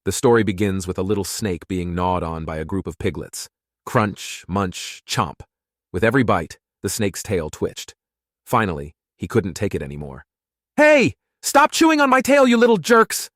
The story begins with a little snake being gnawed on by a group of piglets. Crunch, munch, chomp. With every bite, the snake's tail twitched. Finally, he couldn't take it anymore. "Hey! Stop chewing on my tail, you little jerks!"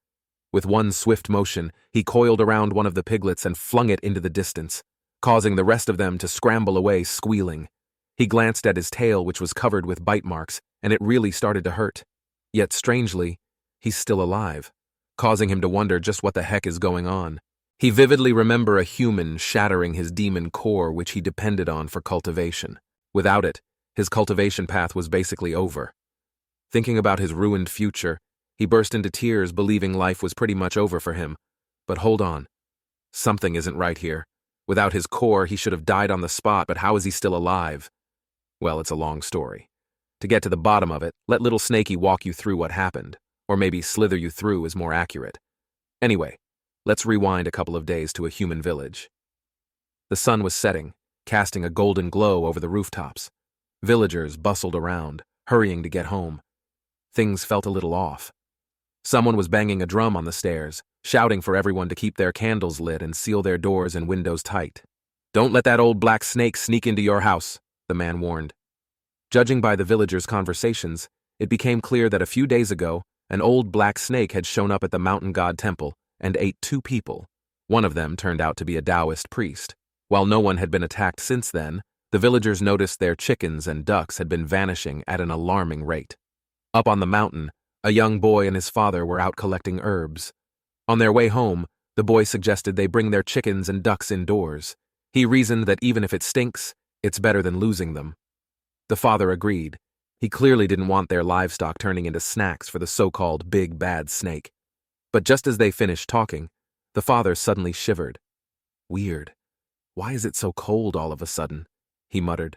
With one swift motion, he coiled around one of the piglets and flung it into the distance, causing the rest of them to scramble away squealing. He glanced at his tail, which was covered with bite marks, and it really started to hurt. Yet strangely, he's still alive, causing him to wonder just what the heck is going on. He vividly remembered a human shattering his demon core, which he depended on for cultivation. Without it, his cultivation path was basically over. Thinking about his ruined future, he burst into tears, believing life was pretty much over for him. But hold on. Something isn't right here. Without his core, he should have died on the spot, but how is he still alive? Well, it's a long story. To get to the bottom of it, let little Snakey walk you through what happened. Or maybe slither you through is more accurate. Anyway, let's rewind a couple of days to a human village. The sun was setting, casting a golden glow over the rooftops. Villagers bustled around, hurrying to get home. Things felt a little off. Someone was banging a drum on the stairs, shouting for everyone to keep their candles lit and seal their doors and windows tight. "Don't let that old black snake sneak into your house," the man warned. Judging by the villagers' conversations, it became clear that a few days ago, an old black snake had shown up at the mountain god temple and ate 2 people. One of them turned out to be a Taoist priest. While no one had been attacked since then, the villagers noticed their chickens and ducks had been vanishing at an alarming rate. Up on the mountain, a young boy and his father were out collecting herbs. On their way home, the boy suggested they bring their chickens and ducks indoors. He reasoned that even if it stinks, it's better than losing them. The father agreed. He clearly didn't want their livestock turning into snacks for the so-called big bad snake. But just as they finished talking, the father suddenly shivered. "Weird. Why is it so cold all of a sudden?" he muttered.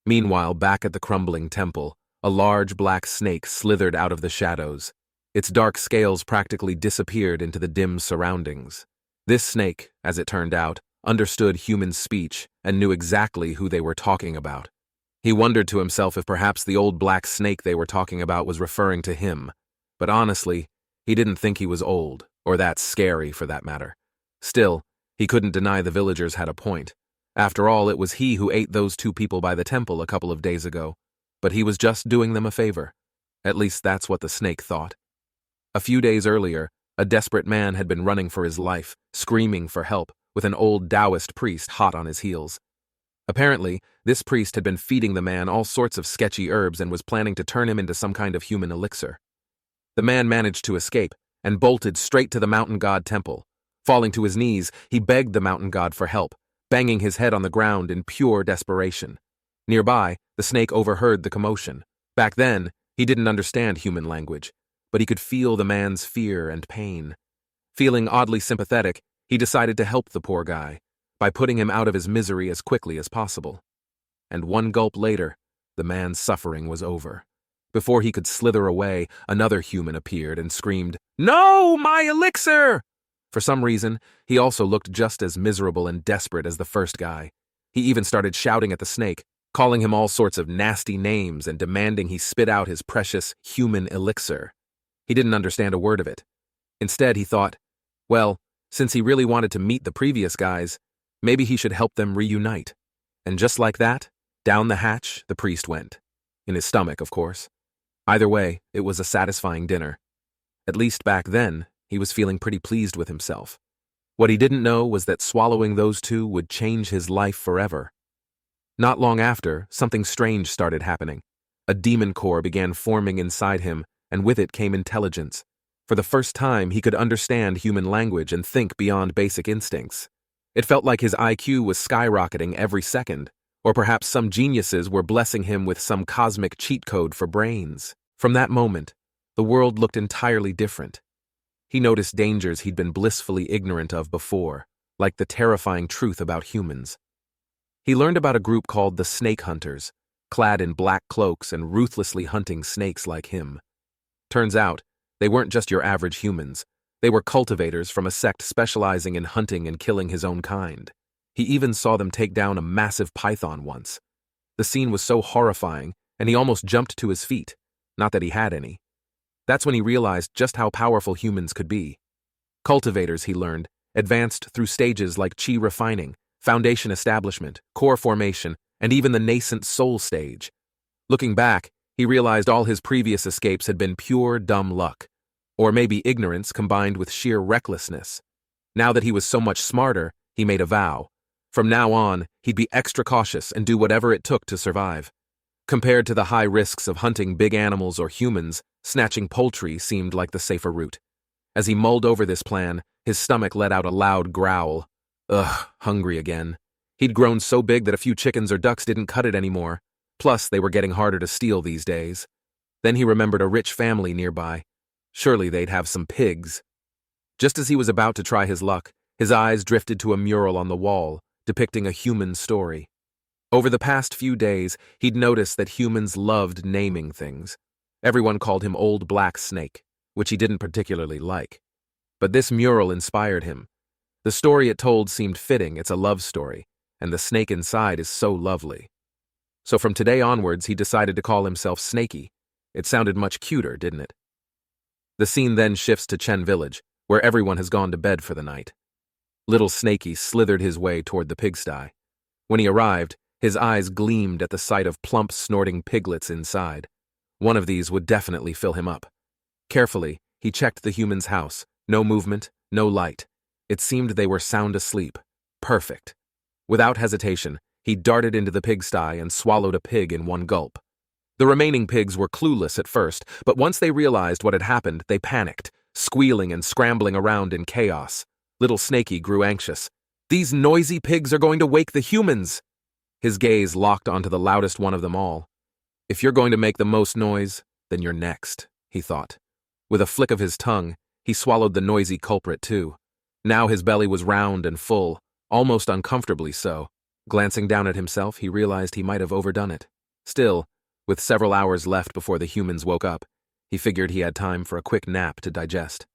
Meanwhile, back at the crumbling temple, a large black snake slithered out of the shadows. Its dark scales practically disappeared into the dim surroundings. This snake, as it turned out, understood human speech and knew exactly who they were talking about. He wondered to himself if perhaps the old black snake they were talking about was referring to him. But honestly, he didn't think he was old, or that scary for that matter. Still, he couldn't deny the villagers had a point. After all, it was he who ate those 2 people by the temple a couple of days ago. But he was just doing them a favor. At least that's what the snake thought. A few days earlier, a desperate man had been running for his life, screaming for help, with an old Taoist priest hot on his heels. Apparently, this priest had been feeding the man all sorts of sketchy herbs and was planning to turn him into some kind of human elixir. The man managed to escape and bolted straight to the mountain god temple. Falling to his knees, he begged the mountain god for help, banging his head on the ground in pure desperation. Nearby, the snake overheard the commotion. Back then, he didn't understand human language, but he could feel the man's fear and pain. Feeling oddly sympathetic, he decided to help the poor guy by putting him out of his misery as quickly as possible. And one gulp later, the man's suffering was over. Before he could slither away, another human appeared and screamed, "No, my elixir!" For some reason, he also looked just as miserable and desperate as the first guy. He even started shouting at the snake, calling him all sorts of nasty names and demanding he spit out his precious human elixir. He didn't understand a word of it. Instead, he thought, well, since he really wanted to meet the previous guys, maybe he should help them reunite. And just like that, down the hatch the priest went. In his stomach, of course. Either way, it was a satisfying dinner. At least back then, he was feeling pretty pleased with himself. What he didn't know was that swallowing those 2 would change his life forever. Not long after, something strange started happening. A demon core began forming inside him, and with it came intelligence. For the first time, he could understand human language and think beyond basic instincts. It felt like his IQ was skyrocketing every second, or perhaps some geniuses were blessing him with some cosmic cheat code for brains. From that moment, the world looked entirely different. He noticed dangers he'd been blissfully ignorant of before, like the terrifying truth about humans. He learned about a group called the Snake Hunters, clad in black cloaks and ruthlessly hunting snakes like him. Turns out, they weren't just your average humans. They were cultivators from a sect specializing in hunting and killing his own kind. He even saw them take down a massive python once. The scene was so horrifying, and he almost jumped to his feet. Not that he had any. That's when he realized just how powerful humans could be. Cultivators, he learned, advanced through stages like chi refining, foundation establishment, core formation, and even the nascent soul stage. Looking back, he realized all his previous escapes had been pure dumb luck, or maybe ignorance combined with sheer recklessness. Now that he was so much smarter, he made a vow. From now on, he'd be extra cautious and do whatever it took to survive. Compared to the high risks of hunting big animals or humans, snatching poultry seemed like the safer route. As he mulled over this plan, his stomach let out a loud growl. Ugh, hungry again. He'd grown so big that a few chickens or ducks didn't cut it anymore. Plus, they were getting harder to steal these days. Then he remembered a rich family nearby. Surely they'd have some pigs. Just as he was about to try his luck, his eyes drifted to a mural on the wall, depicting a human story. Over the past few days, he'd noticed that humans loved naming things. Everyone called him Old Black Snake, which he didn't particularly like. But this mural inspired him. The story it told seemed fitting. It's a love story, and the snake inside is so lovely. So from today onwards, he decided to call himself Snaky. It sounded much cuter, didn't it? The scene then shifts to Chen Village, where everyone has gone to bed for the night. Little Snaky slithered his way toward the pigsty. When he arrived, his eyes gleamed at the sight of plump, snorting piglets inside. One of these would definitely fill him up. Carefully, he checked the human's house. No movement, no light. It seemed they were sound asleep. Perfect. Without hesitation, he darted into the pigsty and swallowed a pig in one gulp. The remaining pigs were clueless at first, but once they realized what had happened, they panicked, squealing and scrambling around in chaos. Little Snaky grew anxious. These noisy pigs are going to wake the humans! His gaze locked onto the loudest one of them all. If you're going to make the most noise, then you're next, he thought. With a flick of his tongue, he swallowed the noisy culprit too. Now his belly was round and full, almost uncomfortably so. Glancing down at himself, he realized he might have overdone it. Still, with several hours left before the humans woke up, he figured he had time for a quick nap to digest.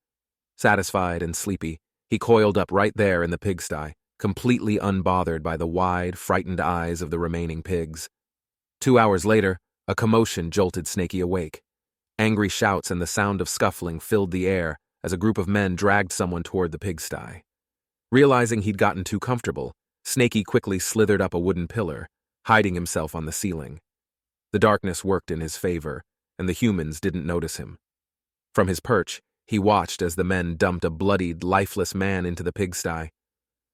Satisfied and sleepy, he coiled up right there in the pigsty, completely unbothered by the wide, frightened eyes of the remaining pigs. 2 hours later, a commotion jolted Snaky awake. Angry shouts and the sound of scuffling filled the air as a group of men dragged someone toward the pigsty. Realizing he'd gotten too comfortable, Snaky quickly slithered up a wooden pillar, hiding himself on the ceiling. The darkness worked in his favor, and the humans didn't notice him. From his perch, he watched as the men dumped a bloodied, lifeless man into the pigsty.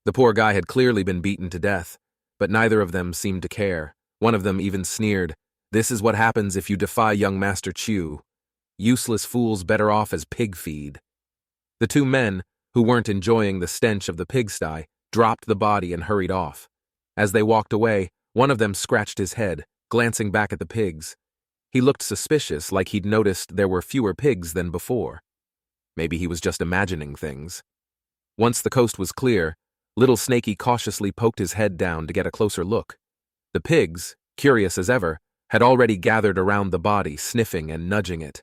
The poor guy had clearly been beaten to death, but neither of them seemed to care. One of them even sneered, "This is what happens if you defy young Master Chu. Useless fools better off as pig feed." The two men, who weren't enjoying the stench of the pigsty, dropped the body and hurried off. As they walked away, one of them scratched his head, glancing back at the pigs. He looked suspicious, like he'd noticed there were fewer pigs than before. Maybe he was just imagining things. Once the coast was clear, Little Snaky cautiously poked his head down to get a closer look. The pigs, curious as ever, had already gathered around the body, sniffing and nudging it.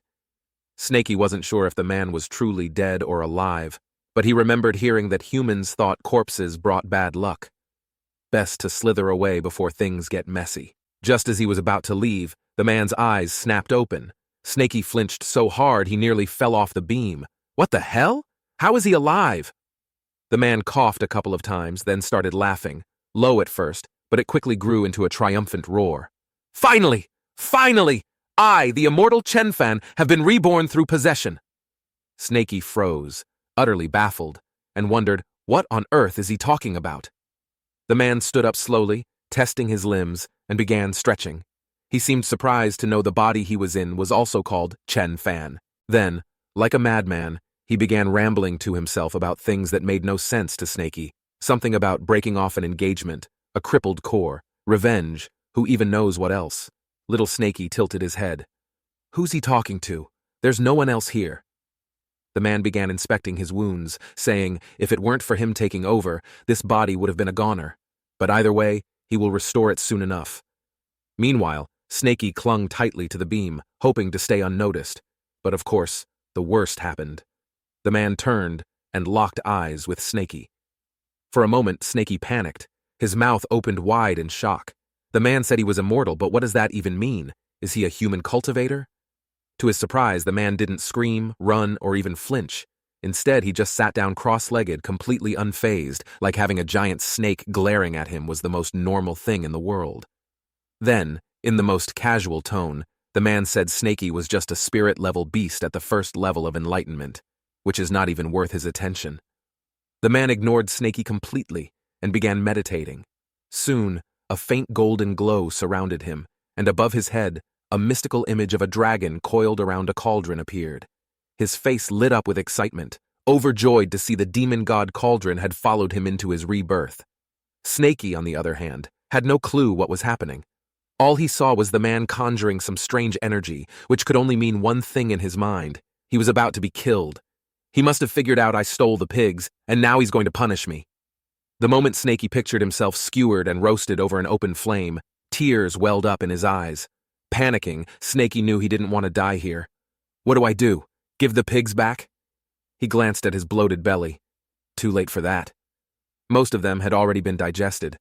Snaky wasn't sure if the man was truly dead or alive, but he remembered hearing that humans thought corpses brought bad luck. Best to slither away before things get messy. Just as he was about to leave, the man's eyes snapped open. Snaky flinched so hard he nearly fell off the beam. What the hell? How is he alive? The man coughed a couple of times, then started laughing, low at first, but it quickly grew into a triumphant roar. Finally! Finally! I, the immortal Chen Fan, have been reborn through possession. Snaky froze, utterly baffled, and wondered, what on earth is he talking about? The man stood up slowly, testing his limbs, and began stretching. He seemed surprised to know the body he was in was also called Chen Fan. Then, like a madman, he began rambling to himself about things that made no sense to Snaky. Something about breaking off an engagement, a crippled core, revenge, who even knows what else. Little Snaky tilted his head. Who's he talking to? There's no one else here. The man began inspecting his wounds, saying if it weren't for him taking over, this body would have been a goner. But either way, he will restore it soon enough. Meanwhile, Snaky clung tightly to the beam, hoping to stay unnoticed. But of course, the worst happened. The man turned and locked eyes with Snaky. For a moment, Snaky panicked. His mouth opened wide in shock. The man said he was immortal, but what does that even mean? Is he a human cultivator? To his surprise, the man didn't scream, run, or even flinch. Instead, he just sat down cross-legged, completely unfazed, like having a giant snake glaring at him was the most normal thing in the world. Then, in the most casual tone, the man said Snakey was just a spirit-level beast at the first level of enlightenment, which is not even worth his attention. The man ignored Snakey completely and began meditating. Soon, a faint golden glow surrounded him, and above his head, a mystical image of a dragon coiled around a cauldron appeared. His face lit up with excitement, overjoyed to see the demon god cauldron had followed him into his rebirth. Snakey, on the other hand, had no clue what was happening. All he saw was the man conjuring some strange energy, which could only mean one thing in his mind. He was about to be killed. He must have figured out I stole the pigs, and now he's going to punish me. The moment Snakey pictured himself skewered and roasted over an open flame, tears welled up in his eyes. Panicking, Snakey knew he didn't want to die here. What do I do? Give the pigs back? He glanced at his bloated belly. Too late for that. Most of them had already been digested.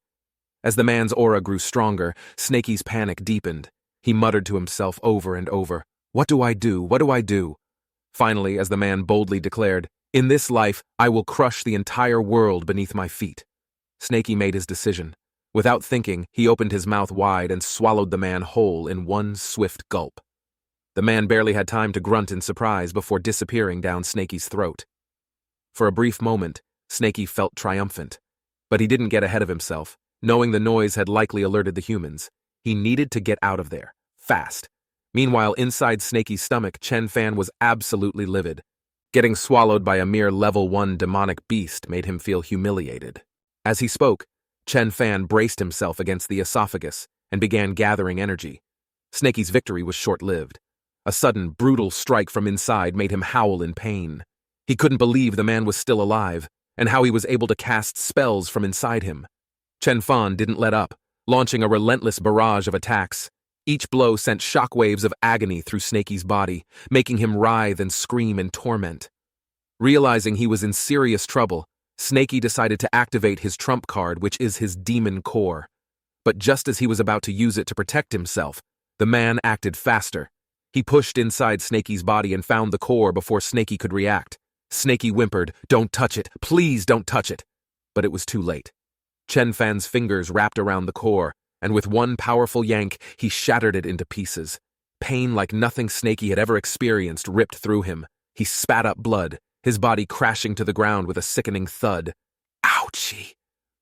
As the man's aura grew stronger, Snakey's panic deepened. He muttered to himself over and over, "What do I do? What do I do?" Finally, as the man boldly declared, "In this life, I will crush the entire world beneath my feet." Snakey made his decision. Without thinking, he opened his mouth wide and swallowed the man whole in one swift gulp. The man barely had time to grunt in surprise before disappearing down Snakey's throat. For a brief moment, Snakey felt triumphant. But he didn't get ahead of himself, knowing the noise had likely alerted the humans. He needed to get out of there, fast. Meanwhile, inside Snakey's stomach, Chen Fan was absolutely livid. Getting swallowed by a mere level 1 demonic beast made him feel humiliated. As he spoke, Chen Fan braced himself against the esophagus and began gathering energy. Snakey's victory was short-lived. A sudden, brutal strike from inside made him howl in pain. He couldn't believe the man was still alive, and how he was able to cast spells from inside him. Chen Fan didn't let up, launching a relentless barrage of attacks. Each blow sent shockwaves of agony through Snakey's body, making him writhe and scream in torment. Realizing he was in serious trouble, Snakey decided to activate his trump card, which is his demon core. But just as he was about to use it to protect himself, the man acted faster. He pushed inside Snakey's body and found the core before Snakey could react. Snakey whimpered, "Don't touch it, please don't touch it." But it was too late. Chen Fan's fingers wrapped around the core, and with one powerful yank, he shattered it into pieces. Pain like nothing Snakey had ever experienced ripped through him. He spat up blood, his body crashing to the ground with a sickening thud. "Ouchie!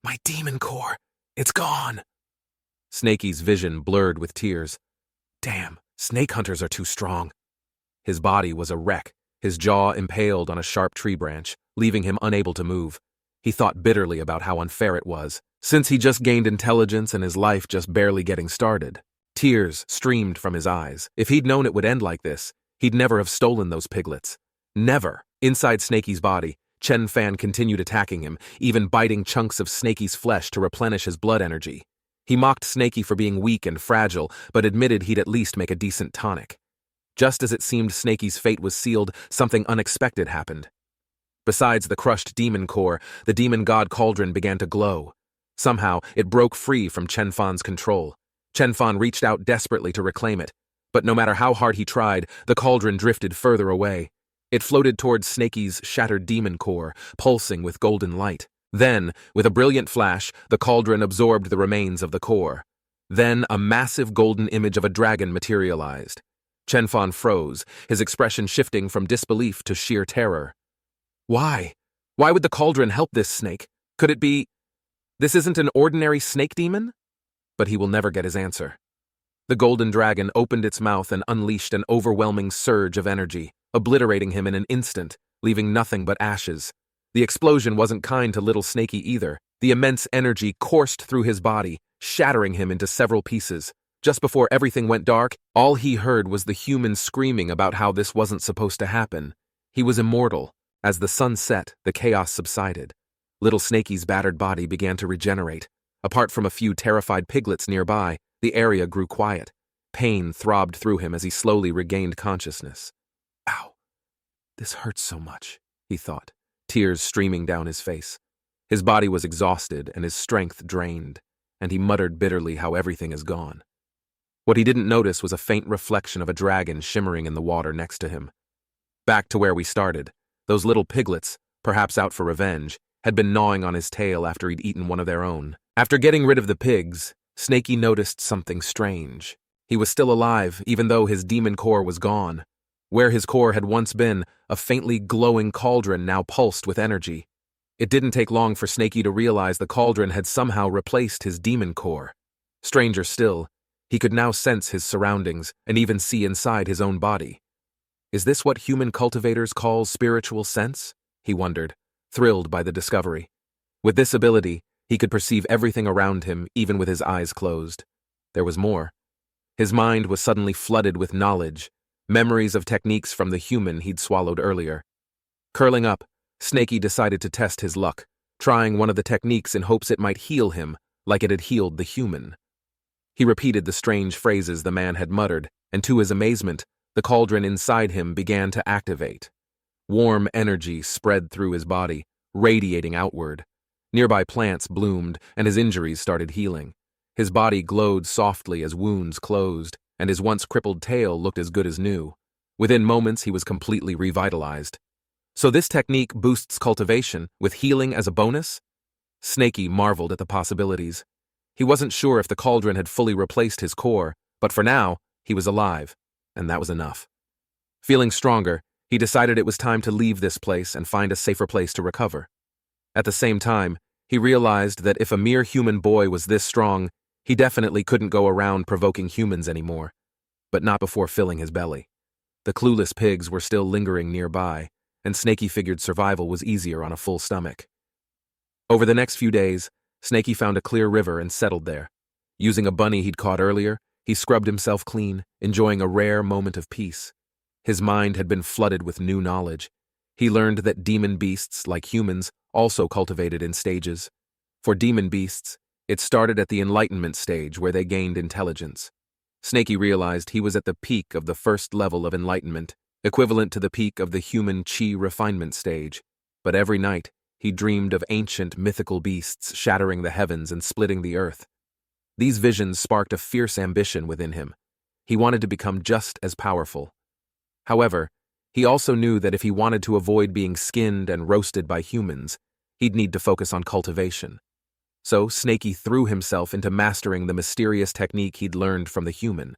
My demon core! It's gone!" Snakey's vision blurred with tears. Damn, snake hunters are too strong. His body was a wreck, his jaw impaled on a sharp tree branch, leaving him unable to move. He thought bitterly about how unfair it was, since he just gained intelligence and his life just barely getting started. Tears streamed from his eyes. If he'd known it would end like this, he'd never have stolen those piglets. Never. Inside Snakey's body, Chen Fan continued attacking him, even biting chunks of Snakey's flesh to replenish his blood energy. He mocked Snakey for being weak and fragile, but admitted he'd at least make a decent tonic. Just as it seemed Snakey's fate was sealed, something unexpected happened. Besides the crushed demon core, the demon god cauldron began to glow. Somehow, it broke free from Chen Fan's control. Chen Fan reached out desperately to reclaim it, but no matter how hard he tried, the cauldron drifted further away. It floated towards Snakey's shattered demon core, pulsing with golden light. Then, with a brilliant flash, the cauldron absorbed the remains of the core. Then, a massive golden image of a dragon materialized. Chen Fan froze, his expression shifting from disbelief to sheer terror. Why? Why would the cauldron help this snake? Could it be... This isn't an ordinary snake demon? But he will never get his answer. The golden dragon opened its mouth and unleashed an overwhelming surge of energy, obliterating him in an instant, leaving nothing but ashes. The explosion wasn't kind to little Snakey either. The immense energy coursed through his body, shattering him into several pieces. Just before everything went dark, all he heard was the humans screaming about how this wasn't supposed to happen. He was immortal. As the sun set, the chaos subsided. Little Snakey's battered body began to regenerate. Apart from a few terrified piglets nearby, the area grew quiet. Pain throbbed through him as he slowly regained consciousness. Ow, this hurts so much, he thought, tears streaming down his face. His body was exhausted and his strength drained, and he muttered bitterly how everything is gone. What he didn't notice was a faint reflection of a dragon shimmering in the water next to him. Back to where we started, Those little piglets, perhaps out for revenge, had been gnawing on his tail after he'd eaten one of their own. After getting rid of the pigs, Snaky noticed something strange. He was still alive, even though his demon core was gone. Where his core had once been, a faintly glowing cauldron now pulsed with energy. It didn't take long for Snaky to realize the cauldron had somehow replaced his demon core. Stranger still, he could now sense his surroundings and even see inside his own body. Is this what human cultivators call spiritual sense? He wondered, thrilled by the discovery. With this ability, he could perceive everything around him, even with his eyes closed. There was more. His mind was suddenly flooded with knowledge, memories of techniques from the human he'd swallowed earlier. Curling up, Snaky decided to test his luck, trying one of the techniques in hopes it might heal him, like it had healed the human. He repeated the strange phrases the man had muttered, and to his amazement, the cauldron inside him began to activate. Warm energy spread through his body, radiating outward. Nearby plants bloomed, and his injuries started healing. His body glowed softly as wounds closed, and his once crippled tail looked as good as new. Within moments, he was completely revitalized. So this technique boosts cultivation, with healing as a bonus? Snaky marveled at the possibilities. He wasn't sure if the cauldron had fully replaced his core, but for now, he was alive, and that was enough. Feeling stronger, he decided it was time to leave this place and find a safer place to recover. At the same time, he realized that if a mere human boy was this strong, he definitely couldn't go around provoking humans anymore. But not before filling his belly. The clueless pigs were still lingering nearby, and Snaky figured survival was easier on a full stomach. Over the next few days, Snaky found a clear river and settled there. Using a bunny he'd caught earlier, he scrubbed himself clean, enjoying a rare moment of peace. His mind had been flooded with new knowledge. He learned that demon beasts, like humans, also cultivated in stages. For demon beasts, it started at the enlightenment stage where they gained intelligence. Snaky realized he was at the peak of the first level of enlightenment, equivalent to the peak of the human chi refinement stage. But every night, he dreamed of ancient mythical beasts shattering the heavens and splitting the earth. These visions sparked a fierce ambition within him. He wanted to become just as powerful. However, he also knew that if he wanted to avoid being skinned and roasted by humans, he'd need to focus on cultivation. So Snaky threw himself into mastering the mysterious technique he'd learned from the human.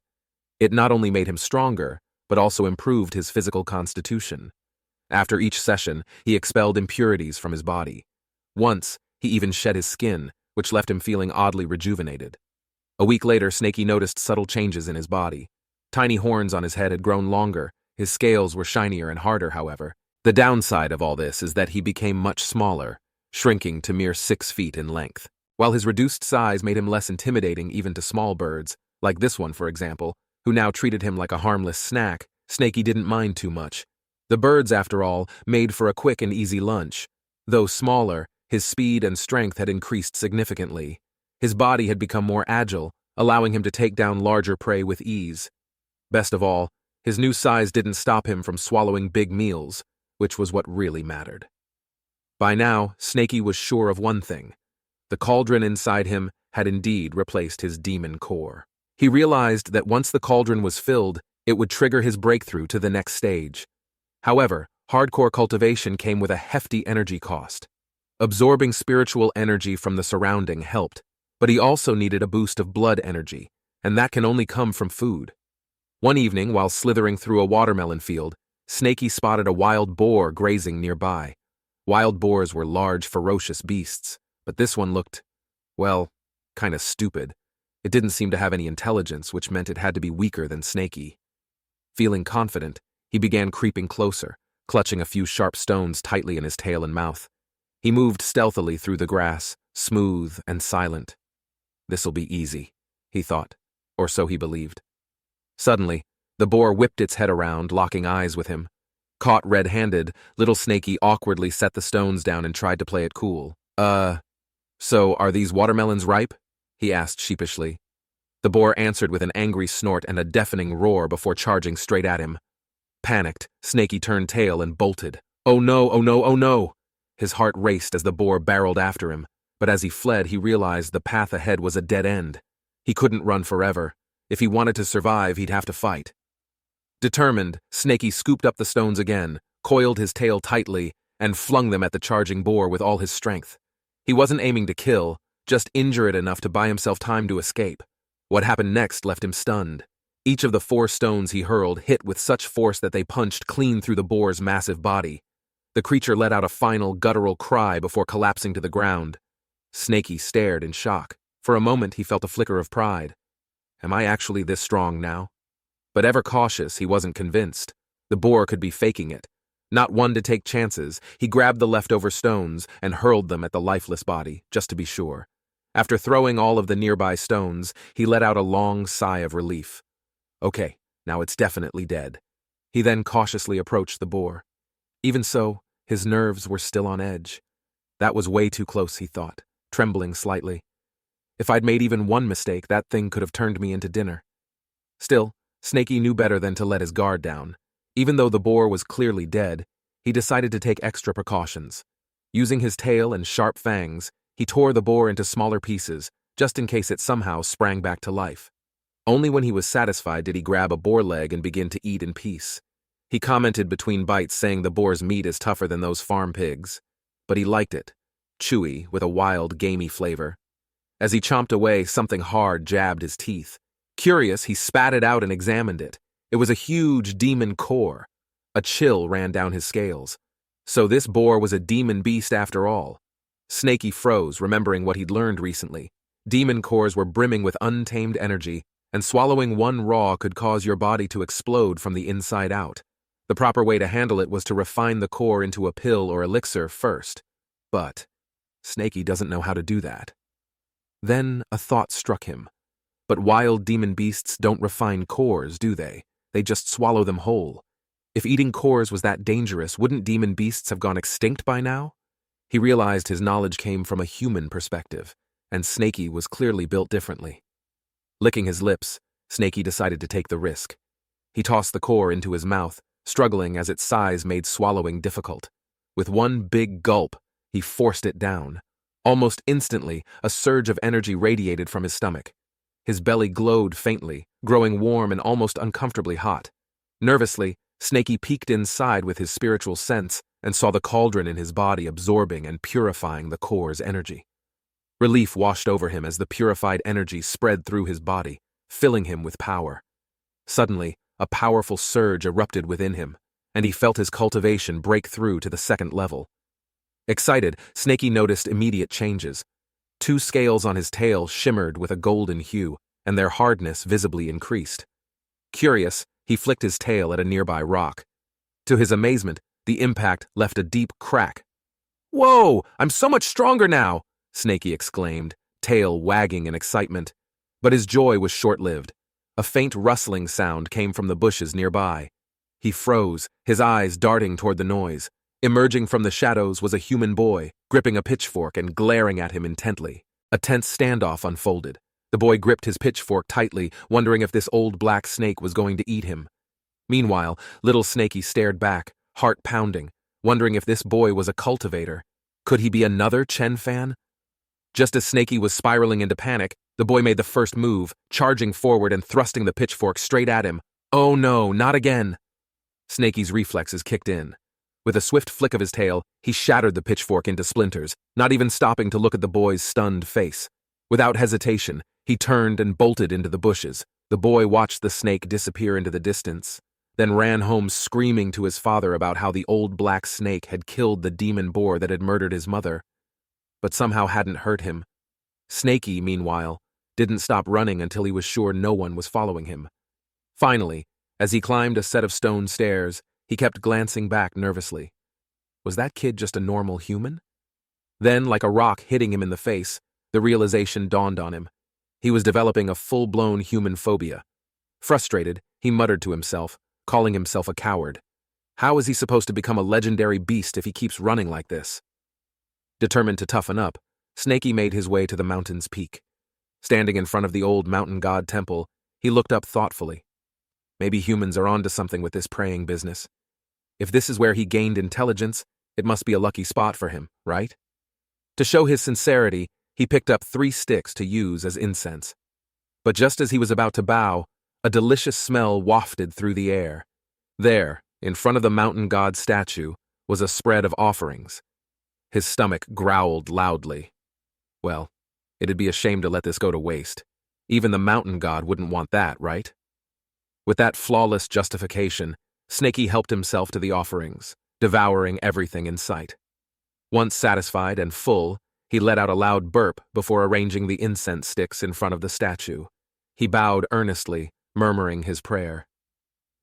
It not only made him stronger, but also improved his physical constitution. After each session, he expelled impurities from his body. Once, he even shed his skin, which left him feeling oddly rejuvenated. A week later, Snaky noticed subtle changes in his body. Tiny horns on his head had grown longer. His scales were shinier and harder, however. The downside of all this is that he became much smaller, shrinking to mere 6 feet in length. While his reduced size made him less intimidating even to small birds, like this one, for example, who now treated him like a harmless snack, Snaky didn't mind too much. The birds, after all, made for a quick and easy lunch. Though smaller, his speed and strength had increased significantly. His body had become more agile, allowing him to take down larger prey with ease. Best of all, his new size didn't stop him from swallowing big meals, which was what really mattered. By now, Snaky was sure of one thing. The cauldron inside him had indeed replaced his demon core. He realized that once the cauldron was filled, it would trigger his breakthrough to the next stage. However, hardcore cultivation came with a hefty energy cost. Absorbing spiritual energy from the surrounding helped, but he also needed a boost of blood energy, and that can only come from food. One evening, while slithering through a watermelon field, Snaky spotted a wild boar grazing nearby. Wild boars were large, ferocious beasts, but this one looked, well, kinda stupid. It didn't seem to have any intelligence, which meant it had to be weaker than Snaky. Feeling confident, he began creeping closer, clutching a few sharp stones tightly in his tail and mouth. He moved stealthily through the grass, smooth and silent. This'll be easy, he thought, or so he believed. Suddenly, the boar whipped its head around, locking eyes with him. Caught red-handed, little Snaky awkwardly set the stones down and tried to play it cool. So are these watermelons ripe? He asked sheepishly. The boar answered with an angry snort and a deafening roar before charging straight at him. Panicked, Snaky turned tail and bolted. Oh no, oh no, oh no! His heart raced as the boar barreled after him, but as he fled, he realized the path ahead was a dead end. He couldn't run forever. If he wanted to survive, he'd have to fight. Determined, Snaky scooped up the stones again, coiled his tail tightly, and flung them at the charging boar with all his strength. He wasn't aiming to kill, just injure it enough to buy himself time to escape. What happened next left him stunned. Each of the 4 stones he hurled hit with such force that they punched clean through the boar's massive body. The creature let out a final guttural cry before collapsing to the ground. Snakey stared in shock. For a moment he felt a flicker of pride. Am I actually this strong now? But ever cautious, he wasn't convinced. The boar could be faking it. Not one to take chances, he grabbed the leftover stones and hurled them at the lifeless body, just to be sure. After throwing all of the nearby stones, he let out a long sigh of relief. Okay, now it's definitely dead. He then cautiously approached the boar. Even so, his nerves were still on edge. That was way too close, he thought, trembling slightly. If I'd made even one mistake, that thing could have turned me into dinner. Still, Snakey knew better than to let his guard down. Even though the boar was clearly dead, he decided to take extra precautions. Using his tail and sharp fangs, he tore the boar into smaller pieces, just in case it somehow sprang back to life. Only when he was satisfied did he grab a boar leg and begin to eat in peace. He commented between bites saying the boar's meat is tougher than those farm pigs. But he liked it, chewy, with a wild, gamey flavor. As he chomped away, something hard jabbed his teeth. Curious, he spat it out and examined it. It was a huge demon core. A chill ran down his scales. So this boar was a demon beast after all. Snakey froze, remembering what he'd learned recently. Demon cores were brimming with untamed energy, and swallowing one raw could cause your body to explode from the inside out. The proper way to handle it was to refine the core into a pill or elixir first. But Snakey doesn't know how to do that. Then a thought struck him. But wild demon beasts don't refine cores, do they? They just swallow them whole. If eating cores was that dangerous, wouldn't demon beasts have gone extinct by now? He realized his knowledge came from a human perspective, and Snakey was clearly built differently. Licking his lips, Snakey decided to take the risk. He tossed the core into his mouth, struggling as its size made swallowing difficult. With one big gulp, he forced it down. Almost instantly, a surge of energy radiated from his stomach. His belly glowed faintly, growing warm and almost uncomfortably hot. Nervously, Snakey peeked inside with his spiritual sense and saw the cauldron in his body absorbing and purifying the core's energy. Relief washed over him as the purified energy spread through his body, filling him with power. Suddenly, a powerful surge erupted within him, and he felt his cultivation break through to the 2nd level. Excited, Snakey noticed immediate changes. 2 scales on his tail shimmered with a golden hue, and their hardness visibly increased. Curious, he flicked his tail at a nearby rock. To his amazement, the impact left a deep crack. "Whoa, I'm so much stronger now!" Snakey exclaimed, tail wagging in excitement. But his joy was short-lived. A faint rustling sound came from the bushes nearby. He froze, his eyes darting toward the noise. Emerging from the shadows was a human boy, gripping a pitchfork and glaring at him intently. A tense standoff unfolded. The boy gripped his pitchfork tightly, wondering if this old black snake was going to eat him. Meanwhile, little Snakey stared back, heart pounding, wondering if this boy was a cultivator. Could he be another Chen fan? Just as Snakey was spiraling into panic, the boy made the first move, charging forward and thrusting the pitchfork straight at him. Oh no, not again! Snakey's reflexes kicked in. With a swift flick of his tail, he shattered the pitchfork into splinters, not even stopping to look at the boy's stunned face. Without hesitation, he turned and bolted into the bushes. The boy watched the snake disappear into the distance, then ran home screaming to his father about how the old black snake had killed the demon boar that had murdered his mother, but somehow hadn't hurt him. Snakey, meanwhile, didn't stop running until he was sure no one was following him. Finally, as he climbed a set of stone stairs, he kept glancing back nervously. Was that kid just a normal human? Then, like a rock hitting him in the face, the realization dawned on him. He was developing a full-blown human phobia. Frustrated, he muttered to himself, calling himself a coward. How is he supposed to become a legendary beast if he keeps running like this? Determined to toughen up, Snakey made his way to the mountain's peak. Standing in front of the old mountain god temple, he looked up thoughtfully. Maybe humans are onto something with this praying business. If this is where he gained intelligence, it must be a lucky spot for him, right? To show his sincerity, he picked up 3 sticks to use as incense. But just as he was about to bow, a delicious smell wafted through the air. There, In front of the mountain god statue was a spread of offerings. His stomach growled loudly. Well, it'd be a shame to let this go to waste. Even the mountain god wouldn't want that, right? With that flawless justification, Snaky helped himself to the offerings, devouring everything in sight. Once satisfied and full, he let out a loud burp before arranging the incense sticks in front of the statue. He bowed earnestly, murmuring his prayer.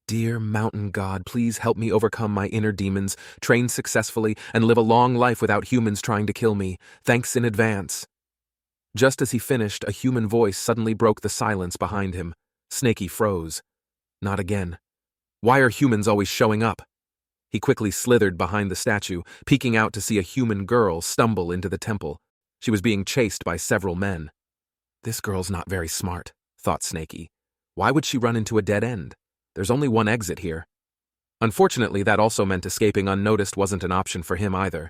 Dear mountain god, please help me overcome my inner demons, train successfully, and live a long life without humans trying to kill me. Thanks in advance. Just as he finished, a human voice suddenly broke the silence behind him. Snaky froze. Not again. Why are humans always showing up? He quickly slithered behind the statue, peeking out to see a human girl stumble into the temple. She was being chased by several men. This girl's not very smart, thought Snaky. Why would she run into a dead end? There's only one exit here. Unfortunately, that also meant escaping unnoticed wasn't an option for him either.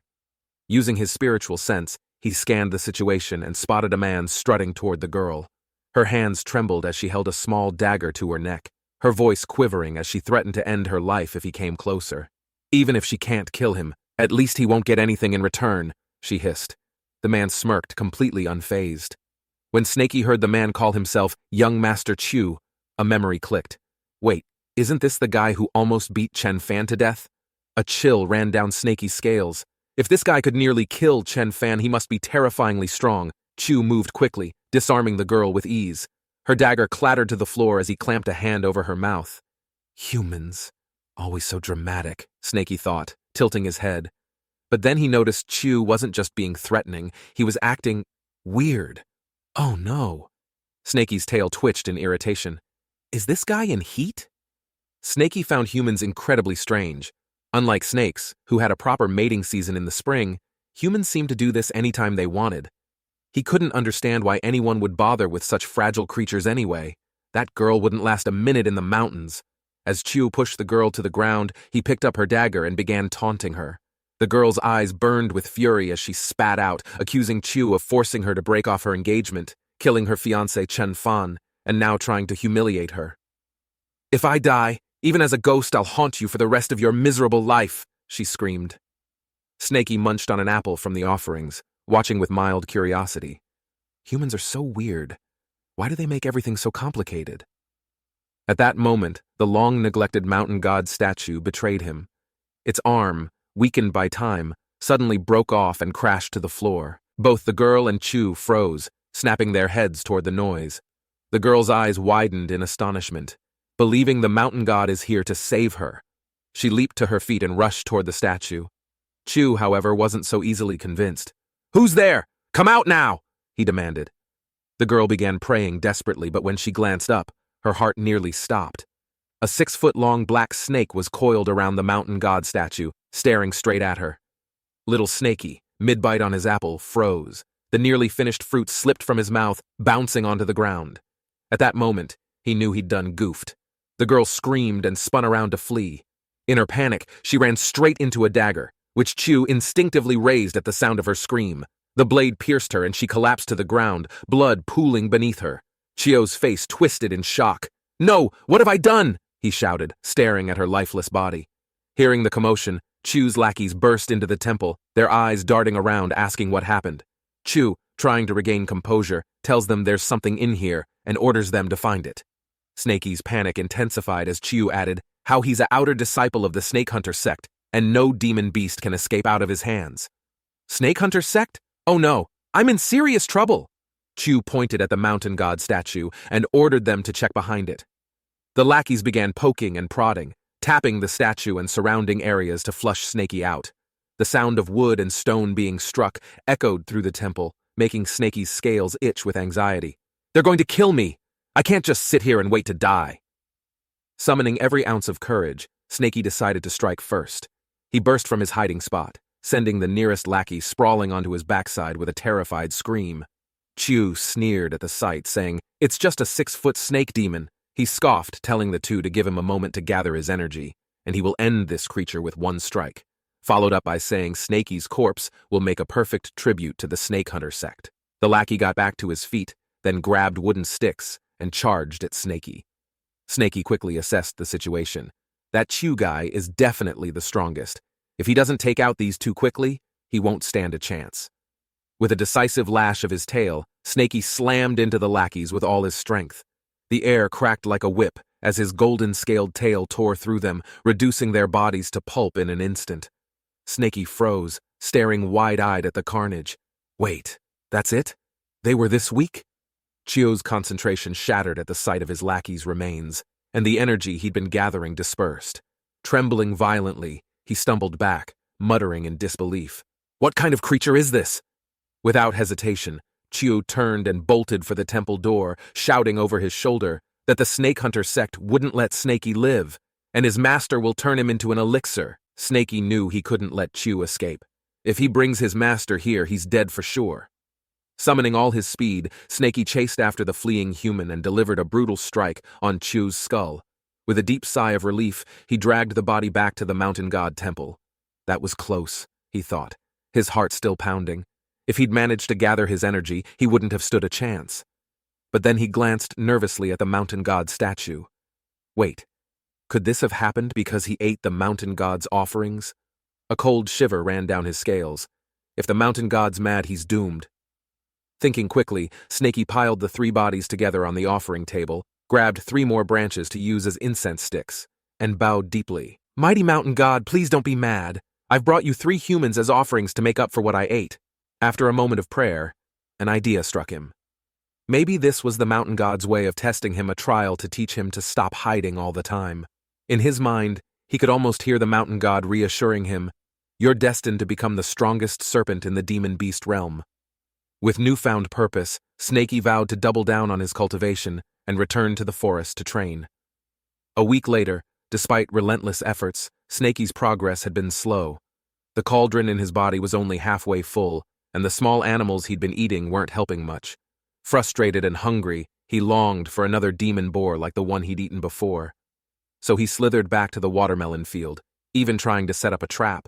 Using his spiritual sense, he scanned the situation and spotted a man strutting toward the girl. Her hands trembled as she held a small dagger to her neck, her voice quivering as she threatened to end her life if he came closer. Even if she can't kill him, at least he won't get anything in return, she hissed. The man smirked, completely unfazed. When Snaky heard the man call himself Young Master Chu, a memory clicked. Wait, isn't this the guy who almost beat Chen Fan to death? A chill ran down Snaky's scales. If this guy could nearly kill Chen Fan, he must be terrifyingly strong. Chu moved quickly, disarming the girl with ease. Her dagger clattered to the floor as he clamped a hand over her mouth. Humans. Always so dramatic, Snaky thought, tilting his head. But then he noticed Chu wasn't just being threatening, he was acting weird. Oh no. Snaky's tail twitched in irritation. Is this guy in heat? Snaky found humans incredibly strange. Unlike snakes, who had a proper mating season in the spring, humans seemed to do this anytime they wanted. He couldn't understand why anyone would bother with such fragile creatures anyway. That girl wouldn't last a minute in the mountains. As Chu pushed the girl to the ground, he picked up her dagger and began taunting her. The girl's eyes burned with fury as she spat out, accusing Chu of forcing her to break off her engagement, killing her fiancé Chen Fan, and now trying to humiliate her. If I die, even as a ghost, I'll haunt you for the rest of your miserable life, she screamed. Snaky munched on an apple from the offerings, watching with mild curiosity. Humans are so weird. Why do they make everything so complicated? At that moment, the long-neglected mountain god statue betrayed him. Its arm, weakened by time, suddenly broke off and crashed to the floor. Both the girl and Chu froze, snapping their heads toward the noise. The girl's eyes widened in astonishment, believing the mountain god is here to save her. She leaped to her feet and rushed toward the statue. Chu, however, wasn't so easily convinced. Who's there? Come out now, he demanded. The girl began praying desperately, but when she glanced up, her heart nearly stopped. A 6-foot-long black snake was coiled around the mountain god statue, staring straight at her. Little Snaky, mid-bite on his apple, froze. The nearly finished fruit slipped from his mouth, bouncing onto the ground. At that moment, he knew he'd done goofed. The girl screamed and spun around to flee. In her panic, she ran straight into a dagger, which Chu instinctively raised at the sound of her scream. The blade pierced her and she collapsed to the ground, blood pooling beneath her. Chio's face twisted in shock. No, what have I done? He shouted, staring at her lifeless body. Hearing the commotion, Chu's lackeys burst into the temple, their eyes darting around asking what happened. Chu, trying to regain composure, tells them there's something in here and orders them to find it. Snaky's panic intensified as Chu added how he's an outer disciple of the Snake Hunter sect and no demon beast can escape out of his hands. Snake Hunter sect? Oh no, I'm in serious trouble. Chu pointed at the mountain god statue and ordered them to check behind it. The lackeys began poking and prodding, tapping the statue and surrounding areas to flush Snaky out. The sound of wood and stone being struck echoed through the temple, making Snaky's scales itch with anxiety. They're going to kill me! I can't just sit here and wait to die. Summoning every ounce of courage, Snaky decided to strike first. He burst from his hiding spot, sending the nearest lackey sprawling onto his backside with a terrified scream. Chu sneered at the sight, saying, "It's just a 6-foot snake demon." He scoffed, telling the two to give him a moment to gather his energy, and he will end this creature with one strike, followed up by saying Snaky's corpse will make a perfect tribute to the Snake Hunter sect. The lackey got back to his feet, then grabbed wooden sticks and charged at Snaky. Snaky quickly assessed the situation. That Chew guy is definitely the strongest. If he doesn't take out these two quickly, he won't stand a chance. With a decisive lash of his tail, Snaky slammed into the lackeys with all his strength. The air cracked like a whip as his golden-scaled tail tore through them, reducing their bodies to pulp in an instant. Snaky froze, staring wide-eyed at the carnage. Wait, that's it? They were this weak? Chio's concentration shattered at the sight of his lackey's remains, and the energy he'd been gathering dispersed. Trembling violently, he stumbled back, muttering in disbelief. What kind of creature is this? Without hesitation, Chio turned and bolted for the temple door, shouting over his shoulder that the snake hunter sect wouldn't let Snaky live, and his master will turn him into an elixir. Snaky knew he couldn't let Chew escape. If he brings his master here, he's dead for sure. Summoning all his speed, Snaky chased after the fleeing human and delivered a brutal strike on Chew's skull. With a deep sigh of relief, he dragged the body back to the mountain god temple. That was close, he thought, his heart still pounding. If he'd managed to gather his energy, he wouldn't have stood a chance. But then he glanced nervously at the mountain god statue. Wait, could this have happened because he ate the mountain god's offerings? A cold shiver ran down his scales. If the mountain god's mad, he's doomed. Thinking quickly, Snaky piled the 3 bodies together on the offering table, grabbed 3 more branches to use as incense sticks, and bowed deeply. Mighty mountain god, please don't be mad. I've brought you 3 humans as offerings to make up for what I ate. After a moment of prayer, an idea struck him. Maybe this was the mountain god's way of testing him, a trial to teach him to stop hiding all the time. In his mind, he could almost hear the mountain god reassuring him, "You're destined to become the strongest serpent in the demon beast realm." With newfound purpose, Snaky vowed to double down on his cultivation and return to the forest to train. A week later, despite relentless efforts, Snaky's progress had been slow. The cauldron in his body was only halfway full, and the small animals he'd been eating weren't helping much. Frustrated and hungry, he longed for another demon boar like the one he'd eaten before. So he slithered back to the watermelon field, even trying to set up a trap.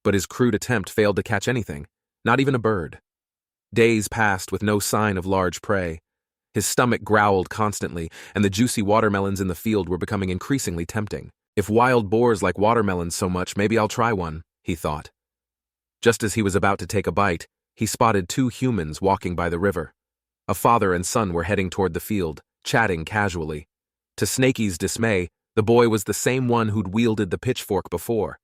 But his crude attempt failed to catch anything, not even a bird. Days passed with no sign of large prey. His stomach growled constantly, and the juicy watermelons in the field were becoming increasingly tempting. If wild boars like watermelons so much, maybe I'll try one, he thought. Just as he was about to take a bite, he spotted 2 humans walking by the river. A father and son were heading toward the field, chatting casually. To Snaky's dismay, the boy was the same one who'd wielded the pitchfork before.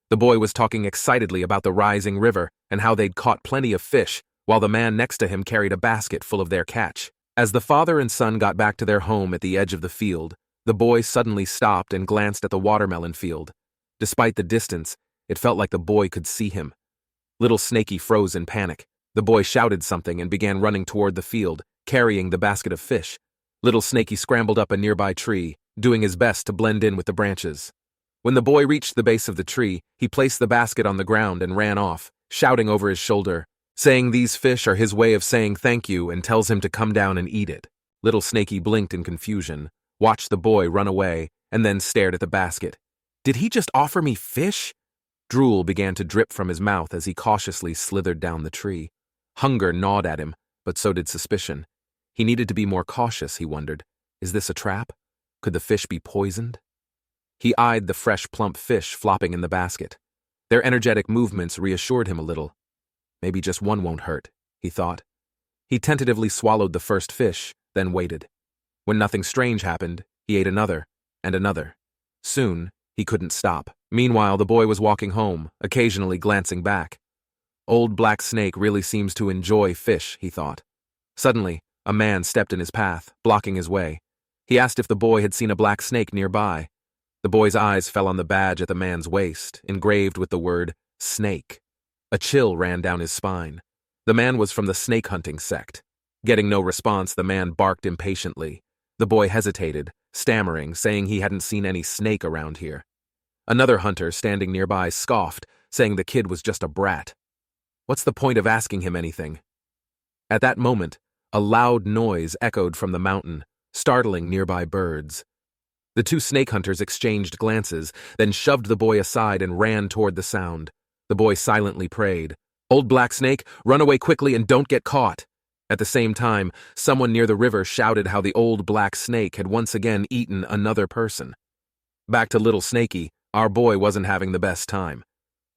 The boy was talking excitedly about the rising river and how they'd caught plenty of fish, while the man next to him carried a basket full of their catch. As the father and son got back to their home at the edge of the field, the boy suddenly stopped and glanced at the watermelon field. Despite the distance, it felt like the boy could see him. Little Snaky froze in panic. The boy shouted something and began running toward the field, carrying the basket of fish. Little Snaky scrambled up a nearby tree, doing his best to blend in with the branches. When the boy reached the base of the tree, he placed the basket on the ground and ran off, shouting over his shoulder, saying these fish are his way of saying thank you and tells him to come down and eat it. Little Snaky blinked in confusion, watched the boy run away, and then stared at the basket. Did he just offer me fish? Drool began to drip from his mouth as he cautiously slithered down the tree. Hunger gnawed at him, but so did suspicion. He needed to be more cautious, he wondered. Is this a trap? Could the fish be poisoned? He eyed the fresh, plump fish flopping in the basket. Their energetic movements reassured him a little. Maybe just one won't hurt, he thought. He tentatively swallowed the first fish, then waited. When nothing strange happened, he ate another, and another. Soon, he couldn't stop. Meanwhile, the boy was walking home, occasionally glancing back. Old Black Snake really seems to enjoy fish, he thought. Suddenly, a man stepped in his path, blocking his way. He asked if the boy had seen a black snake nearby. The boy's eyes fell on the badge at the man's waist, engraved with the word, snake. A chill ran down his spine. The man was from the snake hunting sect. Getting no response, the man barked impatiently. The boy hesitated, stammering, saying he hadn't seen any snake around here. Another hunter standing nearby scoffed, saying the kid was just a brat. What's the point of asking him anything? At that moment, a loud noise echoed from the mountain, startling nearby birds. The 2 snake hunters exchanged glances, then shoved the boy aside and ran toward the sound. The boy silently prayed, "Old Black Snake, run away quickly and don't get caught." At the same time, someone near the river shouted how the old black snake had once again eaten another person. Back to little Snaky, our boy wasn't having the best time.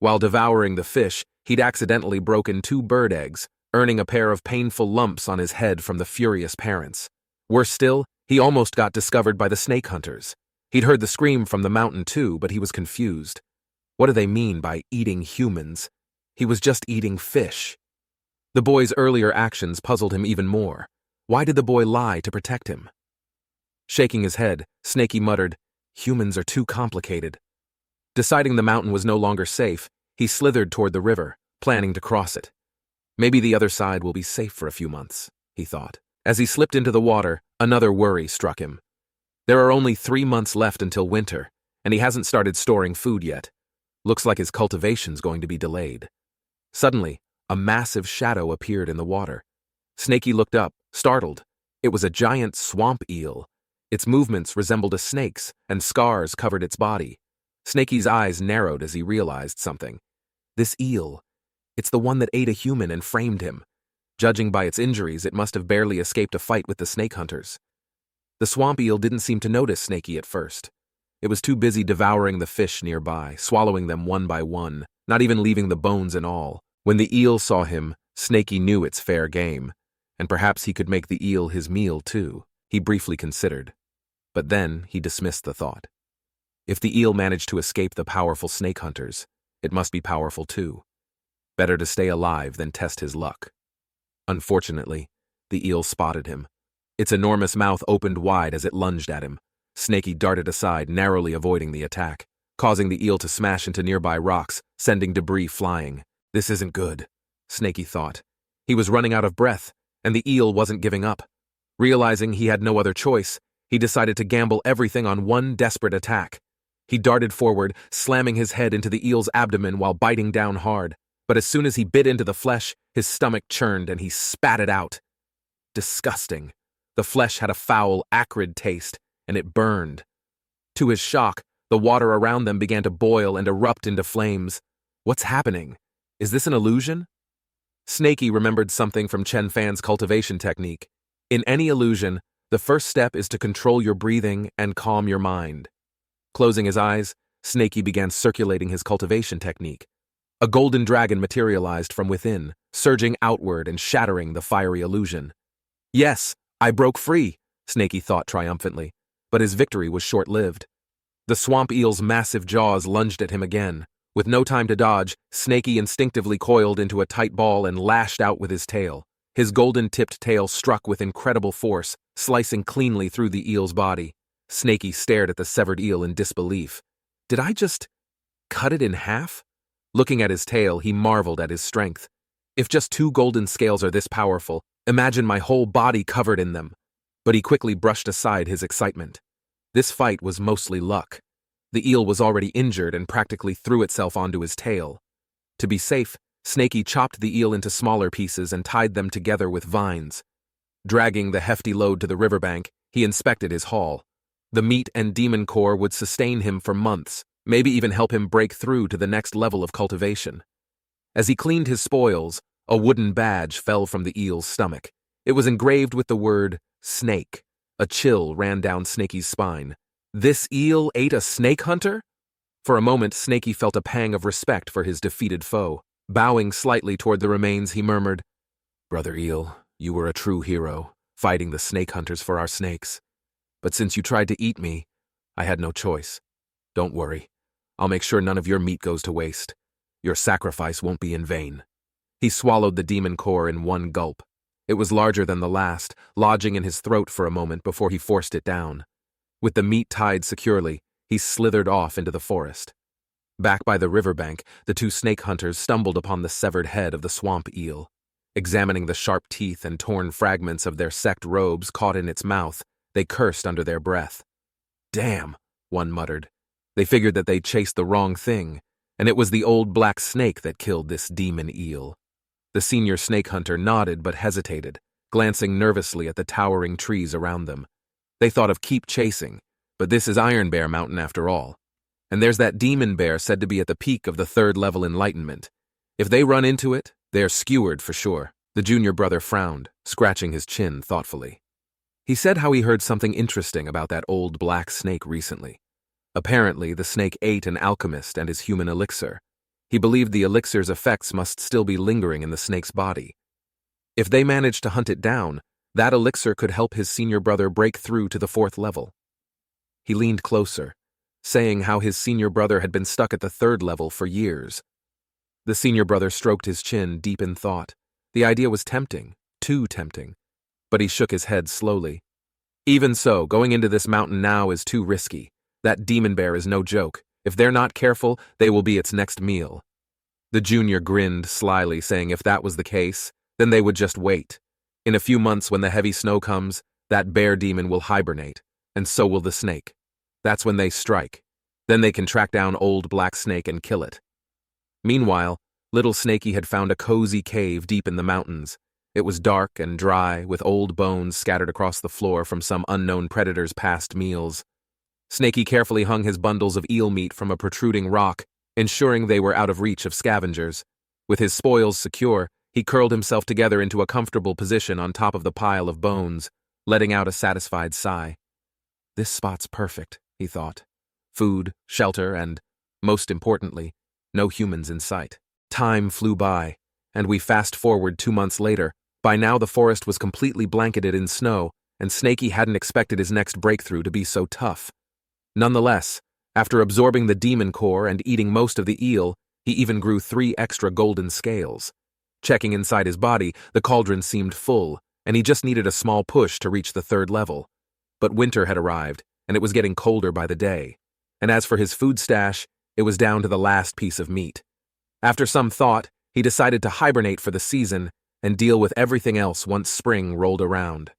While devouring the fish, he'd accidentally broken 2 bird eggs, earning a pair of painful lumps on his head from the furious parents. Worse still, he almost got discovered by the snake hunters. He'd heard the scream from the mountain too, but he was confused. What do they mean by eating humans? He was just eating fish. The boy's earlier actions puzzled him even more. Why did the boy lie to protect him? Shaking his head, Snaky muttered, "Humans are too complicated." Deciding the mountain was no longer safe, he slithered toward the river, planning to cross it. Maybe the other side will be safe for a few months, he thought. As he slipped into the water, another worry struck him. There are only 3 months left until winter, and he hasn't started storing food yet. Looks like his cultivation's going to be delayed. Suddenly, a massive shadow appeared in the water. Snaky looked up, startled. It was a giant swamp eel. Its movements resembled a snake's, and scars covered its body. Snaky's eyes narrowed as he realized something. This eel, it's the one that ate a human and framed him. Judging by its injuries, it must have barely escaped a fight with the snake hunters. The swamp eel didn't seem to notice Snaky at first. It was too busy devouring the fish nearby, swallowing them one by one, not even leaving the bones and all. When the eel saw him, Snaky knew it's fair game, and perhaps he could make the eel his meal too. He briefly considered. But then he dismissed the thought. If the eel managed to escape the powerful snake hunters, it must be powerful too. Better to stay alive than test his luck. Unfortunately, the eel spotted him. Its enormous mouth opened wide as it lunged at him. Snaky darted aside, narrowly avoiding the attack, causing the eel to smash into nearby rocks, sending debris flying. This isn't good, Snaky thought. He was running out of breath, and the eel wasn't giving up. Realizing he had no other choice, he decided to gamble everything on one desperate attack. He darted forward, slamming his head into the eel's abdomen while biting down hard. But as soon as he bit into the flesh, his stomach churned and he spat it out. Disgusting. The flesh had a foul, acrid taste, and it burned. To his shock, the water around them began to boil and erupt into flames. What's happening? Is this an illusion? Snaky remembered something from Chen Fan's cultivation technique. In any illusion, the first step is to control your breathing and calm your mind. Closing his eyes, Snaky began circulating his cultivation technique. A golden dragon materialized from within, surging outward and shattering the fiery illusion. Yes, I broke free, Snaky thought triumphantly, but his victory was short-lived. The swamp eel's massive jaws lunged at him again. With no time to dodge, Snaky instinctively coiled into a tight ball and lashed out with his tail. His golden-tipped tail struck with incredible force, slicing cleanly through the eel's body. Snaky stared at the severed eel in disbelief. Did I just cut it in half? Looking at his tail, he marveled at his strength. If just 2 golden scales are this powerful, imagine my whole body covered in them. But he quickly brushed aside his excitement. This fight was mostly luck. The eel was already injured and practically threw itself onto his tail. To be safe, Snaky chopped the eel into smaller pieces and tied them together with vines. Dragging the hefty load to the riverbank, he inspected his haul. The meat and demon core would sustain him for months, maybe even help him break through to the next level of cultivation. As he cleaned his spoils, a wooden badge fell from the eel's stomach. It was engraved with the word, snake. A chill ran down Snaky's spine. This eel ate a snake hunter? For a moment, Snaky felt a pang of respect for his defeated foe. Bowing slightly toward the remains, he murmured, "Brother Eel, you were a true hero, fighting the snake hunters for our snakes. But since you tried to eat me, I had no choice. Don't worry. I'll make sure none of your meat goes to waste. Your sacrifice won't be in vain." He swallowed the demon core in one gulp. It was larger than the last, lodging in his throat for a moment before he forced it down. With the meat tied securely, he slithered off into the forest. Back by the riverbank, the 2 snake hunters stumbled upon the severed head of the swamp eel. Examining the sharp teeth and torn fragments of their sect robes caught in its mouth, they cursed under their breath. "Damn," one muttered. They figured that they'd chased the wrong thing, and it was the old black snake that killed this demon eel. The senior snake hunter nodded but hesitated, glancing nervously at the towering trees around them. They thought of keep chasing, but this is Iron Bear Mountain after all. And there's that demon bear said to be at the peak of the 3rd level enlightenment. If they run into it, they're skewered for sure. The junior brother frowned, scratching his chin thoughtfully. He said how he heard something interesting about that old black snake recently. Apparently, the snake ate an alchemist and his human elixir. He believed the elixir's effects must still be lingering in the snake's body. If they managed to hunt it down, that elixir could help his senior brother break through to the 4th level. He leaned closer, saying how his senior brother had been stuck at the 3rd level for years. The senior brother stroked his chin, deep in thought. The idea was tempting, too tempting, but he shook his head slowly. Even so, going into this mountain now is too risky. That demon bear is no joke. If they're not careful, they will be its next meal. The junior grinned slyly, saying if that was the case, then they would just wait. In a few months, when the heavy snow comes, that bear demon will hibernate, and so will the snake. That's when they strike. Then they can track down old black snake and kill it. Meanwhile, little Snakey had found a cozy cave deep in the mountains. It was dark and dry, with old bones scattered across the floor from some unknown predator's past meals. Snakey carefully hung his bundles of eel meat from a protruding rock, ensuring they were out of reach of scavengers. With his spoils secure, he curled himself together into a comfortable position on top of the pile of bones, letting out a satisfied sigh. This spot's perfect, he thought. Food, shelter, and, most importantly, no humans in sight. Time flew by, and we fast-forward 2 months later. By now the forest was completely blanketed in snow, and Snakey hadn't expected his next breakthrough to be so tough. Nonetheless, after absorbing the demon core and eating most of the eel, he even grew 3 extra golden scales. Checking inside his body, the cauldron seemed full, and he just needed a small push to reach the 3rd level. But winter had arrived, and it was getting colder by the day. And as for his food stash, it was down to the last piece of meat. After some thought, he decided to hibernate for the season and deal with everything else once spring rolled around.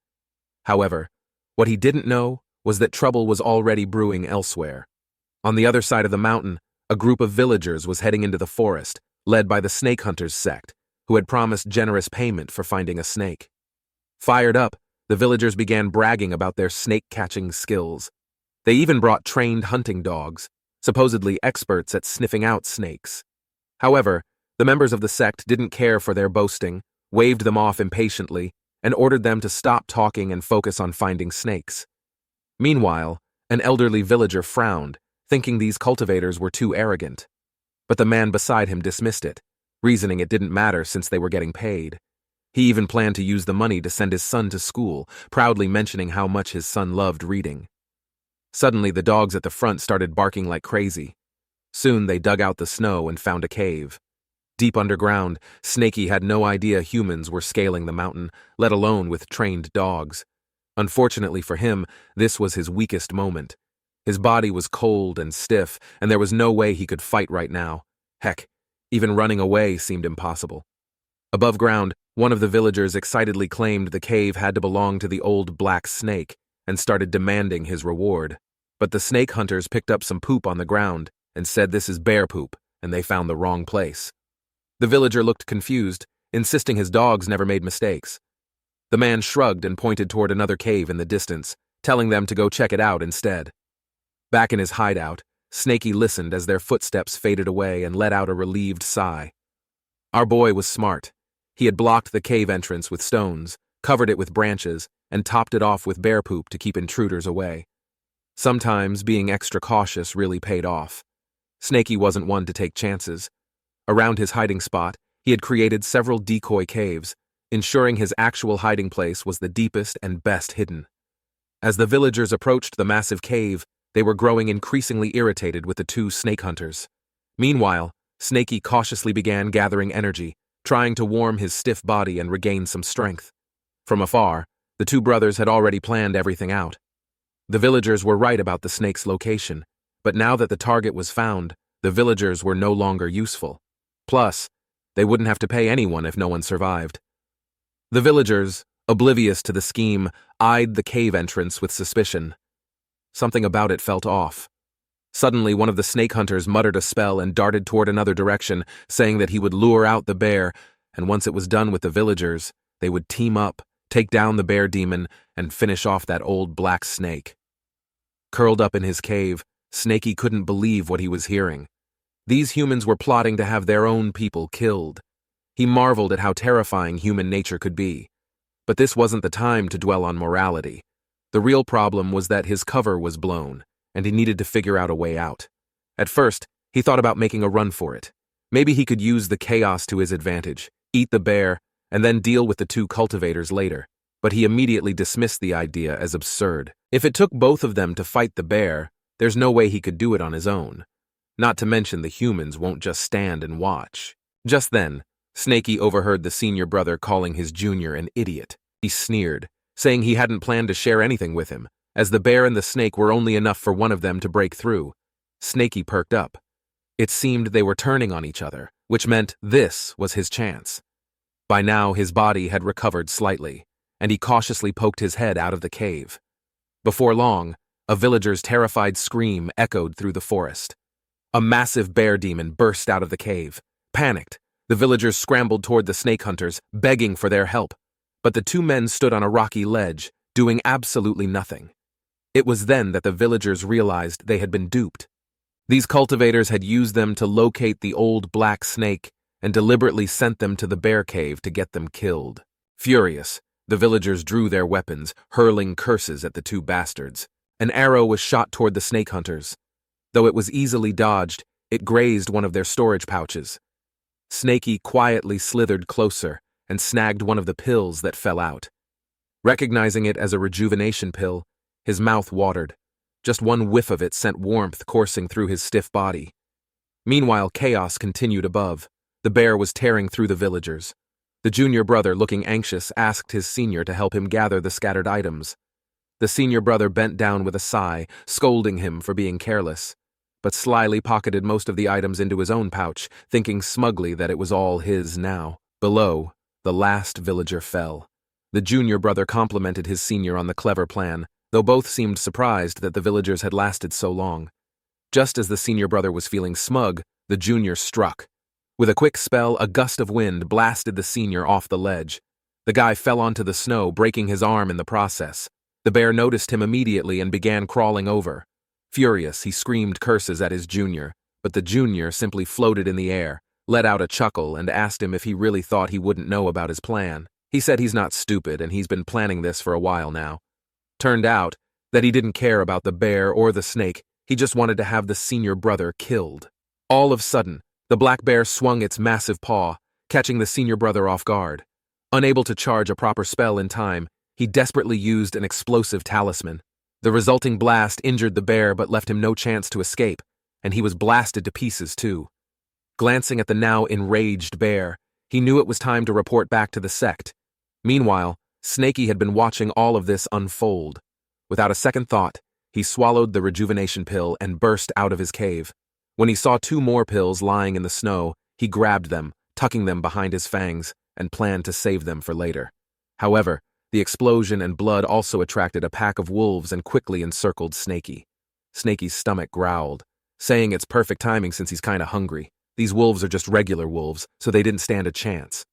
However, what he didn't know was that trouble was already brewing elsewhere. On the other side of the mountain, a group of villagers was heading into the forest, led by the snake hunters sect, who had promised generous payment for finding a snake. Fired up, the villagers began bragging about their snake-catching skills. They even brought trained hunting dogs, supposedly experts at sniffing out snakes. However, the members of the sect didn't care for their boasting, waved them off impatiently, and ordered them to stop talking and focus on finding snakes. Meanwhile, an elderly villager frowned, thinking these cultivators were too arrogant. But the man beside him dismissed it, reasoning it didn't matter since they were getting paid. He even planned to use the money to send his son to school, proudly mentioning how much his son loved reading. Suddenly, the dogs at the front started barking like crazy. Soon they dug out the snow and found a cave. Deep underground, Snakey had no idea humans were scaling the mountain, let alone with trained dogs. Unfortunately for him, this was his weakest moment. His body was cold and stiff, and there was no way he could fight right now. Heck, even running away seemed impossible. Above ground, one of the villagers excitedly claimed the cave had to belong to the old black snake and started demanding his reward. But the snake hunters picked up some poop on the ground and said this is bear poop, and they found the wrong place. The villager looked confused, insisting his dogs never made mistakes. The man shrugged and pointed toward another cave in the distance, telling them to go check it out instead. Back in his hideout, Snakey listened as their footsteps faded away and let out a relieved sigh. Our boy was smart. He had blocked the cave entrance with stones, covered it with branches, and topped it off with bear poop to keep intruders away. Sometimes being extra cautious really paid off. Snakey wasn't one to take chances. Around his hiding spot, he had created several decoy caves, ensuring his actual hiding place was the deepest and best hidden. As the villagers approached the massive cave, they were growing increasingly irritated with the 2 snake hunters. Meanwhile, Snakey cautiously began gathering energy, trying to warm his stiff body and regain some strength. From afar, the 2 brothers had already planned everything out. The villagers were right about the snake's location, but now that the target was found, the villagers were no longer useful. Plus, they wouldn't have to pay anyone if no one survived. The villagers, oblivious to the scheme, eyed the cave entrance with suspicion. Something about it felt off. Suddenly, one of the snake hunters muttered a spell and darted toward another direction, saying that he would lure out the bear, and once it was done with the villagers, they would team up, take down the bear demon, and finish off that old black snake. Curled up in his cave, Snakey couldn't believe what he was hearing. These humans were plotting to have their own people killed. He marveled at how terrifying human nature could be. But this wasn't the time to dwell on morality. The real problem was that his cover was blown, and he needed to figure out a way out. At first, he thought about making a run for it. Maybe he could use the chaos to his advantage, eat the bear, and then deal with the two cultivators later. But he immediately dismissed the idea as absurd. If it took both of them to fight the bear, there's no way he could do it on his own. Not to mention the humans won't just stand and watch. Just then, Snaky overheard the senior brother calling his junior an idiot. He sneered, saying he hadn't planned to share anything with him, as the bear and the snake were only enough for one of them to break through. Snaky perked up. It seemed they were turning on each other, which meant this was his chance. By now, his body had recovered slightly, and he cautiously poked his head out of the cave. Before long, a villager's terrified scream echoed through the forest. A massive bear demon burst out of the cave. Panicked, the villagers scrambled toward the snake hunters, begging for their help. But the two men stood on a rocky ledge, doing absolutely nothing. It was then that the villagers realized they had been duped. These cultivators had used them to locate the old black snake and deliberately sent them to the bear cave to get them killed. Furious, the villagers drew their weapons, hurling curses at the two bastards. An arrow was shot toward the snake hunters. Though it was easily dodged, it grazed one of their storage pouches. Snaky quietly slithered closer and snagged one of the pills that fell out. Recognizing it as a rejuvenation pill, his mouth watered. Just one whiff of it sent warmth coursing through his stiff body. Meanwhile, chaos continued above. The bear was tearing through the villagers. The junior brother, looking anxious, asked his senior to help him gather the scattered items. The senior brother bent down with a sigh, scolding him for being careless, but slyly pocketed most of the items into his own pouch, thinking smugly that it was all his now. Below, the last villager fell. The junior brother complimented his senior on the clever plan, though both seemed surprised that the villagers had lasted so long. Just as the senior brother was feeling smug, the junior struck. With a quick spell, a gust of wind blasted the senior off the ledge. The guy fell onto the snow, breaking his arm in the process. The bear noticed him immediately and began crawling over. Furious, he screamed curses at his junior, but the junior simply floated in the air, let out a chuckle, and asked him if he really thought he wouldn't know about his plan. He said he's not stupid and he's been planning this for a while now. Turned out that he didn't care about the bear or the snake, he just wanted to have the senior brother killed. All of a sudden, the black bear swung its massive paw, catching the senior brother off guard. Unable to charge a proper spell in time, he desperately used an explosive talisman. The resulting blast injured the bear but left him no chance to escape, and he was blasted to pieces too. Glancing at the now enraged bear, he knew it was time to report back to the sect. Meanwhile, Snaky had been watching all of this unfold. Without a second thought, he swallowed the rejuvenation pill and burst out of his cave. When he saw two more pills lying in the snow, he grabbed them, tucking them behind his fangs, and planned to save them for later. However, the explosion and blood also attracted a pack of wolves and quickly encircled Snaky. Snaky's stomach growled, saying it's perfect timing since he's kinda hungry. These wolves are just regular wolves, so they didn't stand a chance.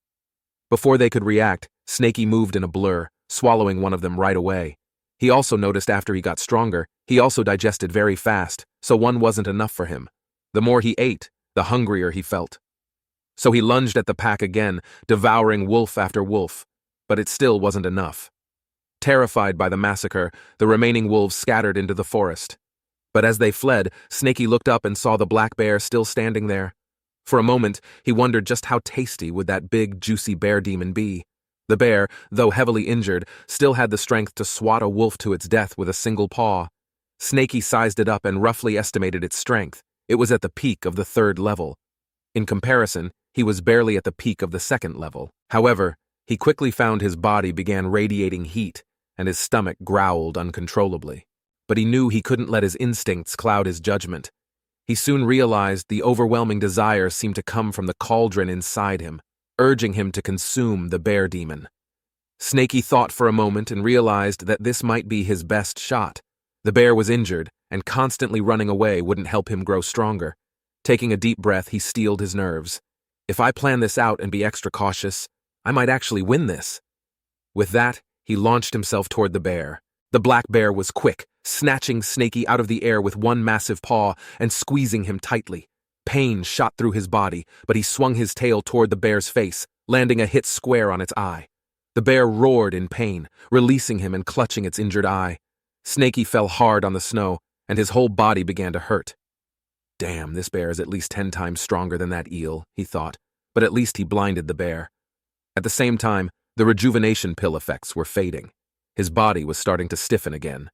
Before they could react, Snaky moved in a blur, swallowing one of them right away. He also noticed after he got stronger, he also digested very fast, so one wasn't enough for him. The more he ate, the hungrier he felt. So he lunged at the pack again, devouring wolf after wolf, but it still wasn't enough. Terrified by the massacre, the remaining wolves scattered into the forest. But as they fled, Snaky looked up and saw the black bear still standing there. For a moment, he wondered just how tasty would that big, juicy bear demon be. The bear, though heavily injured, still had the strength to swat a wolf to its death with a single paw. Snaky sized it up and roughly estimated its strength. It was at the peak of the 3rd level. In comparison, he was barely at the peak of the 2nd level. However, he quickly found his body began radiating heat, and his stomach growled uncontrollably. But he knew he couldn't let his instincts cloud his judgment. He soon realized the overwhelming desire seemed to come from the cauldron inside him, urging him to consume the bear demon. Snaky thought for a moment and realized that this might be his best shot. The bear was injured, and constantly running away wouldn't help him grow stronger. Taking a deep breath, he steeled his nerves. If I plan this out and be extra cautious, I might actually win this. With that, he launched himself toward the bear. The black bear was quick, snatching Snaky out of the air with one massive paw and squeezing him tightly. Pain shot through his body, but he swung his tail toward the bear's face, landing a hit square on its eye. The bear roared in pain, releasing him and clutching its injured eye. Snaky fell hard on the snow, and his whole body began to hurt. Damn, this bear is at least 10 times stronger than that eel, he thought, but at least he blinded the bear. At the same time, the rejuvenation pill effects were fading. His body was starting to stiffen again.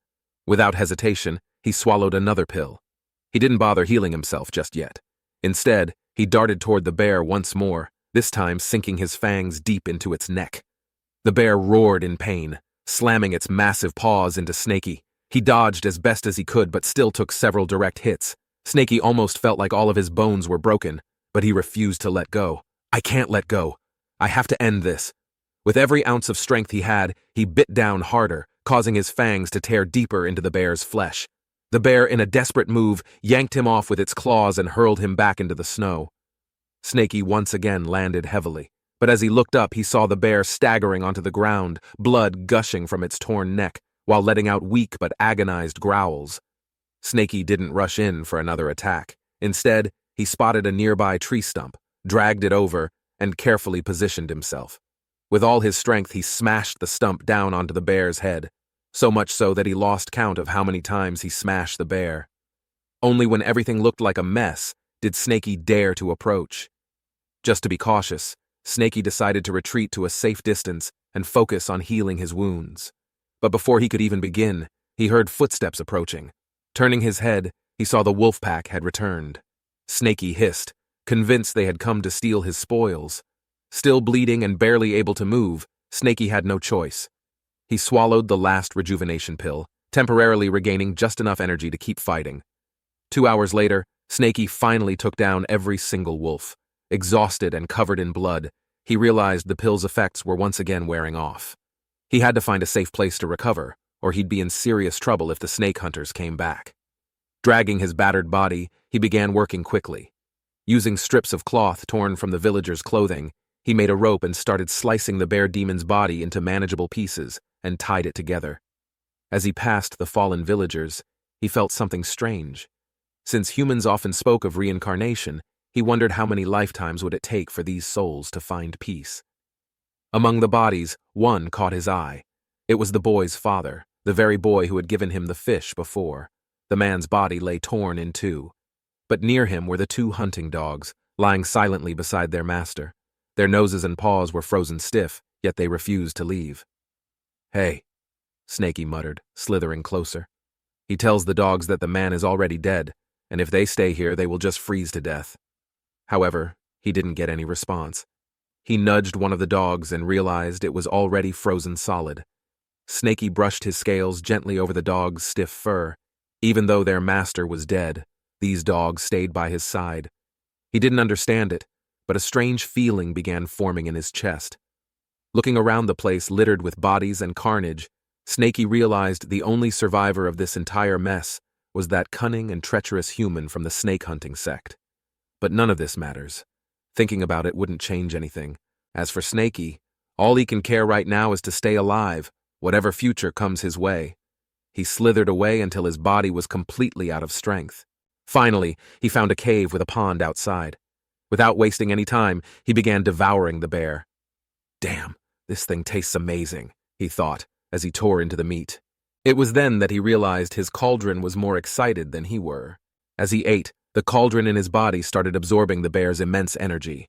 Without hesitation, he swallowed another pill. He didn't bother healing himself just yet. Instead, he darted toward the bear once more, this time sinking his fangs deep into its neck. The bear roared in pain, slamming its massive paws into Snakey. He dodged as best as he could, but still took several direct hits. Snakey almost felt like all of his bones were broken, but he refused to let go. I can't let go. I have to end this. With every ounce of strength he had, he bit down harder, causing his fangs to tear deeper into the bear's flesh. The bear, in a desperate move, yanked him off with its claws and hurled him back into the snow. Snakey once again landed heavily, but as he looked up, he saw the bear staggering onto the ground, blood gushing from its torn neck, while letting out weak but agonized growls. Snakey didn't rush in for another attack. Instead, he spotted a nearby tree stump, dragged it over, and carefully positioned himself. With all his strength, he smashed the stump down onto the bear's head, so much so that he lost count of how many times he smashed the bear. Only when everything looked like a mess did Snakey dare to approach. Just to be cautious, Snakey decided to retreat to a safe distance and focus on healing his wounds. But before he could even begin, he heard footsteps approaching. Turning his head, he saw the wolf pack had returned. Snakey hissed, convinced they had come to steal his spoils. Still bleeding and barely able to move, Snakey had no choice. He swallowed the last rejuvenation pill, temporarily regaining just enough energy to keep fighting. 2 hours later, Snakey finally took down every single wolf. Exhausted and covered in blood, he realized the pill's effects were once again wearing off. He had to find a safe place to recover, or he'd be in serious trouble if the snake hunters came back. Dragging his battered body, he began working quickly. Using strips of cloth torn from the villagers' clothing, he made a rope and started slicing the bear demon's body into manageable pieces and tied it together. As he passed the fallen villagers, he felt something strange. Since humans often spoke of reincarnation, he wondered how many lifetimes would it take for these souls to find peace. Among the bodies, one caught his eye. It was the boy's father, the very boy who had given him the fish before. The man's body lay torn in two. But near him were the 2 hunting dogs, lying silently beside their master. Their noses and paws were frozen stiff, yet they refused to leave. "Hey," Snakey muttered, slithering closer. "He tells the dogs that the man is already dead, and if they stay here, they will just freeze to death." However, he didn't get any response. He nudged one of the dogs and realized it was already frozen solid. Snakey brushed his scales gently over the dog's stiff fur. Even though their master was dead, these dogs stayed by his side. He didn't understand it, but a strange feeling began forming in his chest. Looking around the place littered with bodies and carnage, Snakey realized the only survivor of this entire mess was that cunning and treacherous human from the snake hunting sect. But none of this matters. Thinking about it wouldn't change anything. As for Snakey, all he can care right now is to stay alive, whatever future comes his way. He slithered away until his body was completely out of strength. Finally, he found a cave with a pond outside. Without wasting any time, he began devouring the bear. "Damn, this thing tastes amazing," he thought, as he tore into the meat. It was then that he realized his cauldron was more excited than he were. As he ate, the cauldron in his body started absorbing the bear's immense energy.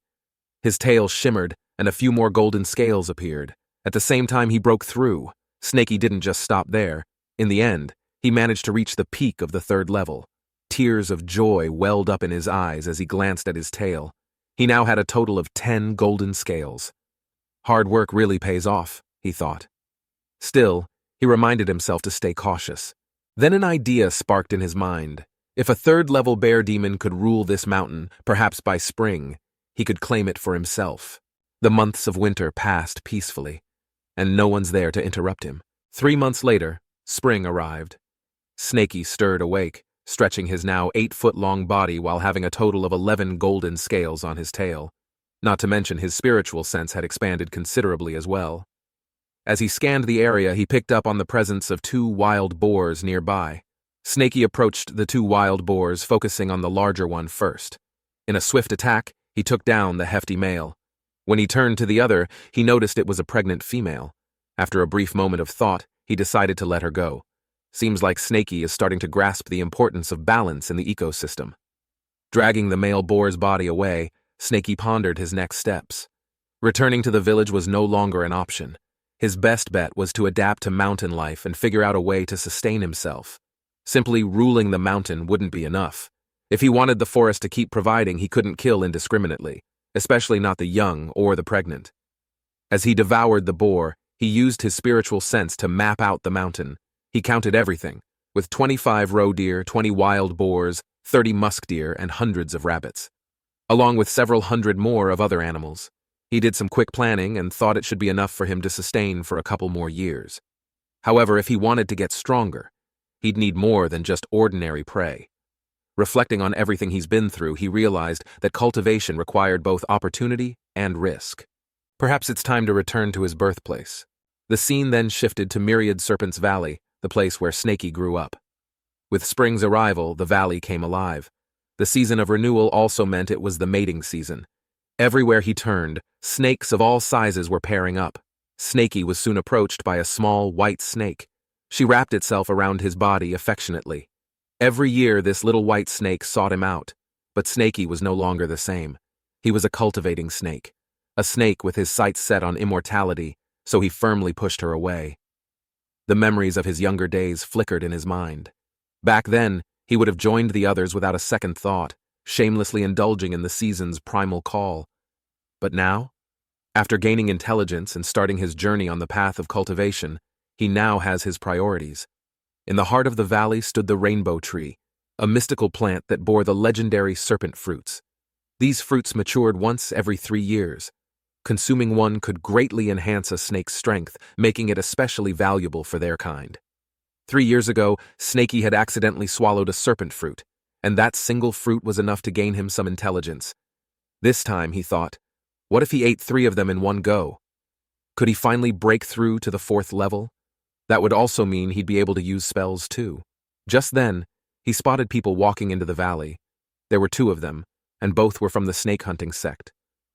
His tail shimmered, and a few more golden scales appeared. At the same time he broke through. Snakey didn't just stop there. In the end, he managed to reach the peak of the 3rd level. Tears of joy welled up in his eyes as he glanced at his tail. He now had a total of 10 golden scales. Hard work really pays off, he thought. Still, he reminded himself to stay cautious. Then an idea sparked in his mind. If a 3rd-level bear demon could rule this mountain, perhaps by spring, he could claim it for himself. The months of winter passed peacefully, and no one's there to interrupt him. 3 months later, spring arrived. Snakey stirred awake, stretching his now 8-foot-long body while having a total of 11 golden scales on his tail. Not to mention his spiritual sense had expanded considerably as well. As he scanned the area, he picked up on the presence of 2 wild boars nearby. Snakey approached the 2 wild boars, focusing on the larger one first. In a swift attack, he took down the hefty male. When he turned to the other, he noticed it was a pregnant female. After a brief moment of thought, he decided to let her go. Seems like Snaky is starting to grasp the importance of balance in the ecosystem. Dragging the male boar's body away, Snaky pondered his next steps. Returning to the village was no longer an option. His best bet was to adapt to mountain life and figure out a way to sustain himself. Simply ruling the mountain wouldn't be enough. If he wanted the forest to keep providing, he couldn't kill indiscriminately, especially not the young or the pregnant. As he devoured the boar, he used his spiritual sense to map out the mountain. He counted everything, with 25 roe deer, 20 wild boars, 30 musk deer, and hundreds of rabbits, along with several hundred more of other animals. He did some quick planning and thought it should be enough for him to sustain for a couple more years. However, if he wanted to get stronger, he'd need more than just ordinary prey. Reflecting on everything he's been through, he realized that cultivation required both opportunity and risk. Perhaps it's time to return to his birthplace. The scene then shifted to Myriad Serpent's Valley, the place where Snaky grew up. With spring's arrival, the valley came alive. The season of renewal also meant it was the mating season. Everywhere he turned, snakes of all sizes were pairing up. Snaky was soon approached by a small, white snake. She wrapped itself around his body affectionately. Every year, this little white snake sought him out, but Snaky was no longer the same. He was a cultivating snake, a snake with his sights set on immortality, so he firmly pushed her away. The memories of his younger days flickered in his mind. Back then, he would have joined the others without a second thought, shamelessly indulging in the season's primal call. But now, after gaining intelligence and starting his journey on the path of cultivation, he now has his priorities. In the heart of the valley stood the rainbow tree, a mystical plant that bore the legendary serpent fruits. These fruits matured once every 3 years. Consuming one could greatly enhance a snake's strength, making it especially valuable for their kind. 3 years ago, Snaky had accidentally swallowed a serpent fruit, and that single fruit was enough to gain him some intelligence. This time, he thought, what if he ate 3 of them in one go? Could he finally break through to the 4th level? That would also mean he'd be able to use spells too. Just then, he spotted people walking into the valley. There were 2 of them, and both were from the snake hunting sect.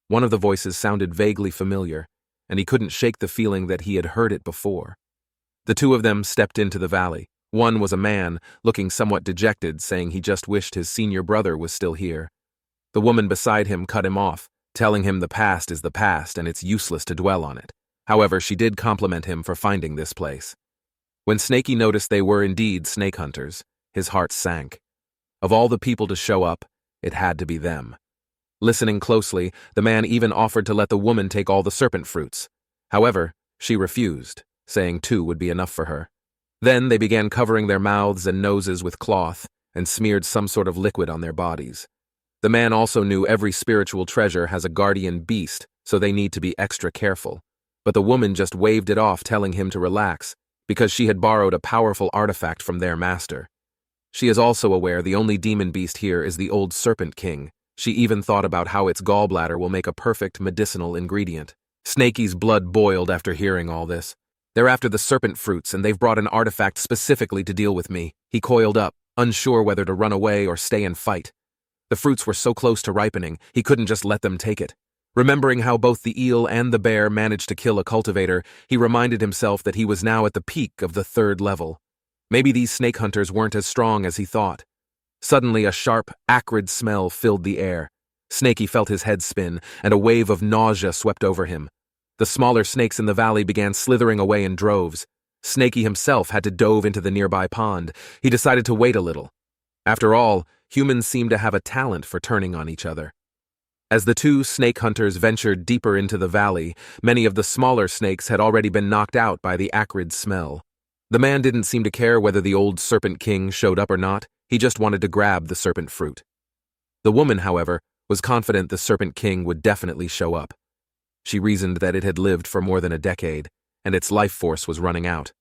One of the voices sounded vaguely familiar, and he couldn't shake the feeling that he had heard it before. The 2 of them stepped into the valley. One was a man, looking somewhat dejected, saying he just wished his senior brother was still here. The woman beside him cut him off, telling him the past is the past and it's useless to dwell on it. However, she did compliment him for finding this place. When Snaky noticed they were indeed snake hunters, his heart sank. Of all the people to show up, it had to be them. Listening closely, the man even offered to let the woman take all the serpent fruits. However, she refused, saying 2 would be enough for her. Then they began covering their mouths and noses with cloth and smeared some sort of liquid on their bodies. The man also knew every spiritual treasure has a guardian beast, so they need to be extra careful. But the woman just waved it off, telling him to relax, because she had borrowed a powerful artifact from their master. She is also aware the only demon beast here is the old Serpent King. She even thought about how its gallbladder will make a perfect medicinal ingredient. Snaky's blood boiled after hearing all this. They're after the serpent fruits, and they've brought an artifact specifically to deal with me. He coiled up, unsure whether to run away or stay and fight. The fruits were so close to ripening, he couldn't just let them take it. Remembering how both the eel and the bear managed to kill a cultivator, he reminded himself that he was now at the peak of the 3rd level. Maybe these snake hunters weren't as strong as he thought. Suddenly, a sharp, acrid smell filled the air. Snaky felt his head spin, and a wave of nausea swept over him. The smaller snakes in the valley began slithering away in droves. Snaky himself had to dove into the nearby pond. He decided to wait a little. After all, humans seem to have a talent for turning on each other. As the 2 snake hunters ventured deeper into the valley, many of the smaller snakes had already been knocked out by the acrid smell. The man didn't seem to care whether the old Serpent King showed up or not. He just wanted to grab the serpent fruit. The woman, however, was confident the Serpent King would definitely show up. She reasoned that it had lived for more than a decade, and its life force was running out.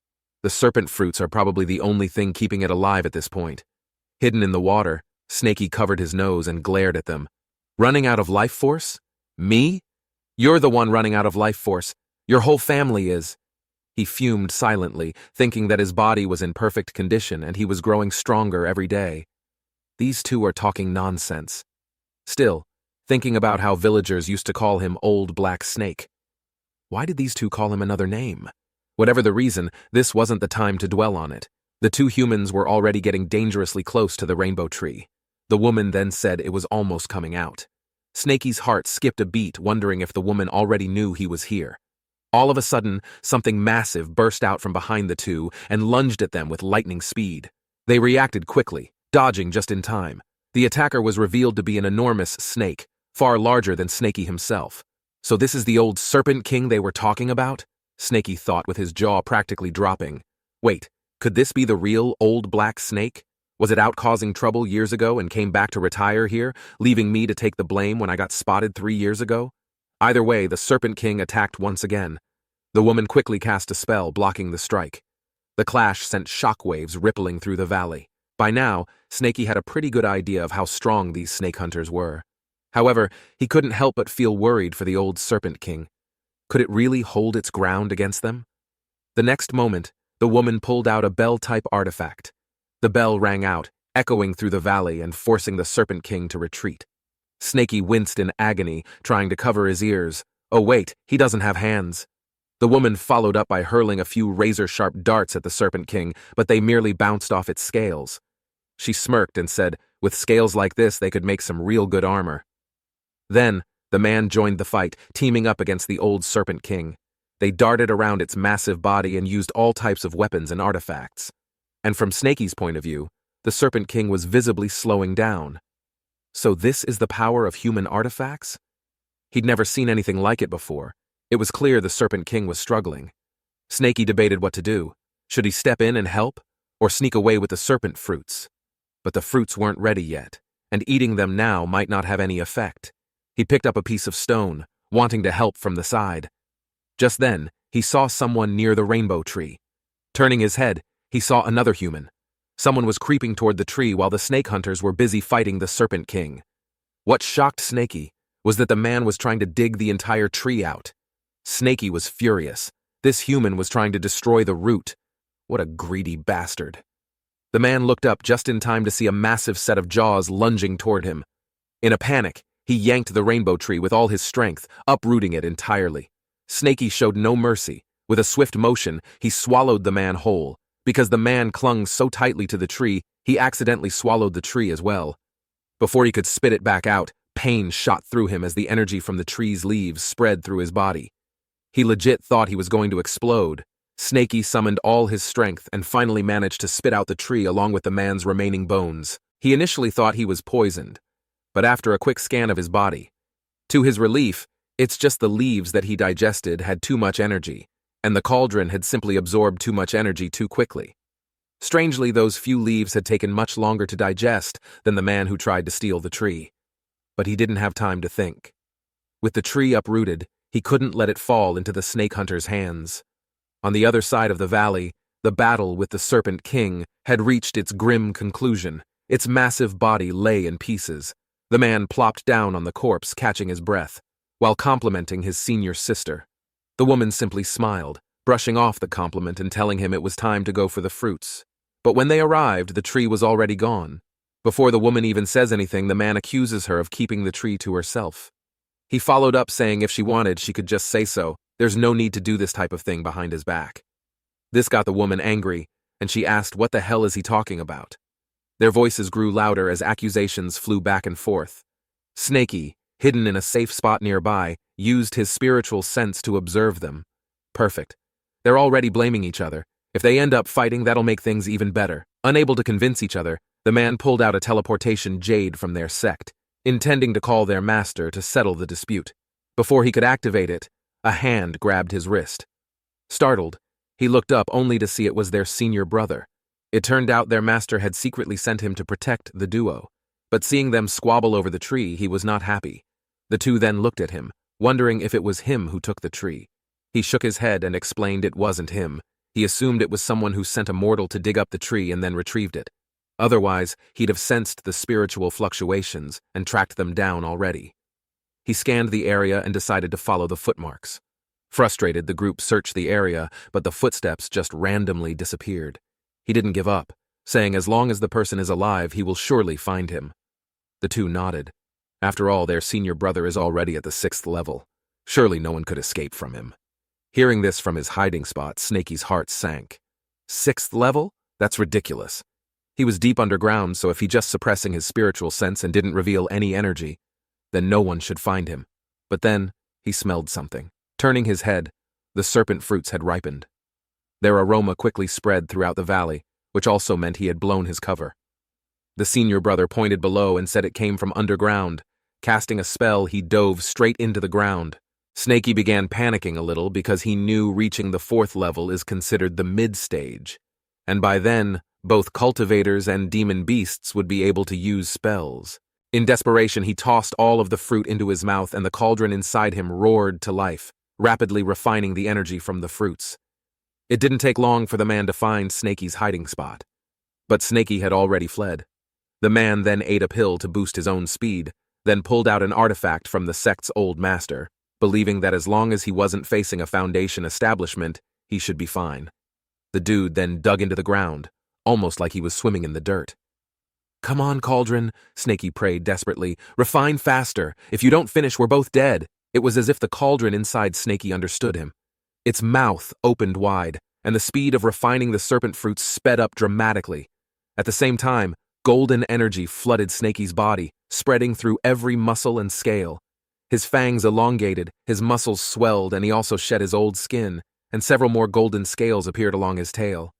The serpent fruits are probably the only thing keeping it alive at this point. Hidden in the water, Snaky covered his nose and glared at them. Running out of life force? Me? You're the one running out of life force. Your whole family is. He fumed silently, thinking that his body was in perfect condition and he was growing stronger every day. These 2 are talking nonsense. Still, thinking about how villagers used to call him Old Black Snake. Why did these 2 call him another name? Whatever the reason, this wasn't the time to dwell on it. The two humans were already getting dangerously close to the rainbow tree. The woman then said it was almost coming out. Snaky's heart skipped a beat, wondering if the woman already knew he was here. All of a sudden, something massive burst out from behind the two and lunged at them with lightning speed. They reacted quickly, dodging just in time. The attacker was revealed to be an enormous snake, far larger than Snaky himself. So this is the old Serpent King they were talking about? Snaky thought, with his jaw practically dropping. Wait, could this be the real old black snake? Was it out causing trouble years ago and came back to retire here, leaving me to take the blame when I got spotted 3 years ago? Either way, the Serpent King attacked once again. The woman quickly cast a spell, blocking the strike. The clash sent shockwaves rippling through the valley. By now, Snaky had a pretty good idea of how strong these snake hunters were. However, he couldn't help but feel worried for the old Serpent King. Could it really hold its ground against them? The next moment, the woman pulled out a bell-type artifact. The bell rang out, echoing through the valley and forcing the Serpent King to retreat. Snaky winced in agony, trying to cover his ears. Oh wait, he doesn't have hands. The woman followed up by hurling a few razor-sharp darts at the Serpent King, but they merely bounced off its scales. She smirked and said, with scales like this, they could make some real good armor. Then, the man joined the fight, teaming up against the old Serpent King. They darted around its massive body and used all types of weapons and artifacts. And from Snaky's point of view, the Serpent King was visibly slowing down. So this is the power of human artifacts? He'd never seen anything like it before. It was clear the Serpent King was struggling. Snaky debated what to do. Should he step in and help, or sneak away with the serpent fruits? But the fruits weren't ready yet, and eating them now might not have any effect. He picked up a piece of stone, wanting to help from the side. Just then, he saw someone near the rainbow tree. Turning his head, he saw another human. Someone was creeping toward the tree while the snake hunters were busy fighting the Serpent King. What shocked Snaky was that the man was trying to dig the entire tree out. Snaky was furious. This human was trying to destroy the root. What a greedy bastard. The man looked up just in time to see a massive set of jaws lunging toward him. In a panic, he yanked the rainbow tree with all his strength, uprooting it entirely. Snaky showed no mercy. With a swift motion, he swallowed the man whole. Because the man clung so tightly to the tree, he accidentally swallowed the tree as well. Before he could spit it back out, pain shot through him as the energy from the tree's leaves spread through his body. He legit thought he was going to explode. Snaky summoned all his strength and finally managed to spit out the tree along with the man's remaining bones. He initially thought he was poisoned, but after a quick scan of his body, to his relief, it's just the leaves that he digested had too much energy, and the cauldron had simply absorbed too much energy too quickly. Strangely, those few leaves had taken much longer to digest than the man who tried to steal the tree. But he didn't have time to think. With the tree uprooted, he couldn't let it fall into the snake hunter's hands. On the other side of the valley, the battle with the Serpent King had reached its grim conclusion. Its massive body lay in pieces. The man plopped down on the corpse, catching his breath, while complimenting his senior sister. The woman simply smiled, brushing off the compliment and telling him it was time to go for the fruits. But when they arrived, the tree was already gone. Before the woman even says anything, the man accuses her of keeping the tree to herself. He followed up saying if she wanted, she could just say so. There's no need to do this type of thing behind his back. This got the woman angry, and she asked what the hell is he talking about. Their voices grew louder as accusations flew back and forth. Snaky, hidden in a safe spot nearby, used his spiritual sense to observe them. Perfect. They're already blaming each other. If they end up fighting, that'll make things even better. Unable to convince each other, the man pulled out a teleportation jade from their sect, intending to call their master to settle the dispute. Before he could activate it, a hand grabbed his wrist. Startled, he looked up only to see it was their senior brother. It turned out their master had secretly sent him to protect the duo, but seeing them squabble over the tree, he was not happy. The two then looked at him, wondering if it was him who took the tree. He shook his head and explained it wasn't him. He assumed it was someone who sent a mortal to dig up the tree and then retrieved it. Otherwise, he'd have sensed the spiritual fluctuations and tracked them down already. He scanned the area and decided to follow the footmarks. Frustrated, the group searched the area, but the footsteps just randomly disappeared. He didn't give up, saying as long as the person is alive, he will surely find him. The two nodded. After all, their senior brother is already at the 6th level. Surely no one could escape from him. Hearing this from his hiding spot, Snaky's heart sank. 6th level? That's ridiculous. He was deep underground, so if he just suppressing his spiritual sense and didn't reveal any energy, then no one should find him. But then, he smelled something. Turning his head, the serpent fruits had ripened. Their aroma quickly spread throughout the valley, which also meant he had blown his cover. The senior brother pointed below and said it came from underground. Casting a spell, he dove straight into the ground. Snaky began panicking a little because he knew reaching the 4th level is considered the mid-stage, and by then, both cultivators and demon beasts would be able to use spells. In desperation, he tossed all of the fruit into his mouth and the cauldron inside him roared to life, rapidly refining the energy from the fruits. It didn't take long for the man to find Snaky's hiding spot. But Snaky had already fled. The man then ate a pill to boost his own speed, then pulled out an artifact from the sect's old master, believing that as long as he wasn't facing a Foundation establishment, he should be fine. The dude then dug into the ground, almost like he was swimming in the dirt. "Come on, Cauldron," Snaky prayed desperately. "Refine faster. If you don't finish, we're both dead." It was as if the cauldron inside Snaky understood him. Its mouth opened wide, and the speed of refining the serpent fruits sped up dramatically. At the same time, golden energy flooded Snaky's body, spreading through every muscle and scale. His fangs elongated, his muscles swelled, and he also shed his old skin, and several more golden scales appeared along his tail.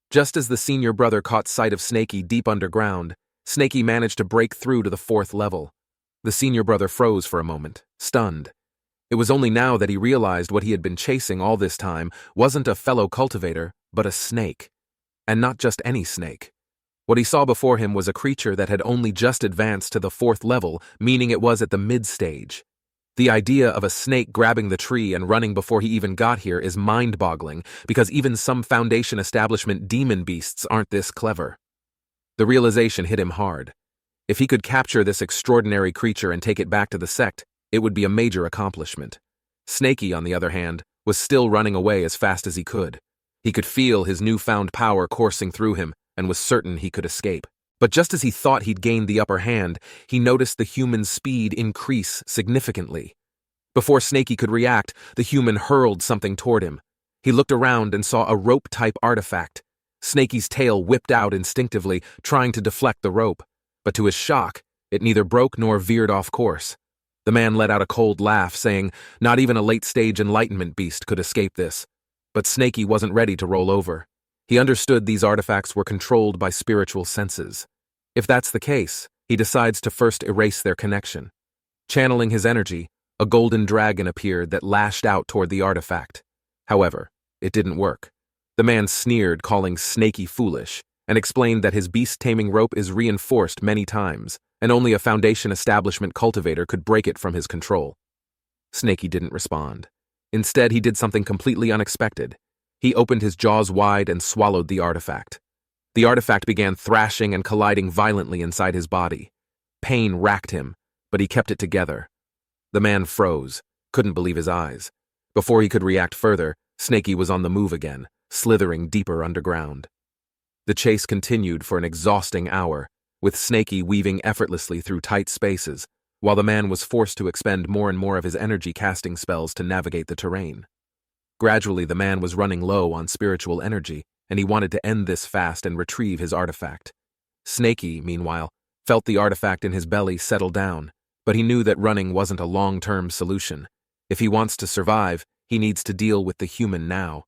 Just as the senior brother caught sight of Snaky deep underground, Snaky managed to break through to the 4th level. The senior brother froze for a moment, stunned. It was only now that he realized what he had been chasing all this time wasn't a fellow cultivator, but a snake. And not just any snake. What he saw before him was a creature that had only just advanced to the 4th level, meaning it was at the mid-stage. The idea of a snake grabbing the tree and running before he even got here is mind-boggling, because even some Foundation establishment demon beasts aren't this clever. The realization hit him hard. If he could capture this extraordinary creature and take it back to the sect, it would be a major accomplishment. Snaky, on the other hand, was still running away as fast as he could. He could feel his newfound power coursing through him, and was certain he could escape. But just as he thought he'd gained the upper hand, he noticed the human's speed increase significantly. Before Snaky could react, the human hurled something toward him. He looked around and saw a rope-type artifact. Snaky's tail whipped out instinctively, trying to deflect the rope. But to his shock, it neither broke nor veered off course. The man let out a cold laugh, saying, not even a late-stage enlightenment beast could escape this. But Snaky wasn't ready to roll over. He understood these artifacts were controlled by spiritual senses. If that's the case, he decides to first erase their connection. Channeling his energy, a golden dragon appeared that lashed out toward the artifact. However, it didn't work. The man sneered, calling Snaky foolish, and explained that his beast-taming rope is reinforced many times, and only a Foundation establishment cultivator could break it from his control. Snaky didn't respond. Instead, he did something completely unexpected. He opened his jaws wide and swallowed the artifact. The artifact began thrashing and colliding violently inside his body. Pain racked him, but he kept it together. The man froze, couldn't believe his eyes. Before he could react further, Snaky was on the move again, slithering deeper underground. The chase continued for an exhausting hour, with Snaky weaving effortlessly through tight spaces, while the man was forced to expend more and more of his energy casting spells to navigate the terrain. Gradually, the man was running low on spiritual energy, and he wanted to end this fast and retrieve his artifact. Snaky, meanwhile, felt the artifact in his belly settle down, but he knew that running wasn't a long-term solution. If he wants to survive, he needs to deal with the human now.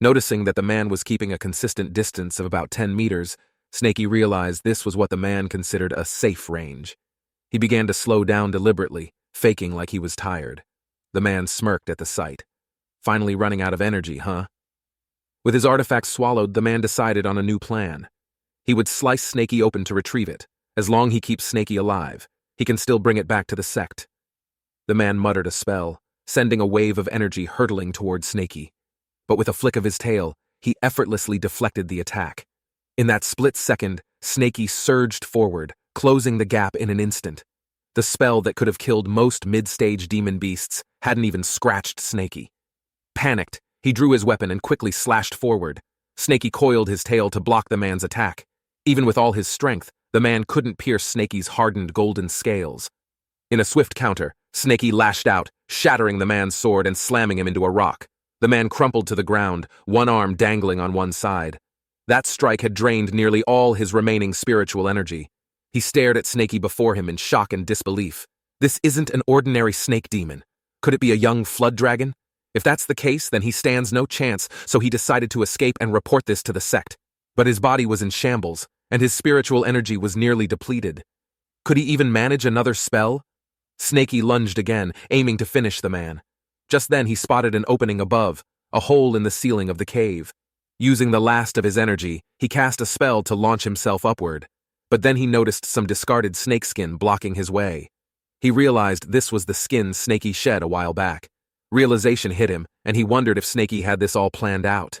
Noticing that the man was keeping a consistent distance of about 10 meters, Snaky realized this was what the man considered a safe range. He began to slow down deliberately, faking like he was tired. The man smirked at the sight. Finally running out of energy, huh? With his artifact swallowed, the man decided on a new plan. He would slice Snaky open to retrieve it. As long as he keeps Snaky alive, he can still bring it back to the sect. The man muttered a spell, sending a wave of energy hurtling toward Snaky. But with a flick of his tail, he effortlessly deflected the attack. In that split second, Snaky surged forward, closing the gap in an instant. The spell that could have killed most mid-stage demon beasts hadn't even scratched Snaky. Panicked, he drew his weapon and quickly slashed forward. Snaky coiled his tail to block the man's attack. Even with all his strength, the man couldn't pierce Snaky's hardened golden scales. In a swift counter, Snaky lashed out, shattering the man's sword and slamming him into a rock. The man crumpled to the ground, one arm dangling on one side. That strike had drained nearly all his remaining spiritual energy. He stared at Snakey before him in shock and disbelief. This isn't an ordinary snake demon. Could it be a young flood dragon? If that's the case, then he stands no chance, so he decided to escape and report this to the sect. But his body was in shambles, and his spiritual energy was nearly depleted. Could he even manage another spell? Snakey lunged again, aiming to finish the man. Just then he spotted an opening above, a hole in the ceiling of the cave. Using the last of his energy, he cast a spell to launch himself upward. But then he noticed some discarded snakeskin blocking his way. He realized this was the skin Snakey shed a while back. Realization hit him, and he wondered if Snakey had this all planned out.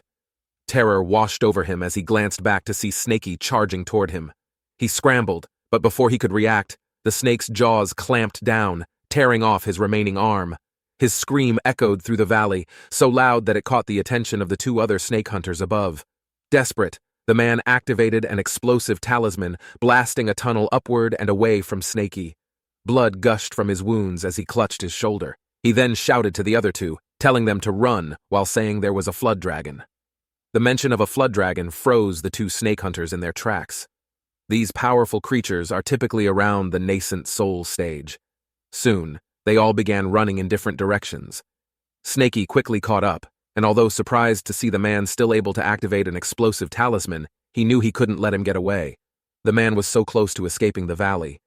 Terror washed over him as he glanced back to see Snakey charging toward him. He scrambled, but before he could react, the snake's jaws clamped down, tearing off his remaining arm. His scream echoed through the valley, so loud that it caught the attention of the two other snake hunters above. Desperate, the man activated an explosive talisman, blasting a tunnel upward and away from Snakey. Blood gushed from his wounds as he clutched his shoulder. He then shouted to the other two, telling them to run while saying there was a flood dragon. The mention of a flood dragon froze the two snake hunters in their tracks. These powerful creatures are typically around the nascent soul stage. Soon, they all began running in different directions. Snakey quickly caught up, and although surprised to see the man still able to activate an explosive talisman, he knew he couldn't let him get away. The man was so close to escaping the valley.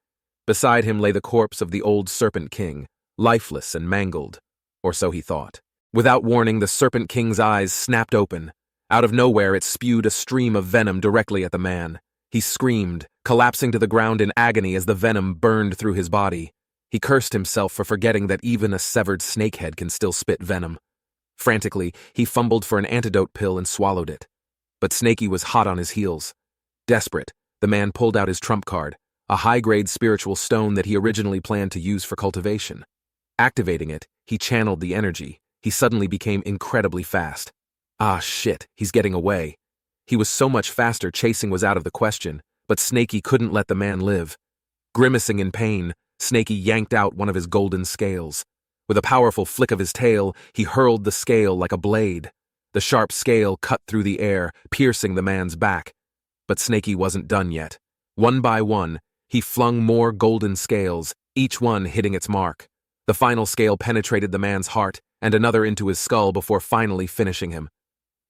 Beside him lay the corpse of the old Serpent King, lifeless and mangled, or so he thought. Without warning, the Serpent King's eyes snapped open. Out of nowhere, it spewed a stream of venom directly at the man. He screamed, collapsing to the ground in agony as the venom burned through his body. He cursed himself for forgetting that even a severed snakehead can still spit venom. Frantically, he fumbled for an antidote pill and swallowed it. But Snakey was hot on his heels. Desperate, the man pulled out his trump card, a high-grade spiritual stone that he originally planned to use for cultivation. Activating it, he channeled the energy. He suddenly became incredibly fast. Ah shit, he's getting away. He was so much faster, chasing was out of the question, but Snakey couldn't let the man live. Grimacing in pain, Snakey yanked out one of his golden scales. With a powerful flick of his tail, he hurled the scale like a blade. The sharp scale cut through the air, piercing the man's back. But Snakey wasn't done yet. One by one, he flung more golden scales, each one hitting its mark. The final scale penetrated the man's heart, and another into his skull before finally finishing him.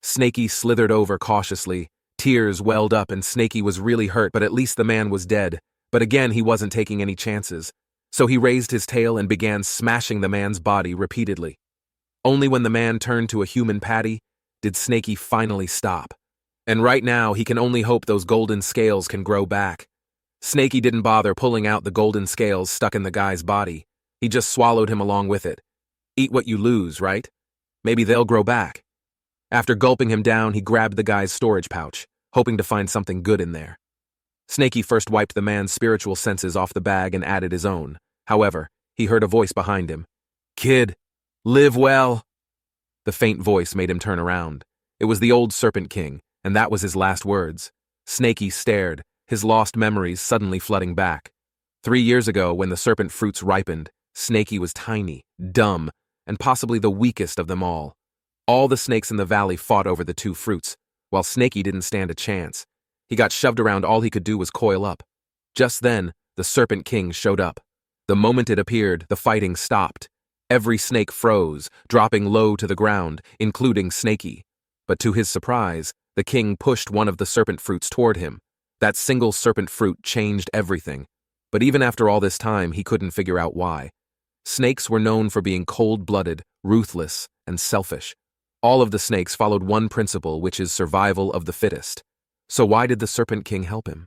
Snakey slithered over cautiously. Tears welled up and Snakey was really hurt, but at least the man was dead. But again, he wasn't taking any chances. So he raised his tail and began smashing the man's body repeatedly. Only when the man turned to a human patty did Snakey finally stop. And right now, he can only hope those golden scales can grow back. Snakey didn't bother pulling out the golden scales stuck in the guy's body. He just swallowed him along with it. Eat what you lose, right? Maybe they'll grow back. After gulping him down, he grabbed the guy's storage pouch, hoping to find something good in there. Snakey first wiped the man's spiritual senses off the bag and added his own. However, he heard a voice behind him. "Kid, live well." The faint voice made him turn around. It was the old Serpent King, and that was his last words. Snakey stared, his lost memories suddenly flooding back. 3 years ago, when the serpent fruits ripened, Snakey was tiny, dumb, and possibly the weakest of them all. All the snakes in the valley fought over the 2 fruits, while Snakey didn't stand a chance. He got shoved around. All he could do was coil up. Just then, the Serpent King showed up. The moment it appeared, the fighting stopped. Every snake froze, dropping low to the ground, including Snakey. But to his surprise, the king pushed one of the serpent fruits toward him. That single serpent fruit changed everything. But even after all this time, he couldn't figure out why. Snakes were known for being cold-blooded, ruthless, and selfish. All of the snakes followed one principle, which is survival of the fittest. So why did the Serpent King help him?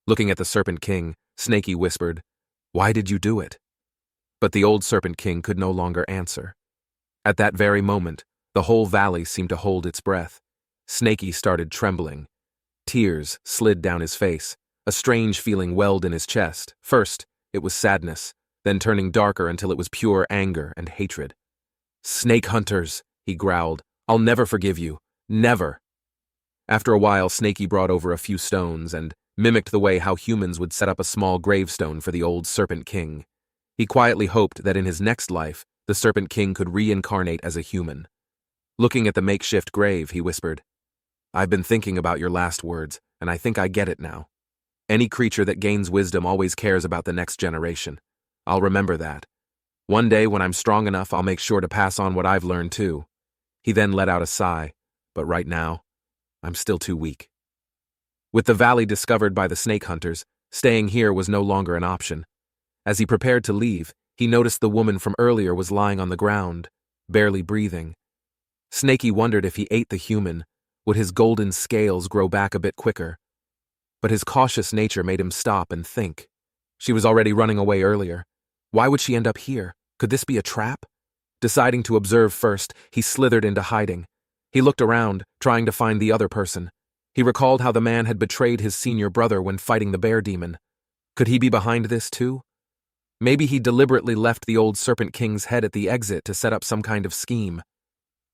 Looking at the Serpent King, Snakey whispered, "Why did you do it?" But the old Serpent King could no longer answer. At that very moment, the whole valley seemed to hold its breath. Snakey started trembling. Tears slid down his face. A strange feeling welled in his chest. First, it was sadness, then turning darker until it was pure anger and hatred. "Snake hunters," he growled. "I'll never forgive you. Never." After a while, Snakey brought over a few stones and mimicked the way how humans would set up a small gravestone for the old Serpent King. He quietly hoped that in his next life, the Serpent King could reincarnate as a human. Looking at the makeshift grave, he whispered, I've been thinking about your last words, and I think I get it now. Any creature that gains wisdom always cares about the next generation. I'll remember that. One day when I'm strong enough, I'll make sure to pass on what I've learned too. He then let out a sigh, but right now, I'm still too weak. With the valley discovered by the snake hunters, staying here was no longer an option. As he prepared to leave, he noticed the woman from earlier was lying on the ground, barely breathing. Snakey wondered if he ate the human, would his golden scales grow back a bit quicker? But his cautious nature made him stop and think. She was already running away earlier. Why would she end up here? Could this be a trap? Deciding to observe first, he slithered into hiding. He looked around, trying to find the other person. He recalled how the man had betrayed his senior brother when fighting the bear demon. Could he be behind this too? Maybe he deliberately left the old Serpent King's head at the exit to set up some kind of scheme.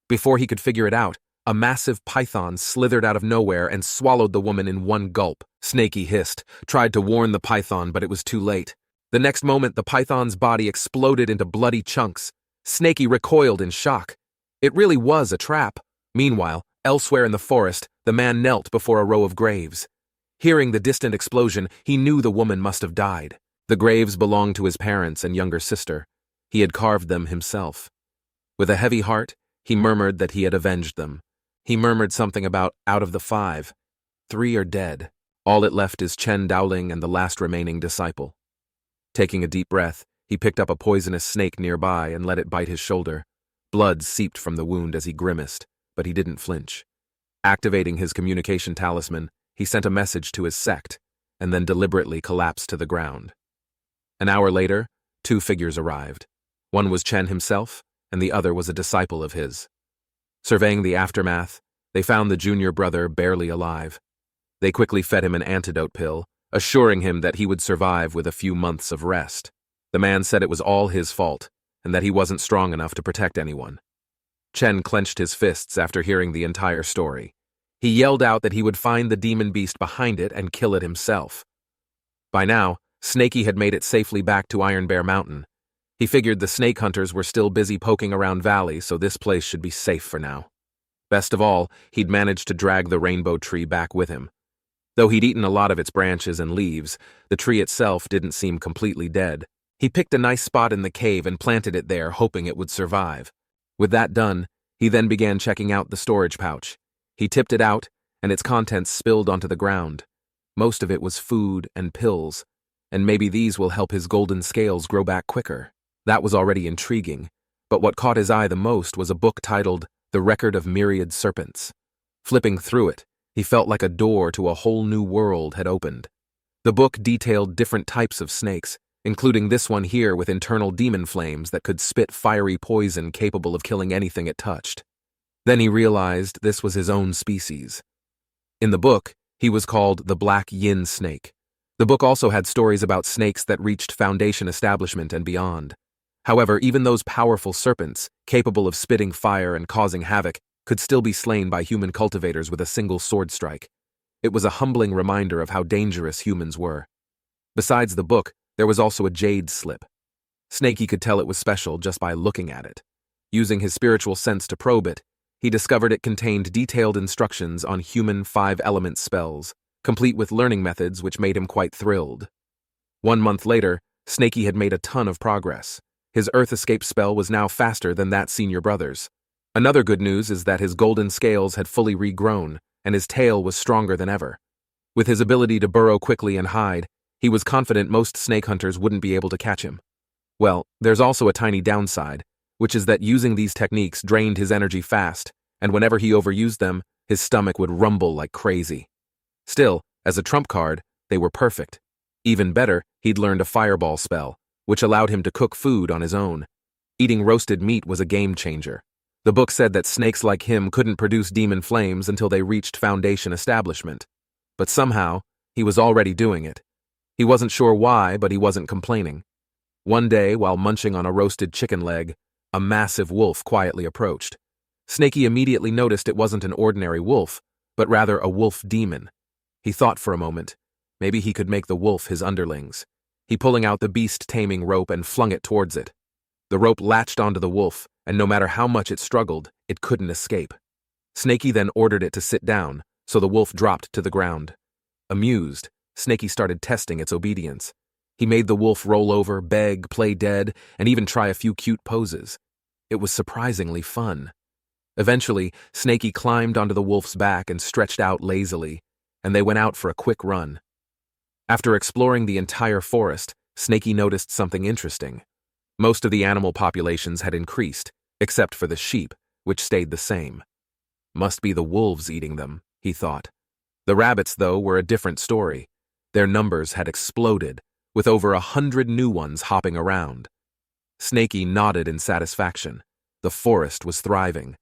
Before he could figure it out, a massive python slithered out of nowhere and swallowed the woman in one gulp. Snakey hissed, tried to warn the python, but it was too late. The next moment, the python's body exploded into bloody chunks. Snakey recoiled in shock. It really was a trap. Meanwhile, elsewhere in the forest, the man knelt before a row of graves. Hearing the distant explosion, he knew the woman must have died. The graves belonged to his parents and younger sister. He had carved them himself. With a heavy heart, he murmured that he had avenged them. He murmured something about out of the 5, 3 are dead. All it left is Chen Dowling and the last remaining disciple. Taking a deep breath, he picked up a poisonous snake nearby and let it bite his shoulder. Blood seeped from the wound as he grimaced, but he didn't flinch. Activating his communication talisman, he sent a message to his sect, and then deliberately collapsed to the ground. An hour later, 2 figures arrived. One was Chen himself, and the other was a disciple of his. Surveying the aftermath, they found the junior brother barely alive. They quickly fed him an antidote pill, assuring him that he would survive with a few months of rest. The man said it was all his fault, and that he wasn't strong enough to protect anyone. Chen clenched his fists after hearing the entire story. He yelled out that he would find the demon beast behind it and kill it himself. By now, Snakey had made it safely back to Iron Bear Mountain. He figured the snake hunters were still busy poking around Valley, so this place should be safe for now. Best of all, he'd managed to drag the rainbow tree back with him. Though he'd eaten a lot of its branches and leaves, the tree itself didn't seem completely dead. He picked a nice spot in the cave and planted it there, hoping it would survive. With that done, he then began checking out the storage pouch. He tipped it out, and its contents spilled onto the ground. Most of it was food and pills, and maybe these will help his golden scales grow back quicker. That was already intriguing, but what caught his eye the most was a book titled The Record of Myriad Serpents. Flipping through it, he felt like a door to a whole new world had opened. The book detailed different types of snakes, including this one here with internal demon flames that could spit fiery poison capable of killing anything it touched. Then he realized this was his own species. In the book, he was called the Black Yin Snake. The book also had stories about snakes that reached Foundation establishment and beyond. However, even those powerful serpents, capable of spitting fire and causing havoc, could still be slain by human cultivators with a single sword strike. It was a humbling reminder of how dangerous humans were. Besides the book, there was also a jade slip. Snakey could tell it was special just by looking at it. Using his spiritual sense to probe it, he discovered it contained detailed instructions on human 5-element spells, complete with learning methods which made him quite thrilled. 1 month later, Snakey had made a ton of progress. His Earth Escape spell was now faster than that senior brother's. Another good news is that his golden scales had fully regrown, and his tail was stronger than ever. With his ability to burrow quickly and hide, he was confident most snake hunters wouldn't be able to catch him. Well, there's also a tiny downside, which is that using these techniques drained his energy fast, and whenever he overused them, his stomach would rumble like crazy. Still, as a trump card, they were perfect. Even better, he'd learned a fireball spell, which allowed him to cook food on his own. Eating roasted meat was a game changer. The book said that snakes like him couldn't produce demon flames until they reached Foundation establishment. But somehow, he was already doing it. He wasn't sure why, but he wasn't complaining. One day, while munching on a roasted chicken leg, a massive wolf quietly approached. Snakey immediately noticed it wasn't an ordinary wolf, but rather a wolf demon. He thought for a moment. Maybe he could make the wolf his underlings. He pulling out the beast-taming rope and flung it towards it. The rope latched onto the wolf, and no matter how much it struggled, it couldn't escape. Snaky then ordered it to sit down, so the wolf dropped to the ground. Amused, Snaky started testing its obedience. He made the wolf roll over, beg, play dead, and even try a few cute poses. It was surprisingly fun. Eventually, Snaky climbed onto the wolf's back and stretched out lazily, and they went out for a quick run. After exploring the entire forest, Snaky noticed something interesting. Most of the animal populations had increased, except for the sheep, which stayed the same. Must be the wolves eating them, he thought. The rabbits, though, were a different story. Their numbers had exploded, with over 100 new ones hopping around. Snaky nodded in satisfaction. The forest was thriving.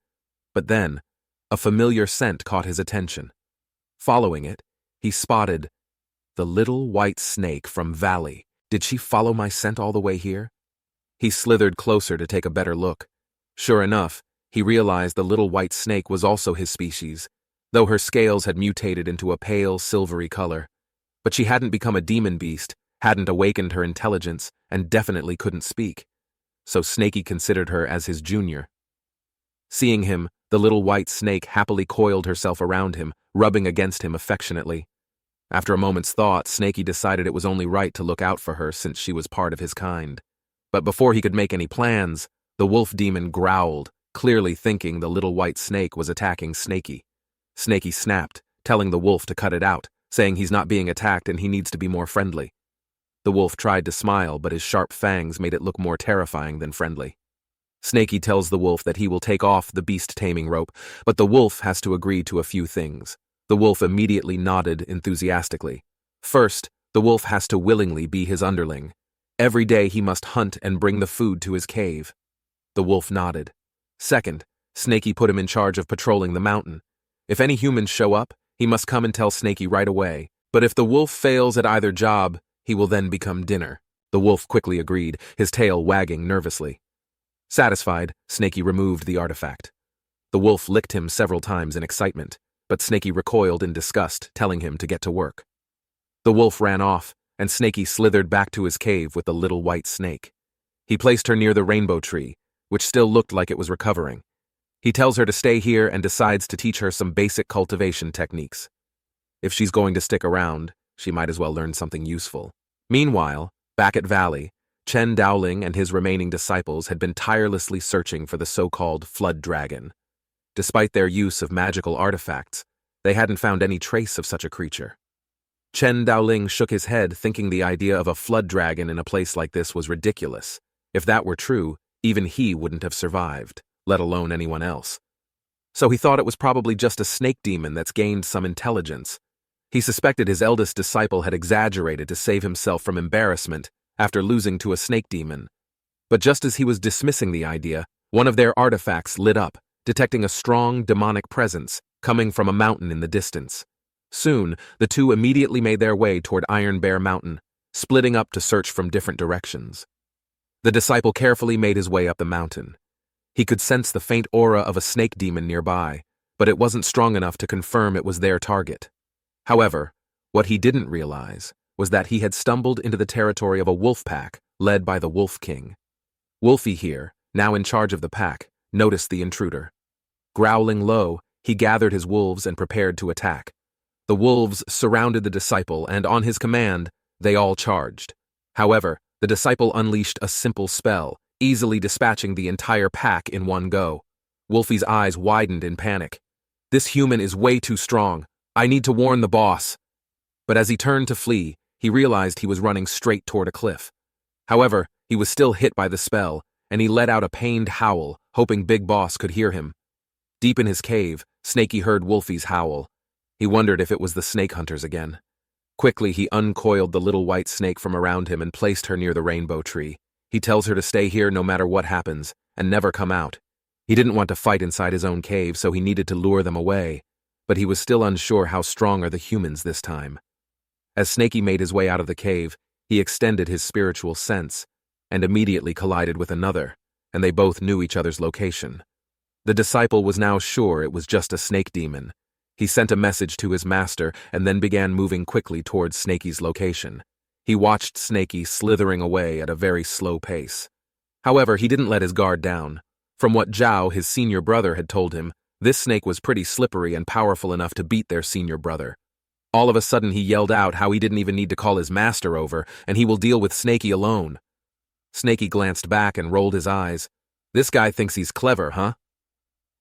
But then, a familiar scent caught his attention. Following it, he spotted the little white snake from Valley. Did she follow my scent all the way here? He slithered closer to take a better look. Sure enough, he realized the little white snake was also his species, though her scales had mutated into a pale, silvery color. But she hadn't become a demon beast, hadn't awakened her intelligence, and definitely couldn't speak. So Snaky considered her as his junior. Seeing him, the little white snake happily coiled herself around him, rubbing against him affectionately. After a moment's thought, Snaky decided it was only right to look out for her since she was part of his kind. But before he could make any plans, the wolf demon growled, clearly thinking the little white snake was attacking Snaky. Snaky snapped, telling the wolf to cut it out, saying he's not being attacked and he needs to be more friendly. The wolf tried to smile, but his sharp fangs made it look more terrifying than friendly. Snaky tells the wolf that he will take off the beast-taming rope, but the wolf has to agree to a few things. The wolf immediately nodded enthusiastically. First, the wolf has to willingly be his underling. Every day he must hunt and bring the food to his cave. The wolf nodded. Second, Snaky put him in charge of patrolling the mountain. If any humans show up, he must come and tell Snaky right away. But if the wolf fails at either job, he will then become dinner. The wolf quickly agreed, his tail wagging nervously. Satisfied, Snaky removed the artifact. The wolf licked him several times in excitement, but Snaky recoiled in disgust, telling him to get to work. The wolf ran off, and Snaky slithered back to his cave with the little white snake. He placed her near the rainbow tree, which still looked like it was recovering. He tells her to stay here and decides to teach her some basic cultivation techniques. If she's going to stick around, she might as well learn something useful. Meanwhile, back at Valley, Chen Dowling and his remaining disciples had been tirelessly searching for the so-called flood dragon. Despite their use of magical artifacts, they hadn't found any trace of such a creature. Chen Dowling shook his head, thinking the idea of a flood dragon in a place like this was ridiculous. If that were true, even he wouldn't have survived, let alone anyone else. So he thought it was probably just a snake demon that's gained some intelligence. He suspected his eldest disciple had exaggerated to save himself from embarrassment after losing to a snake demon. But just as he was dismissing the idea, one of their artifacts lit up, detecting a strong demonic presence coming from a mountain in the distance. Soon, the two immediately made their way toward Iron Bear Mountain, splitting up to search from different directions. The disciple carefully made his way up the mountain. He could sense the faint aura of a snake demon nearby, but it wasn't strong enough to confirm it was their target. However, what he didn't realize was that he had stumbled into the territory of a wolf pack led by the Wolf King. Wolfie here, now in charge of the pack, noticed the intruder. Growling low, he gathered his wolves and prepared to attack. The wolves surrounded the disciple, and on his command, they all charged. However, the disciple unleashed a simple spell, easily dispatching the entire pack in one go. Wolfie's eyes widened in panic. This human is way too strong. I need to warn the boss. But as he turned to flee, he realized he was running straight toward a cliff. However, he was still hit by the spell, and he let out a pained howl, hoping Big Boss could hear him. Deep in his cave, Snaky heard Wolfie's howl. He wondered if it was the snake hunters again. Quickly, he uncoiled the little white snake from around him and placed her near the rainbow tree. He tells her to stay here no matter what happens, and never come out. He didn't want to fight inside his own cave, so he needed to lure them away. But he was still unsure how strong are the humans this time. As Snaky made his way out of the cave, he extended his spiritual sense, and immediately collided with another, and they both knew each other's location. The disciple was now sure it was just a snake demon. He sent a message to his master and then began moving quickly towards Snaky's location. He watched Snaky slithering away at a very slow pace. However, he didn't let his guard down. From what Zhao, his senior brother, had told him, This snake was pretty slippery and powerful enough to beat their senior brother. All of a sudden he yelled out how he didn't even need to call his master over, and he will deal with Snakey alone. Snakey glanced back and rolled his eyes. This guy thinks he's clever, huh?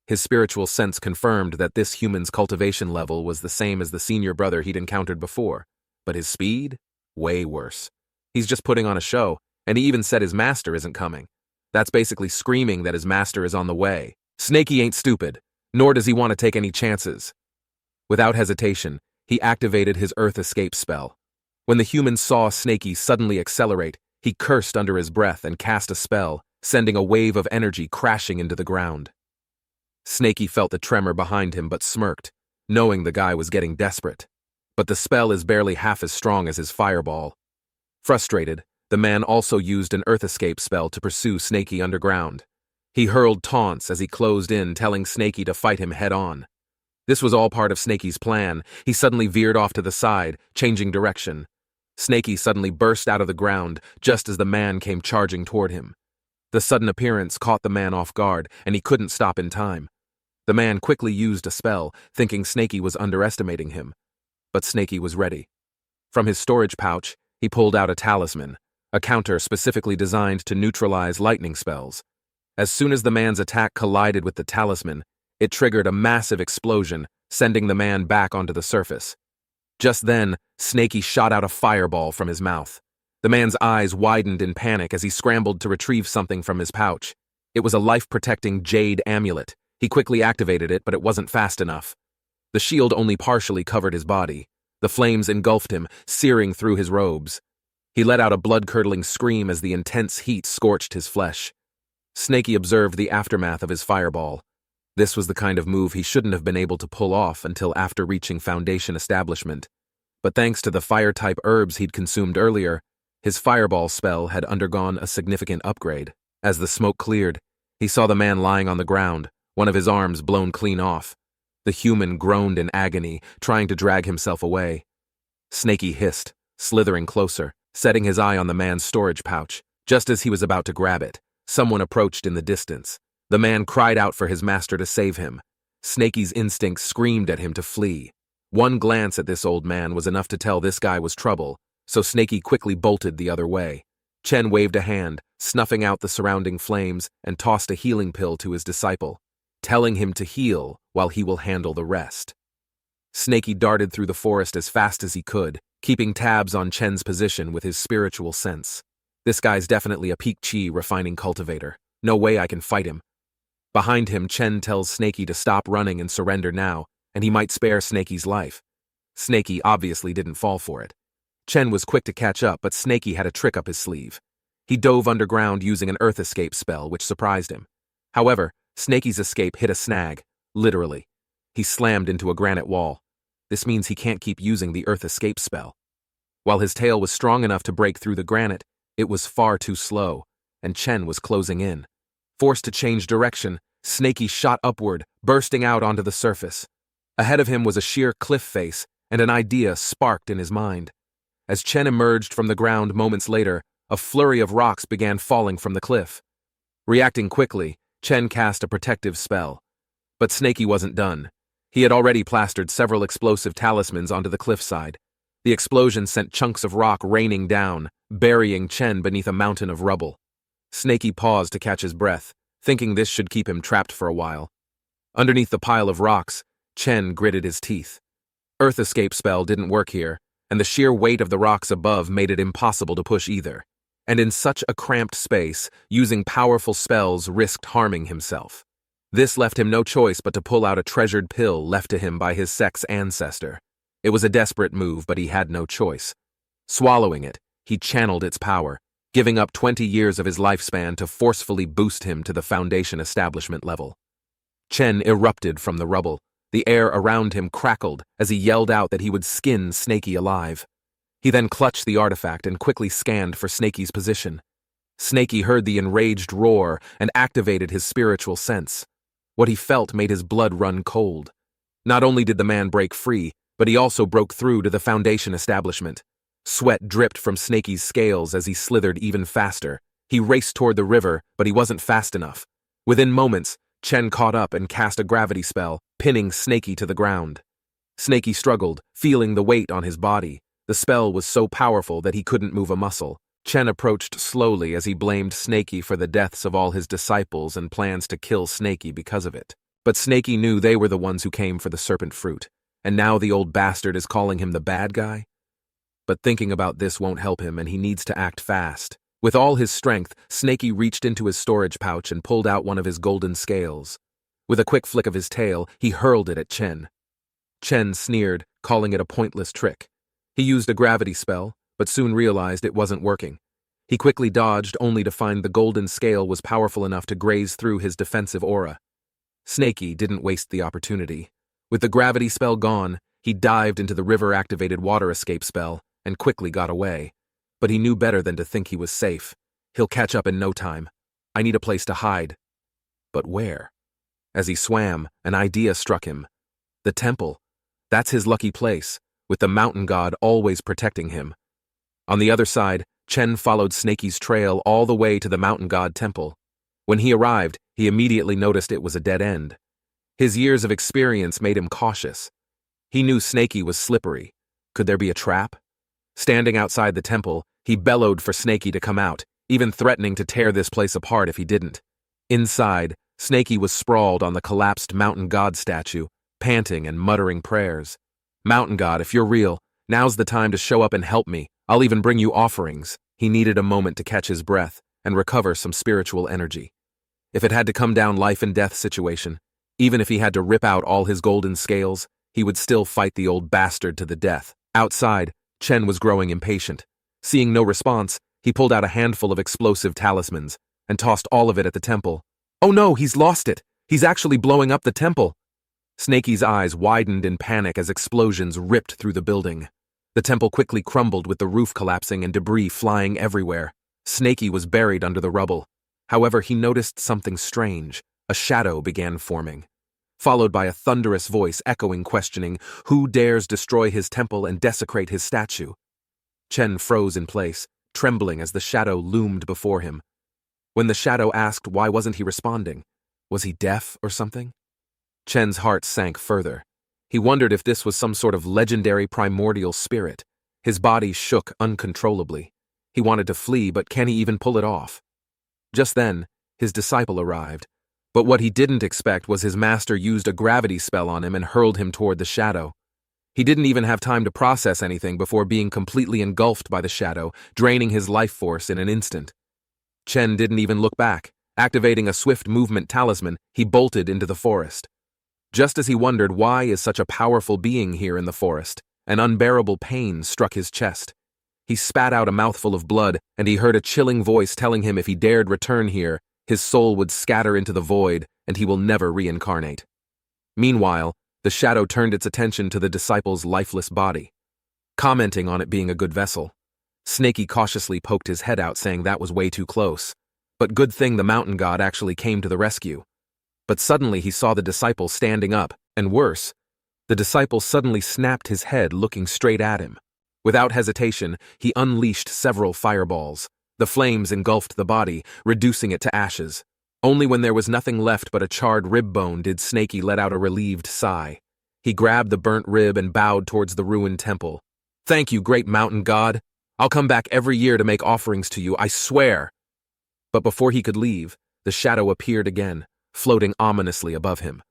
His spiritual sense confirmed that this human's cultivation level was the same as the senior brother he'd encountered before, but his speed? Way worse. He's just putting on a show, and he even said his master isn't coming. That's basically screaming that his master is on the way. Snakey ain't stupid, nor does he want to take any chances. Without hesitation, he activated his Earth Escape spell. When the human saw Snakey suddenly accelerate, he cursed under his breath and cast a spell, sending a wave of energy crashing into the ground. Snakey felt the tremor behind him but smirked, knowing the guy was getting desperate. But the spell is barely half as strong as his fireball. Frustrated, the man also used an Earth Escape spell to pursue Snakey underground. He hurled taunts as he closed in, telling Snakey to fight him head-on. This was all part of Snakey's plan. He suddenly veered off to the side, changing direction. Snakey suddenly burst out of the ground, just as the man came charging toward him. The sudden appearance caught the man off guard, and he couldn't stop in time. The man quickly used a spell, thinking Snakey was underestimating him. But Snakey was ready. From his storage pouch, he pulled out a talisman, a counter specifically designed to neutralize lightning spells. As soon as the man's attack collided with the talisman, it triggered a massive explosion, sending the man back onto the surface. Just then, Snakey shot out a fireball from his mouth. The man's eyes widened in panic as he scrambled to retrieve something from his pouch. It was a life-protecting jade amulet. He quickly activated it, but it wasn't fast enough. The shield only partially covered his body. The flames engulfed him, searing through his robes. He let out a blood-curdling scream as the intense heat scorched his flesh. Snakey observed the aftermath of his fireball. This was the kind of move he shouldn't have been able to pull off until after reaching Foundation establishment. But thanks to the fire-type herbs he'd consumed earlier, his fireball spell had undergone a significant upgrade. As the smoke cleared, he saw the man lying on the ground, one of his arms blown clean off. The human groaned in agony, trying to drag himself away. Snakey hissed, slithering closer, setting his eye on the man's storage pouch. Just as he was about to grab it, someone approached in the distance. The man cried out for his master to save him. Snakey's instincts screamed at him to flee. One glance at this old man was enough to tell this guy was trouble, so Snakey quickly bolted the other way. Chen waved a hand, snuffing out the surrounding flames, and tossed a healing pill to his disciple, telling him to heal while he will handle the rest. Snakey darted through the forest as fast as he could, keeping tabs on Chen's position with his spiritual sense. This guy's definitely a peak chi refining cultivator. No way I can fight him. Behind him, Chen tells Snakey to stop running and surrender now, and he might spare Snakey's life. Snakey obviously didn't fall for it. Chen was quick to catch up, but Snakey had a trick up his sleeve. He dove underground using an Earth Escape spell, which surprised him. However, Snakey's escape hit a snag, literally. He slammed into a granite wall. This means he can't keep using the Earth Escape spell. While his tail was strong enough to break through the granite, it was far too slow, and Chen was closing in. Forced to change direction, Snakey shot upward, bursting out onto the surface. Ahead of him was a sheer cliff face, and an idea sparked in his mind. As Chen emerged from the ground moments later, a flurry of rocks began falling from the cliff. Reacting quickly, Chen cast a protective spell. But Snakey wasn't done. He had already plastered several explosive talismans onto the cliffside. The explosion sent chunks of rock raining down, burying Chen beneath a mountain of rubble. Snakey paused to catch his breath, thinking this should keep him trapped for a while. Underneath the pile of rocks, Chen gritted his teeth. Earth Escape spell didn't work here, and the sheer weight of the rocks above made it impossible to push either. And in such a cramped space, using powerful spells risked harming himself. This left him no choice but to pull out a treasured pill left to him by his sex ancestor. It was a desperate move, but he had no choice. Swallowing it, he channeled its power, giving up 20 years of his lifespan to forcefully boost him to the Foundation establishment level. Chen erupted from the rubble. The air around him crackled as he yelled out that he would skin Snakey alive. He then clutched the artifact and quickly scanned for Snakey's position. Snakey heard the enraged roar and activated his spiritual sense. What he felt made his blood run cold. Not only did the man break free, but he also broke through to the Foundation establishment. Sweat dripped from Snakey's scales as he slithered even faster. He raced toward the river, but he wasn't fast enough. Within moments, Chen caught up and cast a gravity spell, pinning Snakey to the ground. Snakey struggled, feeling the weight on his body. The spell was so powerful that he couldn't move a muscle. Chen approached slowly as he blamed Snakey for the deaths of all his disciples and plans to kill Snakey because of it. But Snakey knew they were the ones who came for the serpent fruit, and now the old bastard is calling him the bad guy? But thinking about this won't help him, and he needs to act fast. With all his strength, Snakey reached into his storage pouch and pulled out one of his golden scales. With a quick flick of his tail, he hurled it at Chen. Chen sneered, calling it a pointless trick. He used a gravity spell, but soon realized it wasn't working. He quickly dodged, only to find the golden scale was powerful enough to graze through his defensive aura. Snakey didn't waste the opportunity. With the gravity spell gone, he dived into the river-activated water escape spell and quickly got away. But he knew better than to think he was safe. He'll catch up in no time. I need a place to hide. But where? As he swam, an idea struck him. The temple. That's his lucky place, with the mountain god always protecting him. On the other side, Chen followed Snakey's trail all the way to the mountain god temple. When he arrived, he immediately noticed it was a dead end. His years of experience made him cautious. He knew Snakey was slippery. Could there be a trap? Standing outside the temple, he bellowed for Snakey to come out, even threatening to tear this place apart if he didn't. Inside, Snakey was sprawled on the collapsed mountain god statue, panting and muttering prayers. Mountain god, if you're real, now's the time to show up and help me. I'll even bring you offerings. He needed a moment to catch his breath and recover some spiritual energy. If it had to come down life and death situation, even if he had to rip out all his golden scales, he would still fight the old bastard to the death. Outside, Chen was growing impatient. Seeing no response, he pulled out a handful of explosive talismans and tossed all of it at the temple. Oh no, he's lost it! He's actually blowing up the temple! Snakey's eyes widened in panic as explosions ripped through the building. The temple quickly crumbled with the roof collapsing and debris flying everywhere. Snakey was buried under the rubble. However, he noticed something strange. A shadow began forming, followed by a thunderous voice echoing, questioning, who dares destroy his temple and desecrate his statue? Chen froze in place, trembling as the shadow loomed before him. When the shadow asked why wasn't he responding, was he deaf or something? Chen's heart sank further. He wondered if this was some sort of legendary primordial spirit. His body shook uncontrollably. He wanted to flee, but can he even pull it off? Just then, his disciple arrived. But what he didn't expect was his master used a gravity spell on him and hurled him toward the shadow. He didn't even have time to process anything before being completely engulfed by the shadow, draining his life force in an instant. Chen didn't even look back. Activating a swift movement talisman, he bolted into the forest. Just as he wondered why is such a powerful being here in the forest, an unbearable pain struck his chest. He spat out a mouthful of blood, and he heard a chilling voice telling him if he dared return here, his soul would scatter into the void, and he will never reincarnate. Meanwhile, the shadow turned its attention to the disciple's lifeless body, commenting on it being a good vessel. Snakey cautiously poked his head out, saying that was way too close. But good thing the mountain god actually came to the rescue. But suddenly he saw the disciple standing up, and worse, the disciple suddenly snapped his head, looking straight at him. Without hesitation, he unleashed several fireballs. The flames engulfed the body, reducing it to ashes. Only when there was nothing left but a charred rib bone did Snakey let out a relieved sigh. He grabbed the burnt rib and bowed towards the ruined temple. "Thank you, great mountain god. I'll come back every year to make offerings to you, I swear." But before he could leave, the shadow appeared again, floating ominously above him.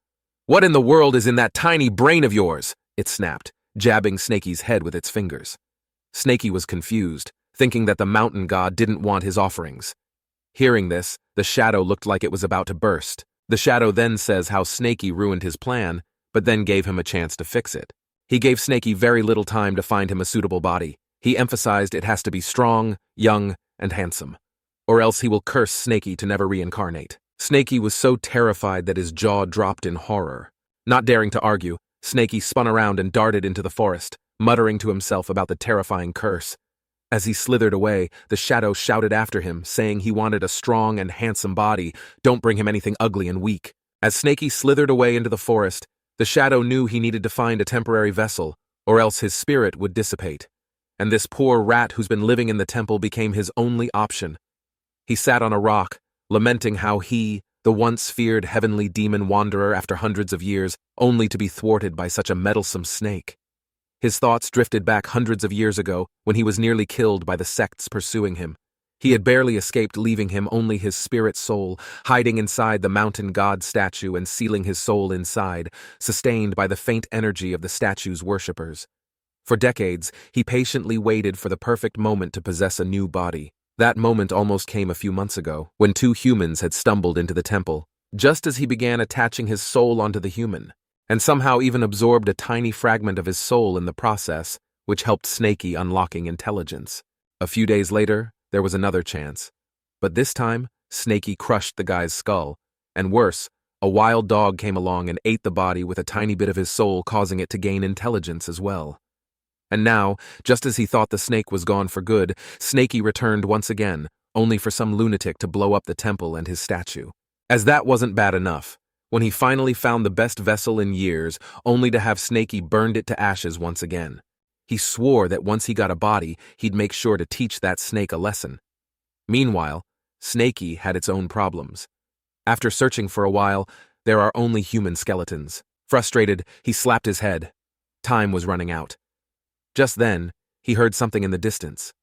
"What in the world is in that tiny brain of yours?" it snapped, jabbing Snakey's head with its fingers. Snakey was confused, thinking that the mountain god didn't want his offerings. Hearing this, the shadow looked like it was about to burst. The shadow then says how Snakey ruined his plan, but then gave him a chance to fix it. He gave Snakey very little time to find him a suitable body. He emphasized it has to be strong, young, and handsome, or else he will curse Snakey to never reincarnate. Snakey was so terrified that his jaw dropped in horror. Not daring to argue, Snakey spun around and darted into the forest, muttering to himself about the terrifying curse. As he slithered away, the shadow shouted after him, saying he wanted a strong and handsome body, don't bring him anything ugly and weak. As Snakey slithered away into the forest, the shadow knew he needed to find a temporary vessel, or else his spirit would dissipate. And this poor rat who's been living in the temple became his only option. He sat on a rock, lamenting how he, the once feared heavenly demon wanderer after hundreds of years, only to be thwarted by such a meddlesome snake. His thoughts drifted back hundreds of years ago when he was nearly killed by the sects pursuing him. He had barely escaped, leaving him only his spirit soul, hiding inside the mountain god statue and sealing his soul inside, sustained by the faint energy of the statue's worshippers. For decades, he patiently waited for the perfect moment to possess a new body. That moment almost came a few months ago, when two humans had stumbled into the temple, just as he began attaching his soul onto the human, and somehow even absorbed a tiny fragment of his soul in the process, which helped Snakey unlocking intelligence. A few days later, there was another chance. But this time, Snakey crushed the guy's skull, and worse, a wild dog came along and ate the body with a tiny bit of his soul, causing it to gain intelligence as well. And now, just as he thought the snake was gone for good, Snakey returned once again, only for some lunatic to blow up the temple and his statue. As that wasn't bad enough, when he finally found the best vessel in years, only to have Snakey burned it to ashes once again. He swore that once he got a body, he'd make sure to teach that snake a lesson. Meanwhile, Snakey had its own problems. After searching for a while, there are only human skeletons. Frustrated, he slapped his head. Time was running out. Just then, he heard something in the distance.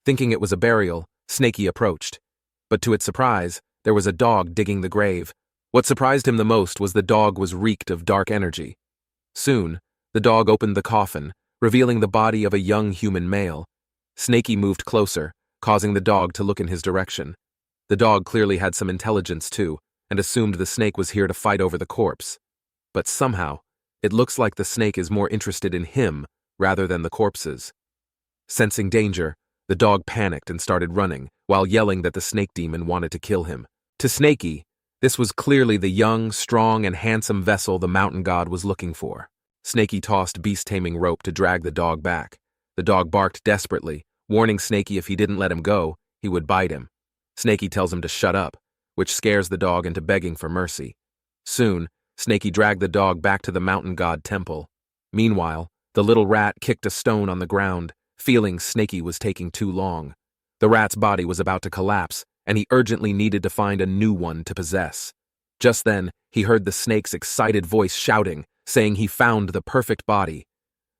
Thinking it was a burial, Snakey approached. But to its surprise, there was a dog digging the grave. What surprised him the most was the dog was reeked of dark energy. Soon, the dog opened the coffin, revealing the body of a young human male. Snakey moved closer, causing the dog to look in his direction. The dog clearly had some intelligence too, and assumed the snake was here to fight over the corpse. But somehow, it looks like the snake is more interested in him rather than the corpses. Sensing danger, the dog panicked and started running, while yelling that the snake demon wanted to kill him. To Snakey, this was clearly the young, strong, and handsome vessel the mountain god was looking for. Snakey tossed beast-taming rope to drag the dog back. The dog barked desperately, warning Snakey if he didn't let him go, he would bite him. Snakey tells him to shut up, which scares the dog into begging for mercy. Soon, Snakey dragged the dog back to the mountain god temple. Meanwhile, the little rat kicked a stone on the ground, feeling Snakey was taking too long. The rat's body was about to collapse, and he urgently needed to find a new one to possess. Just then, he heard the snake's excited voice shouting, saying he found the perfect body.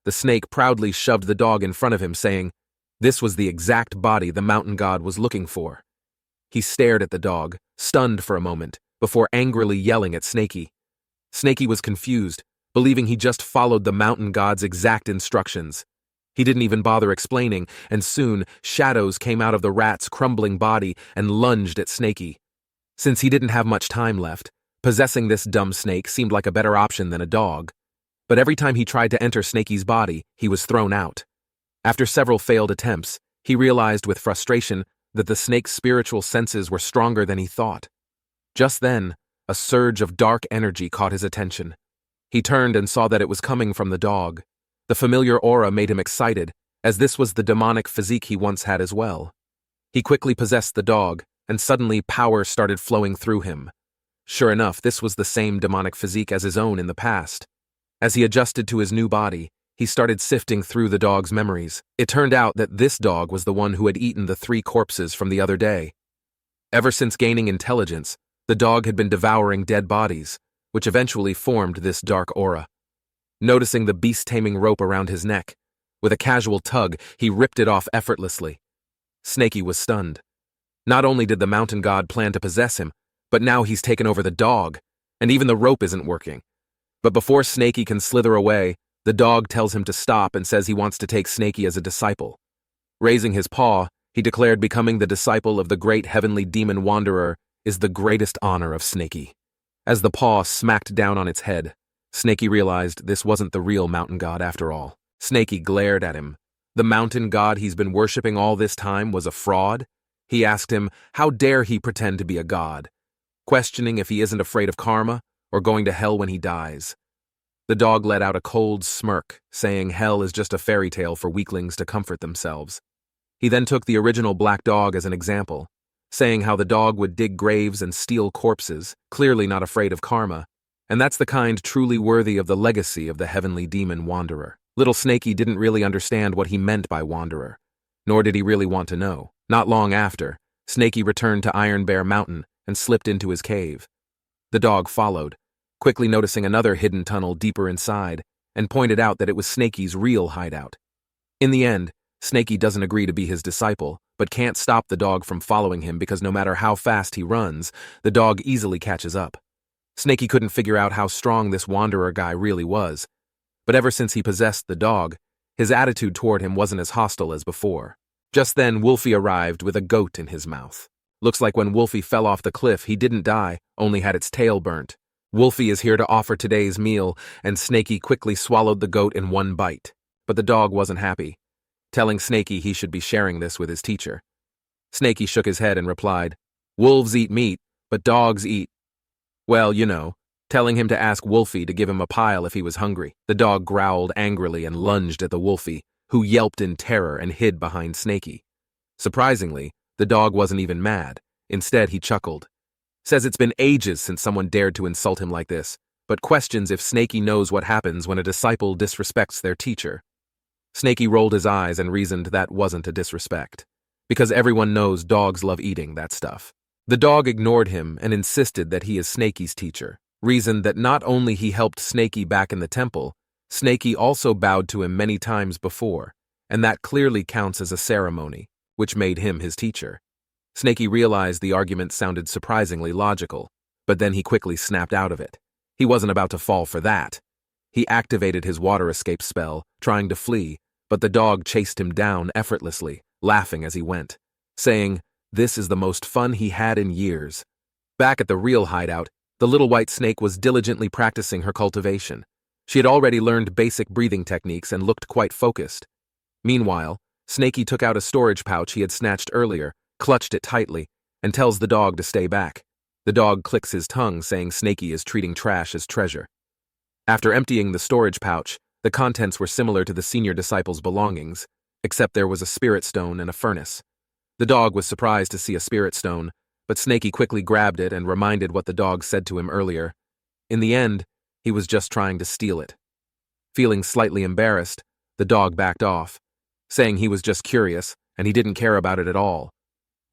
The snake proudly shoved the dog in front of him, saying this was the exact body the mountain god was looking for. He stared at the dog, stunned for a moment, before angrily yelling at Snakey. Snakey was confused, believing he just followed the mountain god's exact instructions. He didn't even bother explaining, and soon shadows came out of the rat's crumbling body and lunged at Snakey. Since he didn't have much time left, possessing this dumb snake seemed like a better option than a dog. But every time he tried to enter Snakey's body, he was thrown out. After several failed attempts, he realized with frustration that the snake's spiritual senses were stronger than he thought. Just then, a surge of dark energy caught his attention. He turned and saw that it was coming from the dog. The familiar aura made him excited, as this was the demonic physique he once had as well. He quickly possessed the dog, and suddenly power started flowing through him. Sure enough, this was the same demonic physique as his own in the past. As he adjusted to his new body, he started sifting through the dog's memories. It turned out that this dog was the one who had eaten the 3 corpses from the other day. Ever since gaining intelligence, the dog had been devouring dead bodies, which eventually formed this dark aura. Noticing the beast-taming rope around his neck, with a casual tug, he ripped it off effortlessly. Snakey was stunned. Not only did the mountain god plan to possess him, but now he's taken over the dog, and even the rope isn't working. But before Snakey can slither away, the dog tells him to stop and says he wants to take Snakey as a disciple. Raising his paw, he declared becoming the disciple of the great heavenly demon wanderer is the greatest honor of Snakey. As the paw smacked down on its head, Snakey realized this wasn't the real mountain god after all. Snakey glared at him. The mountain god he's been worshipping all this time was a fraud? He asked him, how dare he pretend to be a god, questioning if he isn't afraid of karma or going to hell when he dies. The dog let out a cold smirk, saying hell is just a fairy tale for weaklings to comfort themselves. He then took the original black dog as an example, saying how the dog would dig graves and steal corpses, clearly not afraid of karma, and that's the kind truly worthy of the legacy of the heavenly demon wanderer. Little Snakey didn't really understand what he meant by wanderer, nor did he really want to know. Not long after, Snakey returned to Iron Bear Mountain and slipped into his cave. The dog followed, quickly noticing another hidden tunnel deeper inside, and pointed out that it was Snaky's real hideout. In the end, Snaky doesn't agree to be his disciple, but can't stop the dog from following him because no matter how fast he runs, the dog easily catches up. Snaky couldn't figure out how strong this wanderer guy really was, but ever since he possessed the dog, his attitude toward him wasn't as hostile as before. Just then, Wolfie arrived with a goat in his mouth. Looks like when Wolfie fell off the cliff, he didn't die, only had its tail burnt. Wolfie is here to offer today's meal, and Snaky quickly swallowed the goat in one bite. But the dog wasn't happy, telling Snaky he should be sharing this with his teacher. Snaky shook his head and replied, "Wolves eat meat, but dogs eat." Well, you know, telling him to ask Wolfie to give him a pile if he was hungry. The dog growled angrily and lunged at the Wolfie, who yelped in terror and hid behind Snaky. Surprisingly, the dog wasn't even mad. Instead, he chuckled. Says it's been ages since someone dared to insult him like this, but questions if Snaky knows what happens when a disciple disrespects their teacher. Snaky rolled his eyes and reasoned that wasn't a disrespect, because everyone knows dogs love eating that stuff. The dog ignored him and insisted that he is Snaky's teacher, reasoned that not only he helped Snaky back in the temple, Snaky also bowed to him many times before, and that clearly counts as a ceremony, which made him his teacher. Snaky realized the argument sounded surprisingly logical, but then he quickly snapped out of it. He wasn't about to fall for that. He activated his water escape spell, trying to flee, but the dog chased him down effortlessly, laughing as he went, saying, "This is the most fun he had in years." Back at the real hideout, the little white snake was diligently practicing her cultivation. She had already learned basic breathing techniques and looked quite focused. Meanwhile, Snaky took out a storage pouch he had snatched earlier, clutched it tightly, and tells the dog to stay back. The dog clicks his tongue, saying Snaky is treating trash as treasure. After emptying the storage pouch, the contents were similar to the senior disciple's belongings, except there was a spirit stone and a furnace. The dog was surprised to see a spirit stone, but Snaky quickly grabbed it and reminded what the dog said to him earlier. In the end, he was just trying to steal it. Feeling slightly embarrassed, the dog backed off, saying he was just curious and he didn't care about it at all,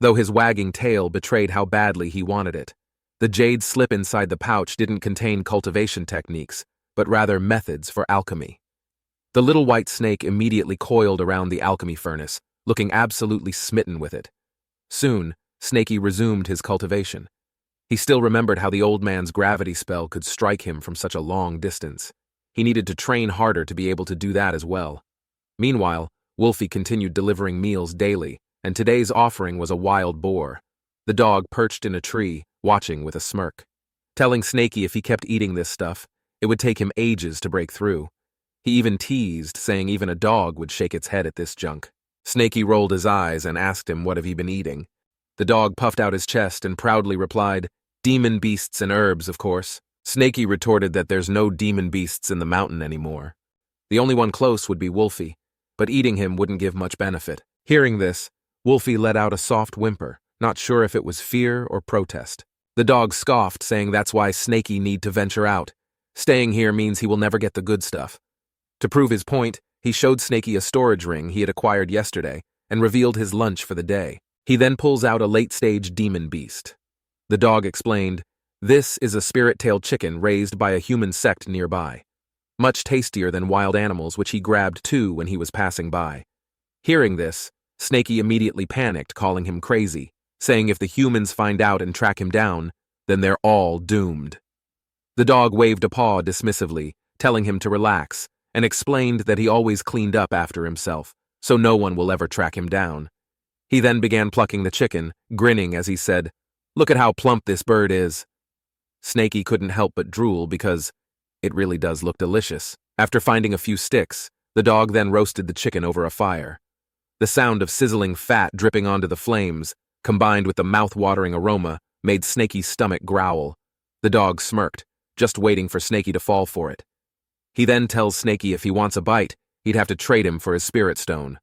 though his wagging tail betrayed how badly he wanted it. The jade slip inside the pouch didn't contain cultivation techniques, but rather methods for alchemy. The little white snake immediately coiled around the alchemy furnace, looking absolutely smitten with it. Soon, Snaky resumed his cultivation. He still remembered how the old man's gravity spell could strike him from such a long distance. He needed to train harder to be able to do that as well. Meanwhile, Wolfie continued delivering meals daily, and today's offering was a wild boar. The dog perched in a tree, watching with a smirk, telling Snaky if he kept eating this stuff, it would take him ages to break through. He even teased, saying even a dog would shake its head at this junk. Snaky rolled his eyes and asked him what have he been eating. The dog puffed out his chest and proudly replied, "Demon beasts and herbs, of course." Snaky retorted that there's no demon beasts in the mountain anymore. The only one close would be Wolfie, but eating him wouldn't give much benefit. Hearing this, Wolfie let out a soft whimper, not sure if it was fear or protest. The dog scoffed, saying that's why Snaky need to venture out. Staying here means he will never get the good stuff. To prove his point, he showed Snaky a storage ring he had acquired yesterday and revealed his lunch for the day. He then pulls out a late-stage demon beast. The dog explained, "This is a spirit-tailed chicken raised by a human sect nearby. Much tastier than wild animals, which he grabbed too when he was passing by." Hearing this, Snaky immediately panicked, calling him crazy, saying if the humans find out and track him down, then they're all doomed. The dog waved a paw dismissively, telling him to relax, and explained that he always cleaned up after himself, so no one will ever track him down. He then began plucking the chicken, grinning as he said, "Look at how plump this bird is." Snaky couldn't help but drool because it really does look delicious. After finding a few sticks, the dog then roasted the chicken over a fire. The sound of sizzling fat dripping onto the flames, combined with the mouth-watering aroma, made Snaky's stomach growl. The dog smirked, just waiting for Snaky to fall for it. He then tells Snaky if he wants a bite, he'd have to trade him for his spirit stone.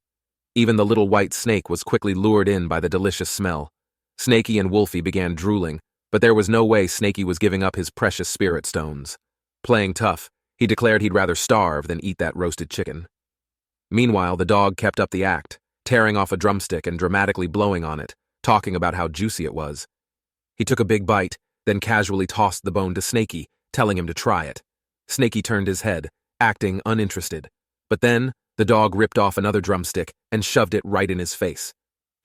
Even the little white snake was quickly lured in by the delicious smell. Snaky and Wolfie began drooling, but there was no way Snaky was giving up his precious spirit stones. Playing tough, he declared he'd rather starve than eat that roasted chicken. Meanwhile, the dog kept up the act, tearing off a drumstick and dramatically blowing on it, talking about how juicy it was. He took a big bite, then casually tossed the bone to Snakey, telling him to try it. Snakey turned his head, acting uninterested. But then, the dog ripped off another drumstick and shoved it right in his face.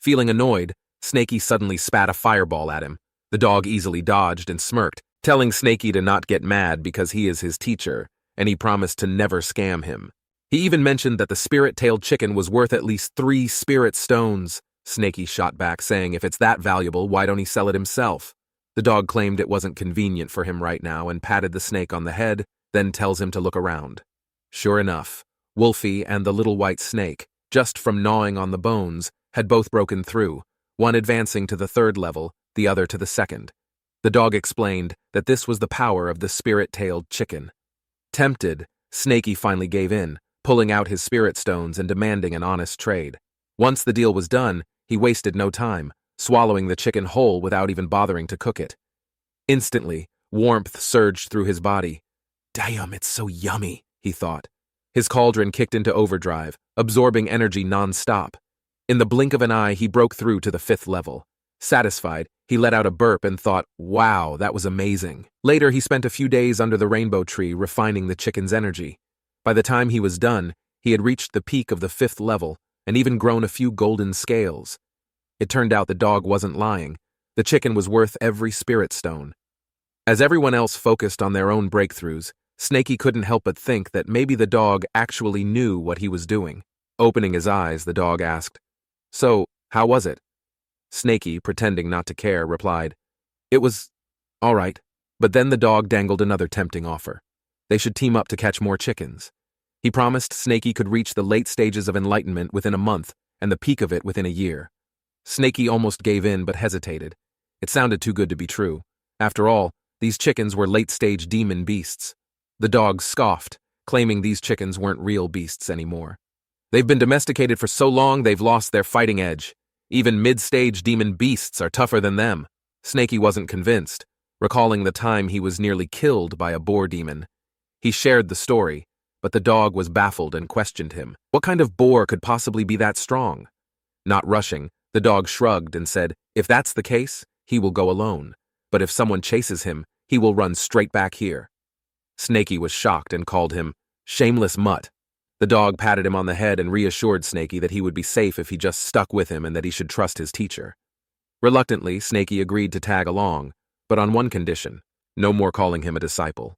Feeling annoyed, Snakey suddenly spat a fireball at him. The dog easily dodged and smirked, telling Snakey to not get mad because he is his teacher, and he promised to never scam him. He even mentioned that the spirit-tailed chicken was worth at least 3 spirit stones. Snakey shot back, saying if it's that valuable, why don't he sell it himself? The dog claimed it wasn't convenient for him right now and patted the snake on the head, then tells him to look around. Sure enough, Wolfie and the little white snake, just from gnawing on the bones, had both broken through, one advancing to the 3rd level, the other to the 2nd. The dog explained that this was the power of the spirit-tailed chicken. Tempted, Snakey finally gave in, pulling out his spirit stones and demanding an honest trade. Once the deal was done, he wasted no time, swallowing the chicken whole without even bothering to cook it. Instantly, warmth surged through his body. Damn, it's so yummy, he thought. His cauldron kicked into overdrive, absorbing energy non-stop. In the blink of an eye, he broke through to the 5th level. Satisfied, he let out a burp and thought, wow, that was amazing. Later, he spent a few days under the rainbow tree refining the chicken's energy. By the time he was done, he had reached the peak of the 5th level and even grown a few golden scales. It turned out the dog wasn't lying. The chicken was worth every spirit stone. As everyone else focused on their own breakthroughs, Snakey couldn't help but think that maybe the dog actually knew what he was doing. Opening his eyes, the dog asked, "So, how was it?" Snakey, pretending not to care, replied, "It was all right." But then the dog dangled another tempting offer. They should team up to catch more chickens. He promised Snakey could reach the late stages of enlightenment within a month and the peak of it within a year. Snakey almost gave in but hesitated. It sounded too good to be true. After all, these chickens were late-stage demon beasts. The dog scoffed, claiming these chickens weren't real beasts anymore. They've been domesticated for so long they've lost their fighting edge. Even mid-stage demon beasts are tougher than them. Snakey wasn't convinced, recalling the time he was nearly killed by a boar demon. He shared the story, but the dog was baffled and questioned him. What kind of boar could possibly be that strong? Not rushing, the dog shrugged and said, if that's the case, he will go alone. But if someone chases him, he will run straight back here. Snakey was shocked and called him shameless mutt. The dog patted him on the head and reassured Snakey that he would be safe if he just stuck with him and that he should trust his teacher. Reluctantly, Snakey agreed to tag along, but on one condition: no more calling him a disciple.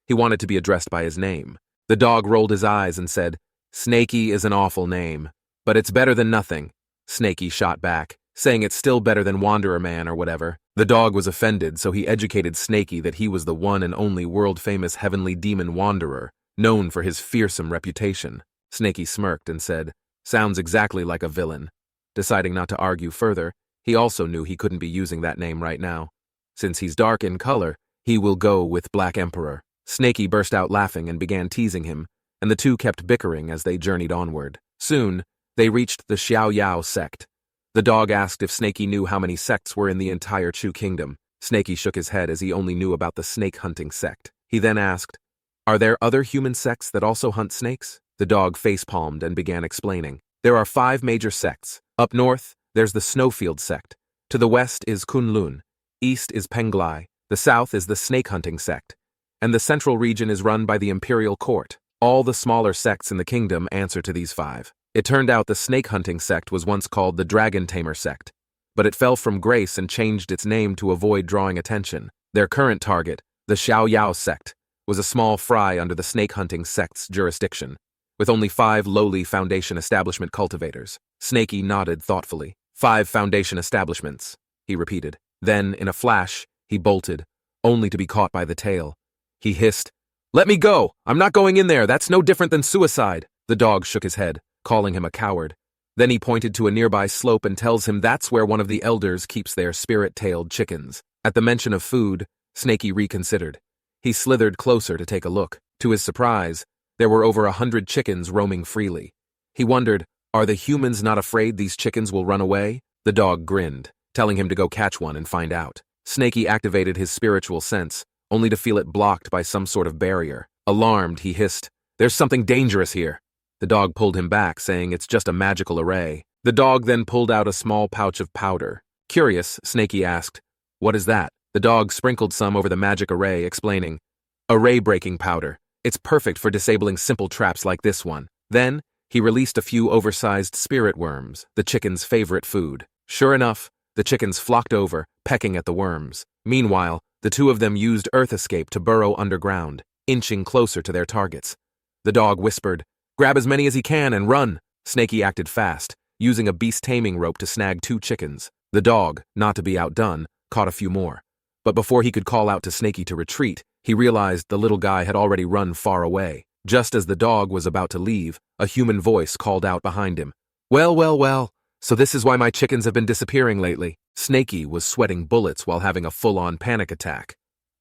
He wanted to be addressed by his name. The dog rolled his eyes and said, "Snakey is an awful name, but it's better than nothing." Snakey shot back, saying it's still better than Wanderer Man or whatever. The dog was offended, so he educated Snakey that he was the one and only world-famous heavenly demon wanderer, known for his fearsome reputation. Snakey smirked and said, "Sounds exactly like a villain." Deciding not to argue further, he also knew he couldn't be using that name right now. Since he's dark in color, he will go with Black Emperor. Snakey burst out laughing and began teasing him, and the two kept bickering as they journeyed onward. Soon, they reached the Xiao Yao sect. The dog asked if Snakey knew how many sects were in the entire Chu kingdom. Snakey shook his head as he only knew about the snake-hunting sect. He then asked, "Are there other human sects that also hunt snakes?" The dog face-palmed and began explaining. There are 5 major sects. Up north, there's the Snowfield sect. To the west is Kunlun. East is Penglai. The south is the snake-hunting sect. And the central region is run by the imperial court. All the smaller sects in the kingdom answer to these 5. It turned out the snake-hunting sect was once called the Dragon Tamer sect, but it fell from grace and changed its name to avoid drawing attention. Their current target, the Xiao Yao sect, was a small fry under the snake-hunting sect's jurisdiction, with only 5 lowly foundation establishment cultivators. Snakey nodded thoughtfully. 5 foundation establishments, he repeated. Then, in a flash, he bolted, only to be caught by the tail. He hissed, "Let me go! I'm not going in there! That's no different than suicide!" The dog shook his head, calling him a coward. Then he pointed to a nearby slope and tells him that's where one of the elders keeps their spirit-tailed chickens. At the mention of food, Snakey reconsidered. He slithered closer to take a look. To his surprise, there were over 100 chickens roaming freely. He wondered, are the humans not afraid these chickens will run away? The dog grinned, telling him to go catch one and find out. Snakey activated his spiritual sense, only to feel it blocked by some sort of barrier. Alarmed, he hissed, "There's something dangerous here." The dog pulled him back, saying it's just a magical array. The dog then pulled out a small pouch of powder. Curious, Snakey asked, "What is that?" The dog sprinkled some over the magic array, explaining, "Array-breaking powder. It's perfect for disabling simple traps like this one." Then, he released a few oversized spirit worms, the chicken's favorite food. Sure enough, the chickens flocked over, pecking at the worms. Meanwhile, the two of them used Earth Escape to burrow underground, inching closer to their targets. The dog whispered, "Grab as many as he can and run." Snaky acted fast, using a beast taming rope to snag 2 chickens. The dog, not to be outdone, caught a few more. But before he could call out to Snaky to retreat, he realized the little guy had already run far away. Just as the dog was about to leave, a human voice called out behind him, "Well, well, well, so this is why my chickens have been disappearing lately." Snaky was sweating bullets while having a full-on panic attack.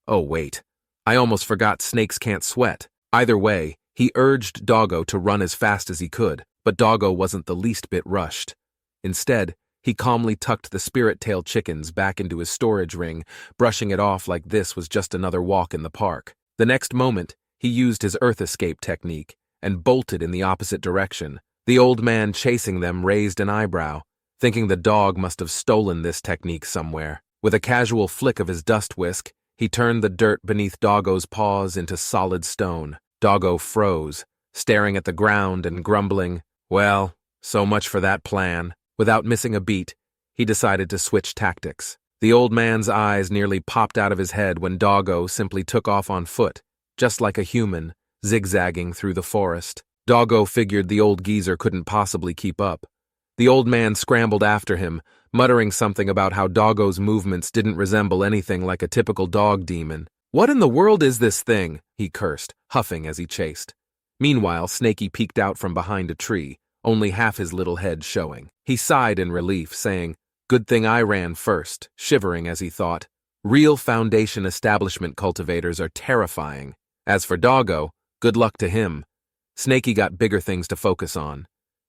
Oh wait, I almost forgot snakes can't sweat. Either way, he urged Doggo to run as fast as he could, but Doggo wasn't the least bit rushed. Instead, he calmly tucked the spirit-tailed chickens back into his storage ring, brushing it off like this was just another walk in the park. The next moment, he used his Earth Escape technique and bolted in the opposite direction. The old man chasing them raised an eyebrow, thinking the dog must have stolen this technique somewhere. With a casual flick of his dust whisk, he turned the dirt beneath Doggo's paws into solid stone. Doggo froze, staring at the ground and grumbling, "Well, so much for that plan." Without missing a beat, he decided to switch tactics. The old man's eyes nearly popped out of his head when Doggo simply took off on foot, just like a human, zigzagging through the forest. Doggo figured the old geezer couldn't possibly keep up. The old man scrambled after him, muttering something about how Doggo's movements didn't resemble anything like a typical dog demon. "What in the world is this thing?" he cursed, huffing as he chased. Meanwhile, Snaky peeked out from behind a tree, only half his little head showing. He sighed in relief, saying, "Good thing I ran first," shivering as he thought, "Real Foundation establishment cultivators are terrifying." As for Doggo, good luck to him. Snaky got bigger things to focus on.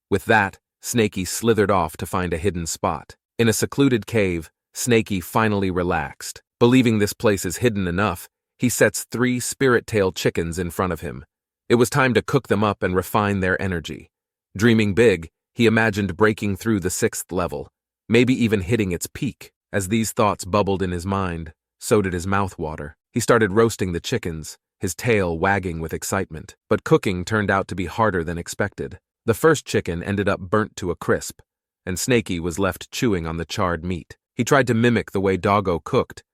With that, Snaky slithered off to find a hidden spot. In a secluded cave, Snaky finally relaxed. Believing this place is hidden enough, he sets 3 spirit-tailed chickens in front of him. It was time to cook them up and refine their energy. Dreaming big, he imagined breaking through the 6th level, maybe even hitting its peak. As these thoughts bubbled in his mind, so did his mouth water. He started roasting the chickens, his tail wagging with excitement. But cooking turned out to be harder than expected. The first chicken ended up burnt to a crisp, and Snaky was left chewing on the charred meat. He tried to mimic the way Doggo cooked,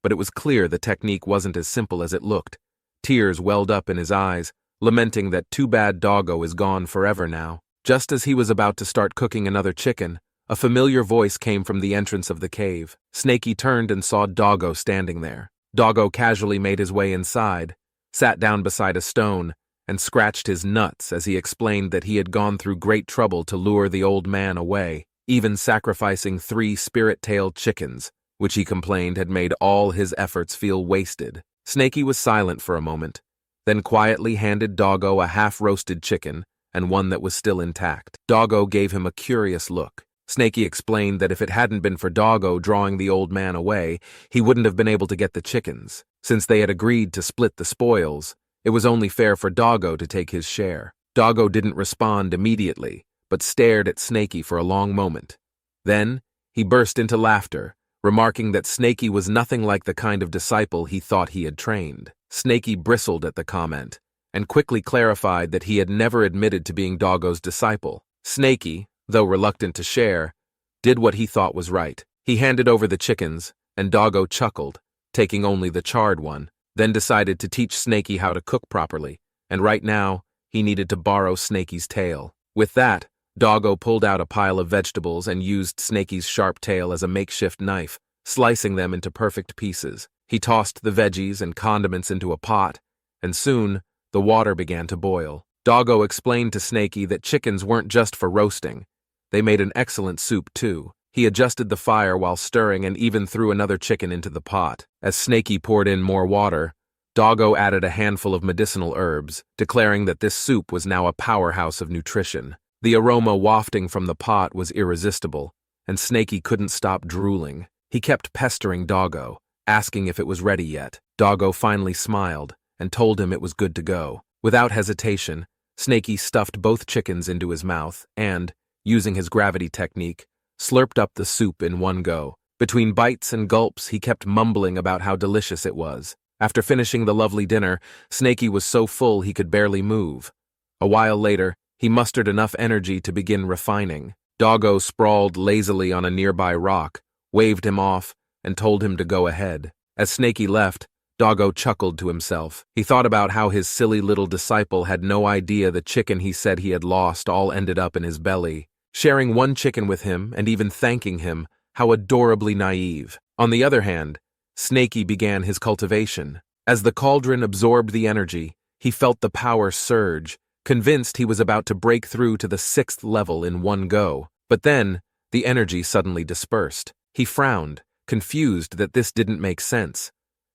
but it was clear the technique wasn't as simple as it looked. Tears welled up in his eyes, lamenting that too bad Doggo is gone forever now. Just as he was about to start cooking another chicken, a familiar voice came from the entrance of the cave. Snaky turned and saw Doggo standing there. Doggo casually made his way inside, sat down beside a stone, and scratched his nuts as he explained that he had gone through great trouble to lure the old man away, even sacrificing 3 spirit-tailed chickens, which he complained had made all his efforts feel wasted. Snaky was silent for a moment, then quietly handed Doggo a half-roasted chicken and one that was still intact. Doggo gave him a curious look. Snaky explained that if it hadn't been for Doggo drawing the old man away, he wouldn't have been able to get the chickens. Since they had agreed to split the spoils, it was only fair for Doggo to take his share. Doggo didn't respond immediately, but stared at Snaky for a long moment. Then, he burst into laughter, remarking that Snaky was nothing like the kind of disciple he thought he had trained. Snaky bristled at the comment, and quickly clarified that he had never admitted to being Doggo's disciple. Snaky, though reluctant to share, did what he thought was right. He handed over the chickens, and Doggo chuckled, taking only the charred one, then decided to teach Snaky how to cook properly, and right now, he needed to borrow Snaky's tail. With that, Doggo pulled out a pile of vegetables and used Snaky's sharp tail as a makeshift knife, slicing them into perfect pieces. He tossed the veggies and condiments into a pot, and soon, the water began to boil. Doggo explained to Snaky that chickens weren't just for roasting. They made an excellent soup, too. He adjusted the fire while stirring and even threw another chicken into the pot. As Snaky poured in more water, Doggo added a handful of medicinal herbs, declaring that this soup was now a powerhouse of nutrition. The aroma wafting from the pot was irresistible, and Snaky couldn't stop drooling. He kept pestering Doggo, asking if it was ready yet. Doggo finally smiled and told him it was good to go. Without hesitation, Snaky stuffed both chickens into his mouth and, using his gravity technique, slurped up the soup in one go. Between bites and gulps, he kept mumbling about how delicious it was. After finishing the lovely dinner, Snaky was so full he could barely move. A while later, he mustered enough energy to begin refining. Doggo sprawled lazily on a nearby rock, waved him off, and told him to go ahead. As Snaky left, Doggo chuckled to himself. He thought about how his silly little disciple had no idea the chicken he said he had lost all ended up in his belly. Sharing one chicken with him and even thanking him, how adorably naive. On the other hand, Snaky began his cultivation. As the cauldron absorbed the energy, he felt the power surge, convinced he was about to break through to the 6th level in one go. But then, the energy suddenly dispersed. He frowned, confused that this didn't make sense.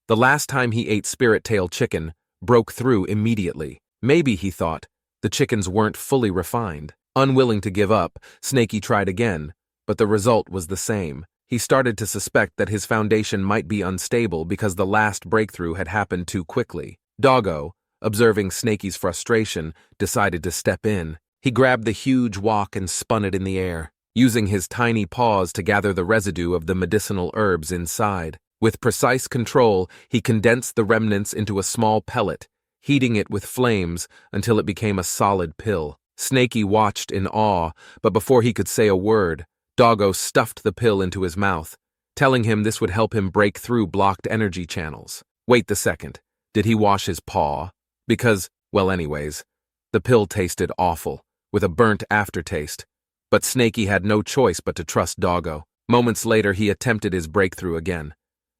The last time he ate spirit tail chicken broke through immediately. Maybe, he thought, the chickens weren't fully refined. Unwilling to give up, Snaky tried again, but the result was the same. He started to suspect that his foundation might be unstable because the last breakthrough had happened too quickly. Doggo, observing Snaky's frustration, decided to step in. He grabbed the huge wok and spun it in the air, using his tiny paws to gather the residue of the medicinal herbs inside. With precise control, he condensed the remnants into a small pellet, heating it with flames until it became a solid pill. Snaky watched in awe, but before he could say a word, Doggo stuffed the pill into his mouth, telling him this would help him break through blocked energy channels. Wait the second. Did he wash his paw? Because, well anyways, the pill tasted awful, with a burnt aftertaste. But Snaky had no choice but to trust Doggo. Moments later, he attempted his breakthrough again.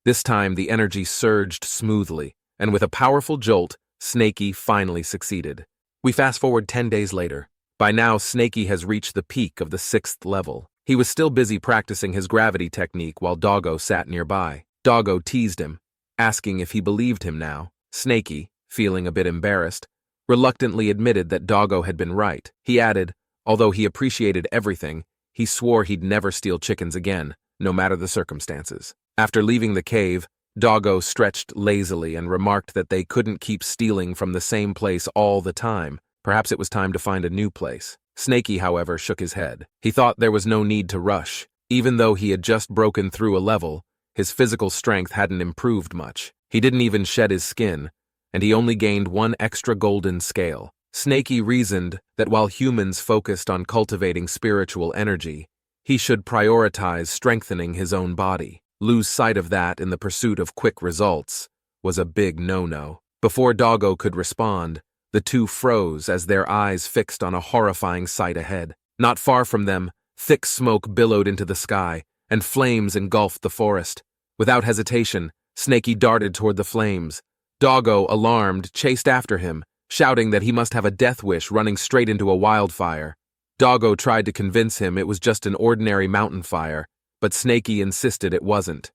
This time, the energy surged smoothly, and with a powerful jolt, Snaky finally succeeded. We fast forward 10 days later. By now, Snaky has reached the peak of the 6th level. He was still busy practicing his gravity technique while Doggo sat nearby. Doggo teased him, asking if he believed him now. Snaky, feeling a bit embarrassed, reluctantly admitted that Doggo had been right. He added, although he appreciated everything, he swore he'd never steal chickens again, no matter the circumstances. After leaving the cave, Doggo stretched lazily and remarked that they couldn't keep stealing from the same place all the time. Perhaps it was time to find a new place. Snaky, however, shook his head. He thought there was no need to rush. Even though he had just broken through a level, his physical strength hadn't improved much. He didn't even shed his skin, and he only gained one extra golden scale. Snaky reasoned that while humans focused on cultivating spiritual energy, he should prioritize strengthening his own body. Lose sight of that in the pursuit of quick results was a big no-no. Before Doggo could respond, the two froze as their eyes fixed on a horrifying sight ahead. Not far from them, thick smoke billowed into the sky, and flames engulfed the forest. Without hesitation, Snaky darted toward the flames. Doggo, alarmed, chased after him, shouting that he must have a death wish running straight into a wildfire. Doggo tried to convince him it was just an ordinary mountain fire, but Snaky insisted it wasn't.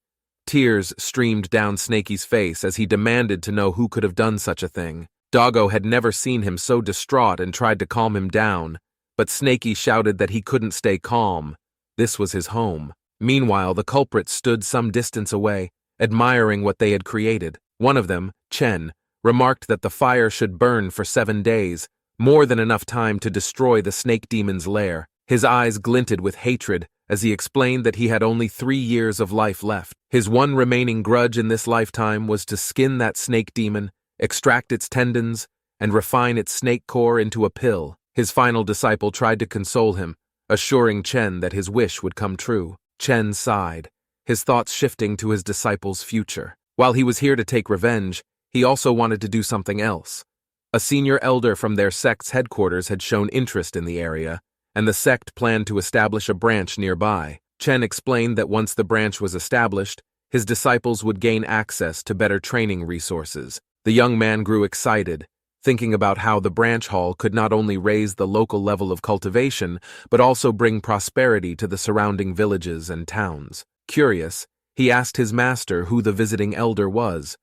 Tears streamed down Snaky's face as he demanded to know who could have done such a thing. Doggo had never seen him so distraught and tried to calm him down, but Snaky shouted that he couldn't stay calm. This was his home. Meanwhile, the culprits stood some distance away, admiring what they had created. One of them, Chen, remarked that the fire should burn for 7 days, more than enough time to destroy the snake demon's lair. His eyes glinted with hatred as he explained that he had only 3 years of life left. His one remaining grudge in this lifetime was to skin that snake demon, extract its tendons, and refine its snake core into a pill. His final disciple tried to console him, assuring Chen that his wish would come true. Chen sighed, his thoughts shifting to his disciple's future. While he was here to take revenge, he also wanted to do something else. A senior elder from their sect's headquarters had shown interest in the area, and the sect planned to establish a branch nearby. Chen explained that once the branch was established, his disciples would gain access to better training resources. The young man grew excited, thinking about how the branch hall could not only raise the local level of cultivation, but also bring prosperity to the surrounding villages and towns. Curious, he asked his master who the visiting elder was.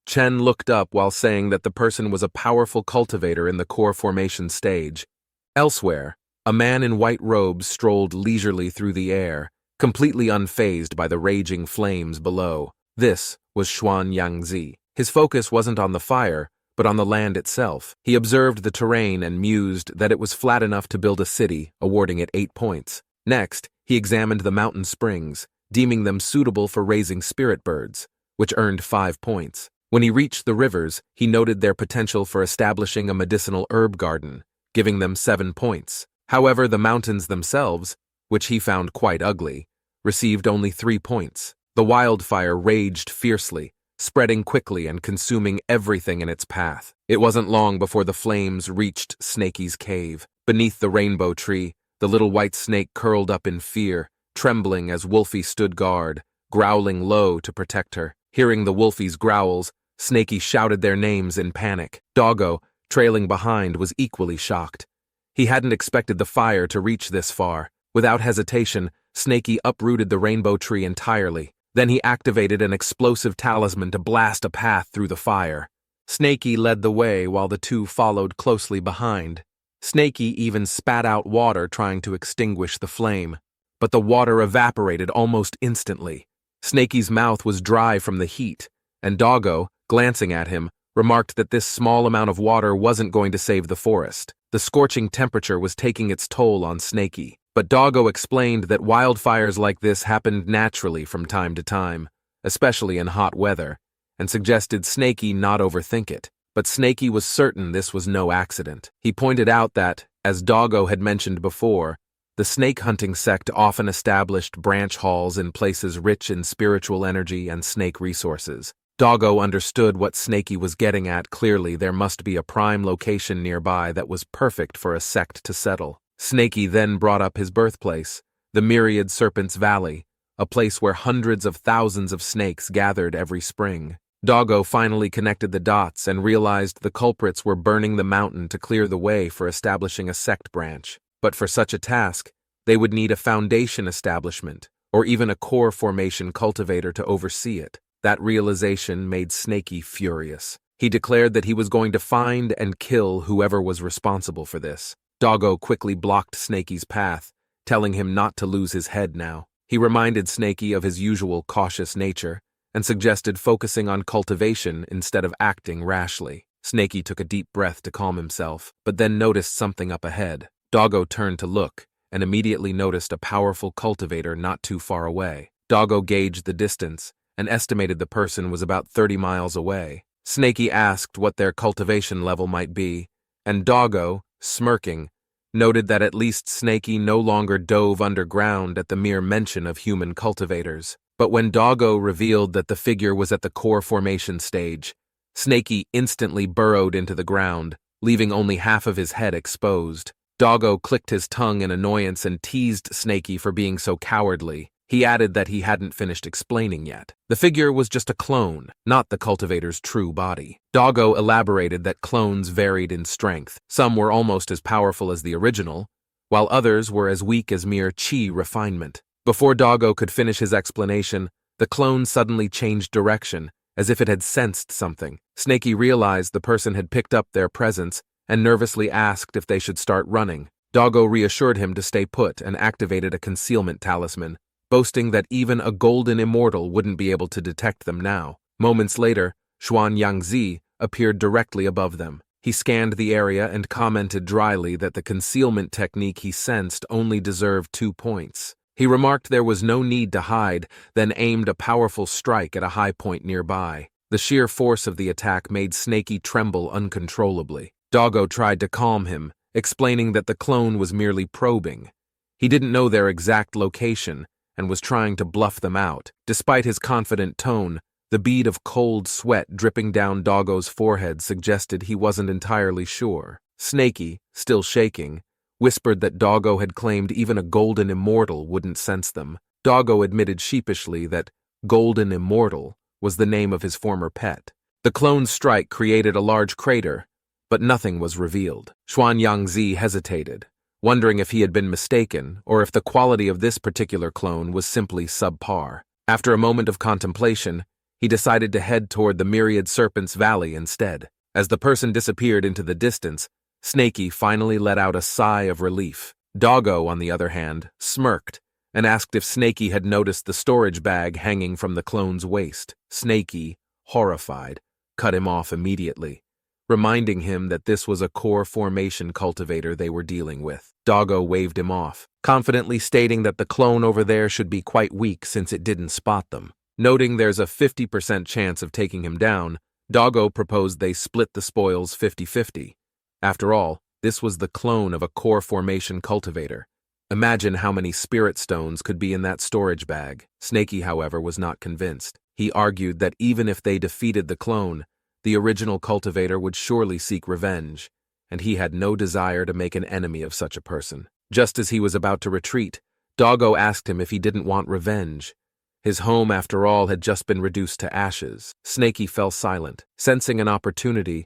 Chen looked up while saying that the person was a powerful cultivator in the core formation stage. Elsewhere, a man in white robes strolled leisurely through the air, completely unfazed by the raging flames below. This was Xuan Yangzi. His focus wasn't on the fire, but on the land itself. He observed the terrain and mused that it was flat enough to build a city, awarding it 8 points. Next, he examined the mountain springs, deeming them suitable for raising spirit birds, which earned 5 points. When he reached the rivers, he noted their potential for establishing a medicinal herb garden, giving them 7 points. However, the mountains themselves, which he found quite ugly, received only 3 points. The wildfire raged fiercely, spreading quickly and consuming everything in its path. It wasn't long before the flames reached Snaky's cave. Beneath the rainbow tree, the little white snake curled up in fear, trembling as Wolfie stood guard, growling low to protect her. Hearing the Wolfie's growls, Snaky shouted their names in panic. Doggo, trailing behind, was equally shocked. He hadn't expected the fire to reach this far. Without hesitation, Snaky uprooted the rainbow tree entirely. Then he activated an explosive talisman to blast a path through the fire. Snaky led the way while the two followed closely behind. Snaky even spat out water trying to extinguish the flame. But the water evaporated almost instantly. Snaky's mouth was dry from the heat, and Doggo, glancing at him, remarked that this small amount of water wasn't going to save the forest. The scorching temperature was taking its toll on Snaky. But Doggo explained that wildfires like this happened naturally from time to time, especially in hot weather, and suggested Snaky not overthink it. But Snaky was certain this was no accident. He pointed out that, as Doggo had mentioned before, the snake hunting sect often established branch halls in places rich in spiritual energy and snake resources. Doggo understood what Snaky was getting at. Clearly, there must be a prime location nearby that was perfect for a sect to settle. Snaky then brought up his birthplace, the Myriad Serpents Valley, a place where hundreds of thousands of snakes gathered every spring. Doggo finally connected the dots and realized the culprits were burning the mountain to clear the way for establishing a sect branch. But for such a task, they would need a foundation establishment, or even a core formation cultivator to oversee it. That realization made Snaky furious. He declared that he was going to find and kill whoever was responsible for this. Doggo quickly blocked Snaky's path, telling him not to lose his head now. He reminded Snaky of his usual cautious nature and suggested focusing on cultivation instead of acting rashly. Snaky took a deep breath to calm himself, but then noticed something up ahead. Doggo turned to look and immediately noticed a powerful cultivator not too far away. Doggo gauged the distance and estimated the person was about 30 miles away. Snaky asked what their cultivation level might be, and Doggo, smirking, noted that at least Snaky no longer dove underground at the mere mention of human cultivators. But when Doggo revealed that the figure was at the core formation stage, Snaky instantly burrowed into the ground, leaving only half of his head exposed. Doggo clicked his tongue in annoyance and teased Snaky for being so cowardly. He added that he hadn't finished explaining yet. The figure was just a clone, not the cultivator's true body. Doggo elaborated that clones varied in strength. Some were almost as powerful as the original, while others were as weak as mere chi refinement. Before Doggo could finish his explanation, the clone suddenly changed direction, as if it had sensed something. Snaky realized the person had picked up their presence and nervously asked if they should start running. Doggo reassured him to stay put and activated a concealment talisman, boasting that even a golden immortal wouldn't be able to detect them now. Moments later, Xuan Yangzi appeared directly above them. He scanned the area and commented dryly that the concealment technique he sensed only deserved 2 points. He remarked there was no need to hide, then aimed a powerful strike at a high point nearby. The sheer force of the attack made Snaky tremble uncontrollably. Doggo tried to calm him, explaining that the clone was merely probing. He didn't know their exact location and was trying to bluff them out. Despite his confident tone, the bead of cold sweat dripping down Doggo's forehead suggested he wasn't entirely sure. Snaky, still shaking, whispered that Doggo had claimed even a golden immortal wouldn't sense them. Doggo admitted sheepishly that Golden Immortal was the name of his former pet. The clone's strike created a large crater, but nothing was revealed. Xuan Yangzi hesitated, wondering if he had been mistaken or if the quality of this particular clone was simply subpar. After a moment of contemplation, he decided to head toward the Myriad Serpents Valley instead. As the person disappeared into the distance, Snaky finally let out a sigh of relief. Doggo, on the other hand, smirked and asked if Snaky had noticed the storage bag hanging from the clone's waist. Snaky, horrified, cut him off immediately. reminding him that this was a core formation cultivator they were dealing with. Doggo waved him off, confidently stating that the clone over there should be quite weak since it didn't spot them. Noting there's a 50% chance of taking him down, Doggo proposed they split the spoils 50-50. After all, this was the clone of a core formation cultivator. Imagine how many spirit stones could be in that storage bag. Snaky, however, was not convinced. He argued that even if they defeated the clone, the original cultivator would surely seek revenge, and he had no desire to make an enemy of such a person. Just as he was about to retreat, Doggo asked him if he didn't want revenge. His home, after all, had just been reduced to ashes. Snaky fell silent. Sensing an opportunity,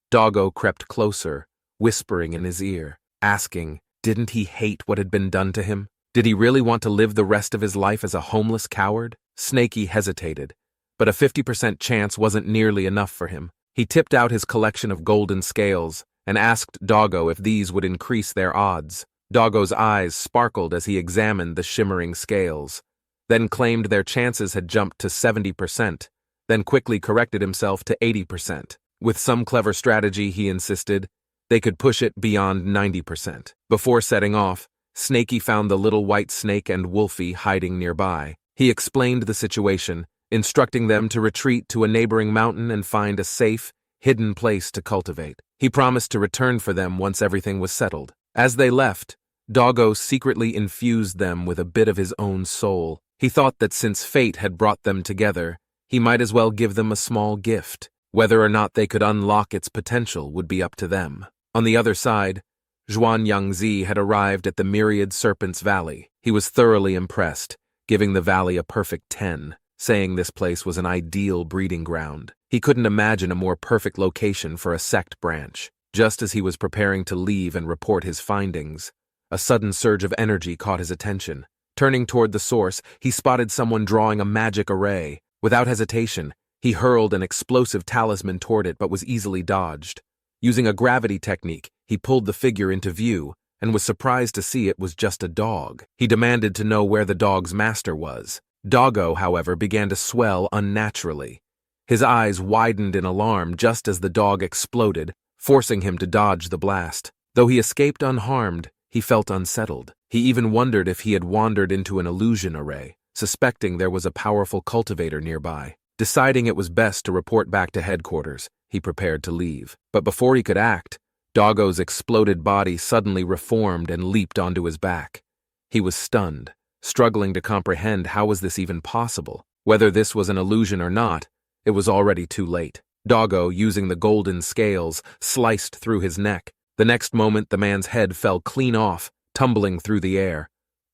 Doggo crept closer, whispering in his ear, asking, didn't he hate what had been done to him? Did he really want to live the rest of his life as a homeless coward? Snaky hesitated, but a 50% chance wasn't nearly enough for him. He tipped out his collection of golden scales and asked Doggo if these would increase their odds. Doggo's eyes sparkled as he examined the shimmering scales, then claimed their chances had jumped to 70%, then quickly corrected himself to 80%. With some clever strategy, he insisted, they could push it beyond 90%. Before setting off, Snaky found the little white snake and Wolfie hiding nearby. He explained the situation, instructing them to retreat to a neighboring mountain and find a safe, hidden place to cultivate. He promised to return for them once everything was settled. As they left, Doggo secretly infused them with a bit of his own soul. He thought that since fate had brought them together, he might as well give them a small gift. Whether or not they could unlock its potential would be up to them. On the other side, Zhuan Yangzi had arrived at the Myriad Serpents Valley. He was thoroughly impressed, giving the valley a perfect 10, saying this place was an ideal breeding ground. He couldn't imagine a more perfect location for a sect branch. Just as he was preparing to leave and report his findings, a sudden surge of energy caught his attention. Turning toward the source, he spotted someone drawing a magic array. Without hesitation, he hurled an explosive talisman toward it but was easily dodged. Using a gravity technique, he pulled the figure into view and was surprised to see it was just a dog. He demanded to know where the dog's master was. Doggo, however, began to swell unnaturally. His eyes widened in alarm just as the dog exploded, forcing him to dodge the blast. Though he escaped unharmed, he felt unsettled. He even wondered if he had wandered into an illusion array, suspecting there was a powerful cultivator nearby. Deciding it was best to report back to headquarters, he prepared to leave. But before he could act, Doggo's exploded body suddenly reformed and leaped onto his back. He was stunned, struggling to comprehend how was this even possible. Whether this was an illusion or not, it was already too late. Doggo, using the golden scales, sliced through his neck. The next moment, the man's head fell clean off, tumbling through the air.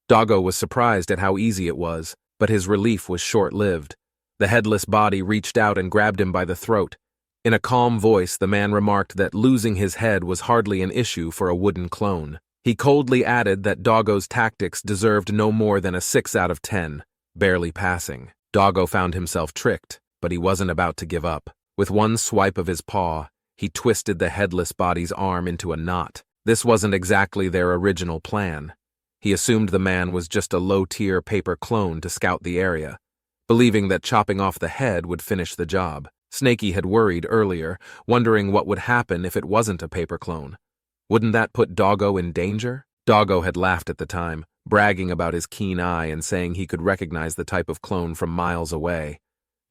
Doggo was surprised at how easy it was, but his relief was short-lived. The headless body reached out and grabbed him by the throat. In a calm voice, the man remarked that losing his head was hardly an issue for a wooden clone. He coldly added that Doggo's tactics deserved no more than a 6 out of 10, barely passing. Doggo found himself tricked, but he wasn't about to give up. With one swipe of his paw, he twisted the headless body's arm into a knot. This wasn't exactly their original plan. He assumed the man was just a low-tier paper clone to scout the area, believing that chopping off the head would finish the job. Snaky had worried earlier, wondering what would happen if it wasn't a paper clone. Wouldn't that put Doggo in danger? Doggo had laughed at the time, bragging about his keen eye and saying he could recognize the type of clone from miles away.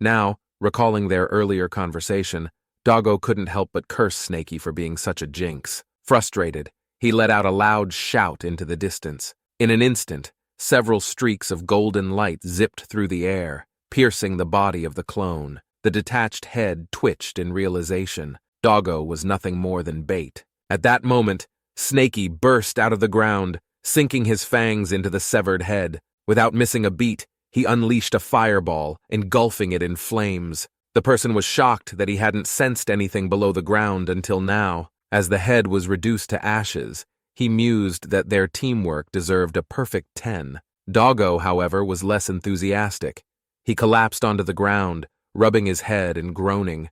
Now, recalling their earlier conversation, Doggo couldn't help but curse Snaky for being such a jinx. Frustrated, he let out a loud shout into the distance. In an instant, several streaks of golden light zipped through the air, piercing the body of the clone. The detached head twitched in realization. Doggo was nothing more than bait. At that moment, Snaky burst out of the ground, sinking his fangs into the severed head. Without missing a beat, he unleashed a fireball, engulfing it in flames. The person was shocked that he hadn't sensed anything below the ground until now. As the head was reduced to ashes, he mused that their teamwork deserved a perfect 10. Doggo, however, was less enthusiastic. He collapsed onto the ground, rubbing his head and groaning.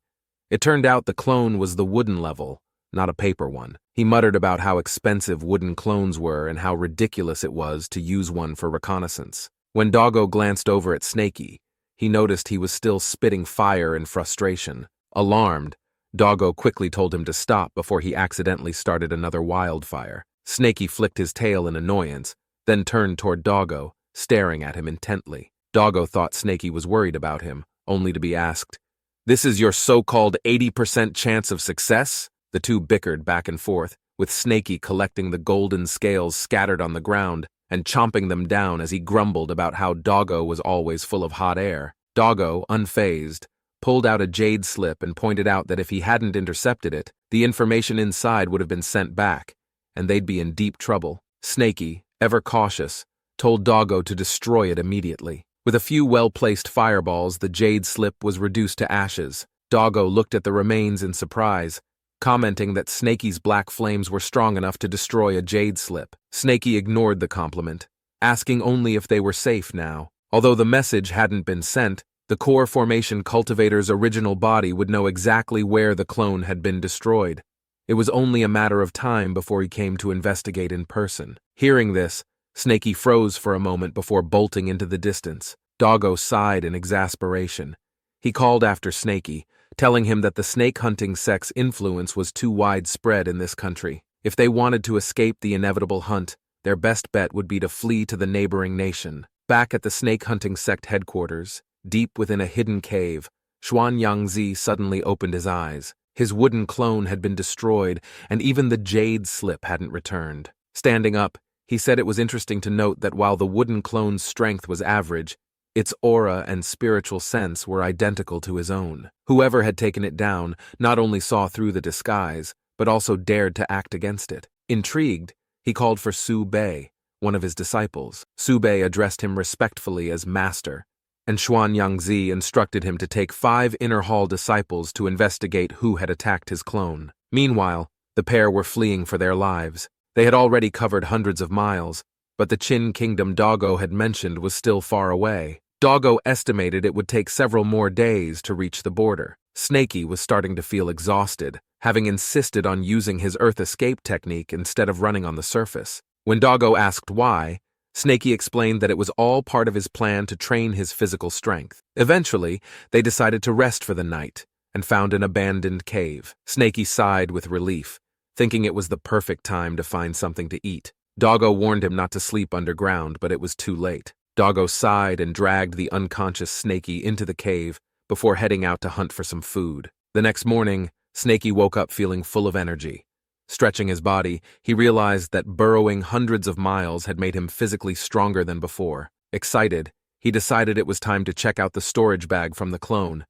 It turned out the clone was the wooden level, not a paper one. He muttered about how expensive wooden clones were and how ridiculous it was to use one for reconnaissance. When Doggo glanced over at Snaky, he noticed he was still spitting fire in frustration. Alarmed, Doggo quickly told him to stop before he accidentally started another wildfire. Snakey flicked his tail in annoyance, then turned toward Doggo, staring at him intently. Doggo thought Snakey was worried about him, only to be asked, "This is your so-called 80% chance of success?" The two bickered back and forth, with Snakey collecting the golden scales scattered on the ground and chomping them down as he grumbled about how Doggo was always full of hot air. Doggo, unfazed, pulled out a jade slip and pointed out that if he hadn't intercepted it, the information inside would have been sent back, and they'd be in deep trouble. Snakey, ever cautious, told Doggo to destroy it immediately. With a few well-placed fireballs, the jade slip was reduced to ashes. Doggo looked at the remains in surprise, commenting that Snakey's black flames were strong enough to destroy a jade slip. Snakey ignored the compliment, asking only if they were safe now. Although the message hadn't been sent, the core formation cultivator's original body would know exactly where the clone had been destroyed. It was only a matter of time before he came to investigate in person. Hearing this, Snakey froze for a moment before bolting into the distance. Doggo sighed in exasperation. He called after Snakey, telling him that the snake-hunting sect's influence was too widespread in this country. If they wanted to escape the inevitable hunt, their best bet would be to flee to the neighboring nation. Back at the snake-hunting sect headquarters, deep within a hidden cave, Xuan Yangzi suddenly opened his eyes. His wooden clone had been destroyed, and even the jade slip hadn't returned. Standing up, he said it was interesting to note that while the wooden clone's strength was average, its aura and spiritual sense were identical to his own. Whoever had taken it down not only saw through the disguise, but also dared to act against it. Intrigued, he called for Su Bei, one of his disciples. Su Bei addressed him respectfully as master, and Xuan Yangzi instructed him to take 5 inner hall disciples to investigate who had attacked his clone. Meanwhile, the pair were fleeing for their lives. They had already covered hundreds of miles, but the Qin kingdom Doggo had mentioned was still far away. Doggo estimated it would take several more days to reach the border. Snakey was starting to feel exhausted, having insisted on using his Earth escape technique instead of running on the surface. When Doggo asked why, Snakey explained that it was all part of his plan to train his physical strength. Eventually, they decided to rest for the night and found an abandoned cave. Snakey sighed with relief, thinking it was the perfect time to find something to eat. Doggo warned him not to sleep underground, but it was too late. Doggo sighed and dragged the unconscious Snakey into the cave before heading out to hunt for some food. The next morning, Snakey woke up feeling full of energy. Stretching his body, he realized that burrowing hundreds of miles had made him physically stronger than before. Excited, he decided it was time to check out the storage bag from the clone.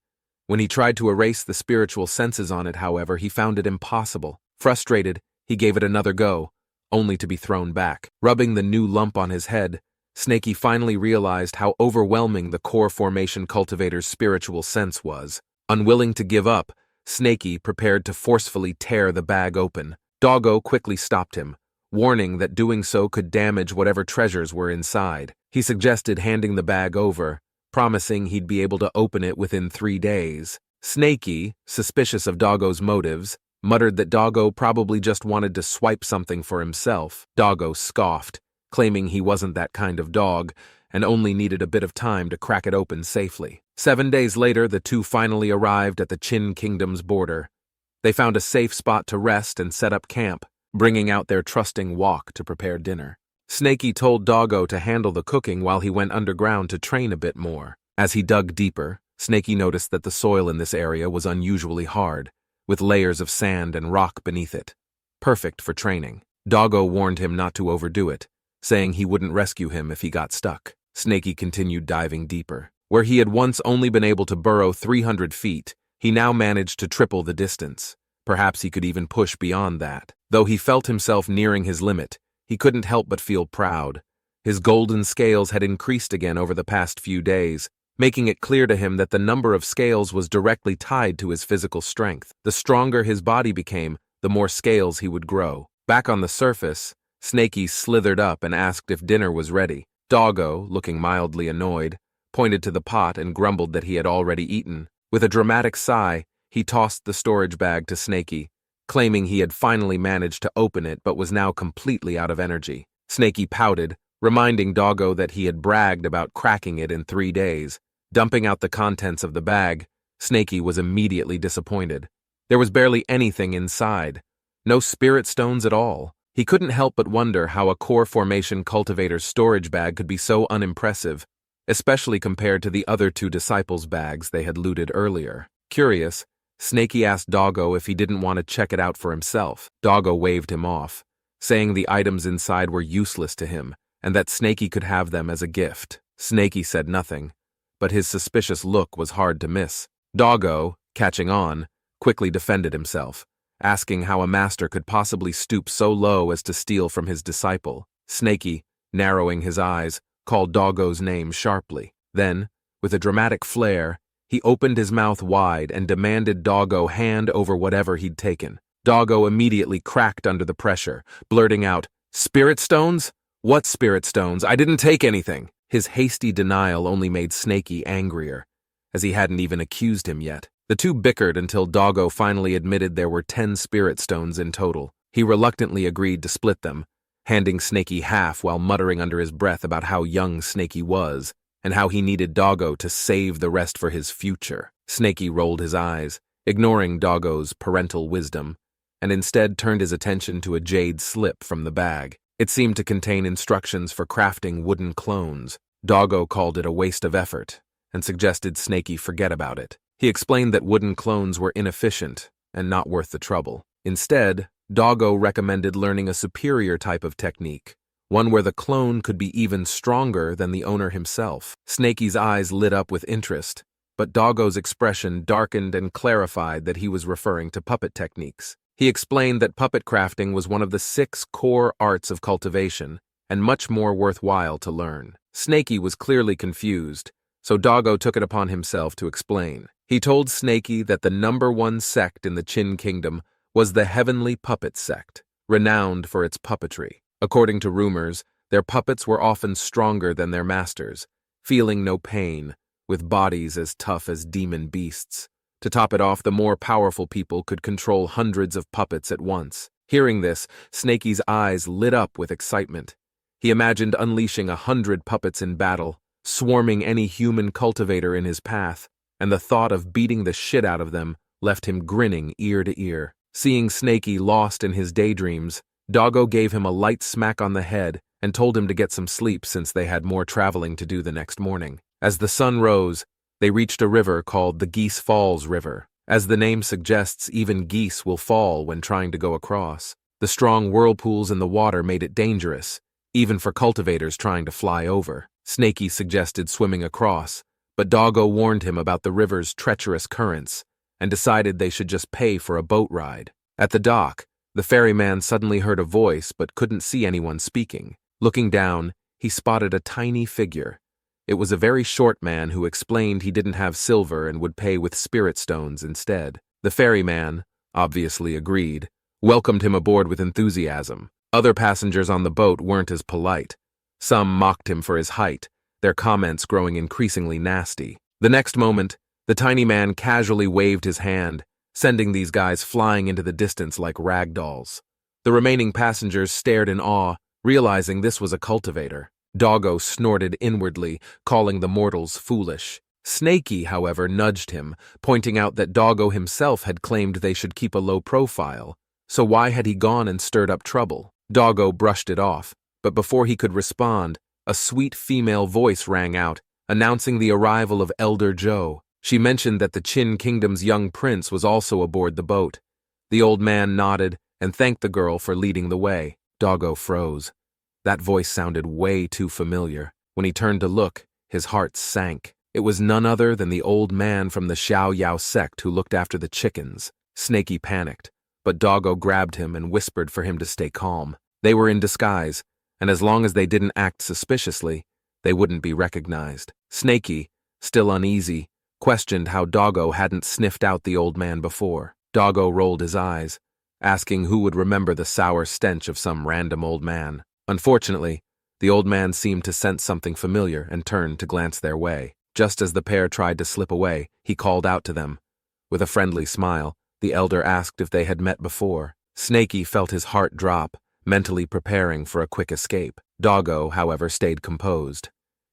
When he tried to erase the spiritual senses on it, however, he found it impossible. Frustrated, he gave it another go, only to be thrown back. Rubbing the new lump on his head, Snakey finally realized how overwhelming the core formation cultivator's spiritual sense was. Unwilling to give up, Snakey prepared to forcefully tear the bag open. Doggo quickly stopped him, warning that doing so could damage whatever treasures were inside. He suggested handing the bag over, promising he'd be able to open it within 3 days. Snakey, suspicious of Doggo's motives, muttered that Doggo probably just wanted to swipe something for himself. Doggo scoffed, claiming he wasn't that kind of dog and only needed a bit of time to crack it open safely. 7 days later, the two finally arrived at the Qin Kingdom's border. They found a safe spot to rest and set up camp, bringing out their trusting wok to prepare dinner. Snakey told Doggo to handle the cooking while he went underground to train a bit more. As he dug deeper, Snakey noticed that the soil in this area was unusually hard, with layers of sand and rock beneath it. Perfect for training. Doggo warned him not to overdo it, saying he wouldn't rescue him if he got stuck. Snakey continued diving deeper. Where he had once only been able to burrow 300 feet, he now managed to triple the distance. Perhaps he could even push beyond that. Though he felt himself nearing his limit, he couldn't help but feel proud. His golden scales had increased again over the past few days, making it clear to him that the number of scales was directly tied to his physical strength. The stronger his body became, the more scales he would grow. Back on the surface, Snakey slithered up and asked if dinner was ready. Doggo, looking mildly annoyed, pointed to the pot and grumbled that he had already eaten. With a dramatic sigh, he tossed the storage bag to Snakey, claiming he had finally managed to open it but was now completely out of energy. Snakey pouted, reminding Doggo that he had bragged about cracking it in 3 days. Dumping out the contents of the bag, Snakey was immediately disappointed. There was barely anything inside. No spirit stones at all. He couldn't help but wonder how a core formation cultivator's storage bag could be so unimpressive, especially compared to the other two disciples' bags they had looted earlier. Curious, Snaky asked Doggo if he didn't want to check it out for himself. Doggo waved him off, saying the items inside were useless to him, and that Snaky could have them as a gift. Snaky said nothing, but his suspicious look was hard to miss. Doggo, catching on, quickly defended himself, asking how a master could possibly stoop so low as to steal from his disciple. Snaky, narrowing his eyes, called Doggo's name sharply. Then, with a dramatic flair, he opened his mouth wide and demanded Doggo hand over whatever he'd taken. Doggo immediately cracked under the pressure, blurting out, "Spirit stones? What spirit stones? I didn't take anything." His hasty denial only made Snaky angrier, as he hadn't even accused him yet. The two bickered until Doggo finally admitted there were 10 spirit stones in total. He reluctantly agreed to split them, handing Snaky half while muttering under his breath about how young Snaky was and how he needed Doggo to save the rest for his future. Snaky rolled his eyes, ignoring Doggo's parental wisdom, and instead turned his attention to a jade slip from the bag. It seemed to contain instructions for crafting wooden clones. Doggo called it a waste of effort and suggested Snaky forget about it. He explained that wooden clones were inefficient and not worth the trouble. Instead, Doggo recommended learning a superior type of technique, one where the clone could be even stronger than the owner himself. Snaky's eyes lit up with interest, but Doggo's expression darkened and clarified that he was referring to puppet techniques. He explained that puppet crafting was one of the 6 core arts of cultivation, and much more worthwhile to learn. Snaky was clearly confused, so Doggo took it upon himself to explain. He told Snaky that the #1 sect in the Qin Kingdom was the Heavenly Puppet Sect, renowned for its puppetry. According to rumors, their puppets were often stronger than their masters, feeling no pain, with bodies as tough as demon beasts. To top it off, the more powerful people could control hundreds of puppets at once. Hearing this, Snaky's eyes lit up with excitement. He imagined unleashing 100 puppets in battle, swarming any human cultivator in his path, and the thought of beating the shit out of them left him grinning ear to ear. Seeing Snaky lost in his daydreams, Doggo gave him a light smack on the head and told him to get some sleep since they had more traveling to do the next morning. As the sun rose, they reached a river called the Geese Falls River. As the name suggests, even geese will fall when trying to go across. The strong whirlpools in the water made it dangerous, even for cultivators trying to fly over. Snaky suggested swimming across, but Doggo warned him about the river's treacherous currents and decided they should just pay for a boat ride. At the dock, the ferryman suddenly heard a voice but couldn't see anyone speaking. Looking down, he spotted a tiny figure. It was a very short man who explained he didn't have silver and would pay with spirit stones instead. The ferryman, obviously agreed, welcomed him aboard with enthusiasm. Other passengers on the boat weren't as polite. Some mocked him for his height, their comments growing increasingly nasty. The next moment, the tiny man casually waved his hand, sending these guys flying into the distance like rag dolls. The remaining passengers stared in awe, realizing this was a cultivator. Doggo snorted inwardly, calling the mortals foolish. Snaky, however, nudged him, pointing out that Doggo himself had claimed they should keep a low profile, so why had he gone and stirred up trouble? Doggo brushed it off, but before he could respond, a sweet female voice rang out, announcing the arrival of Elder Joe. She mentioned that the Qin Kingdom's young prince was also aboard the boat. The old man nodded and thanked the girl for leading the way. Doggo froze. That voice sounded way too familiar. When he turned to look, his heart sank. It was none other than the old man from the Xiao Yao sect who looked after the chickens. Snaky panicked, but Doggo grabbed him and whispered for him to stay calm. They were in disguise, and as long as they didn't act suspiciously, they wouldn't be recognized. Snaky, still uneasy, questioned how Doggo hadn't sniffed out the old man before. Doggo rolled his eyes, asking who would remember the sour stench of some random old man. Unfortunately, the old man seemed to sense something familiar and turned to glance their way. Just as the pair tried to slip away, he called out to them. With a friendly smile, the elder asked if they had met before. Snaky felt his heart drop, mentally preparing for a quick escape. Doggo, however, stayed composed.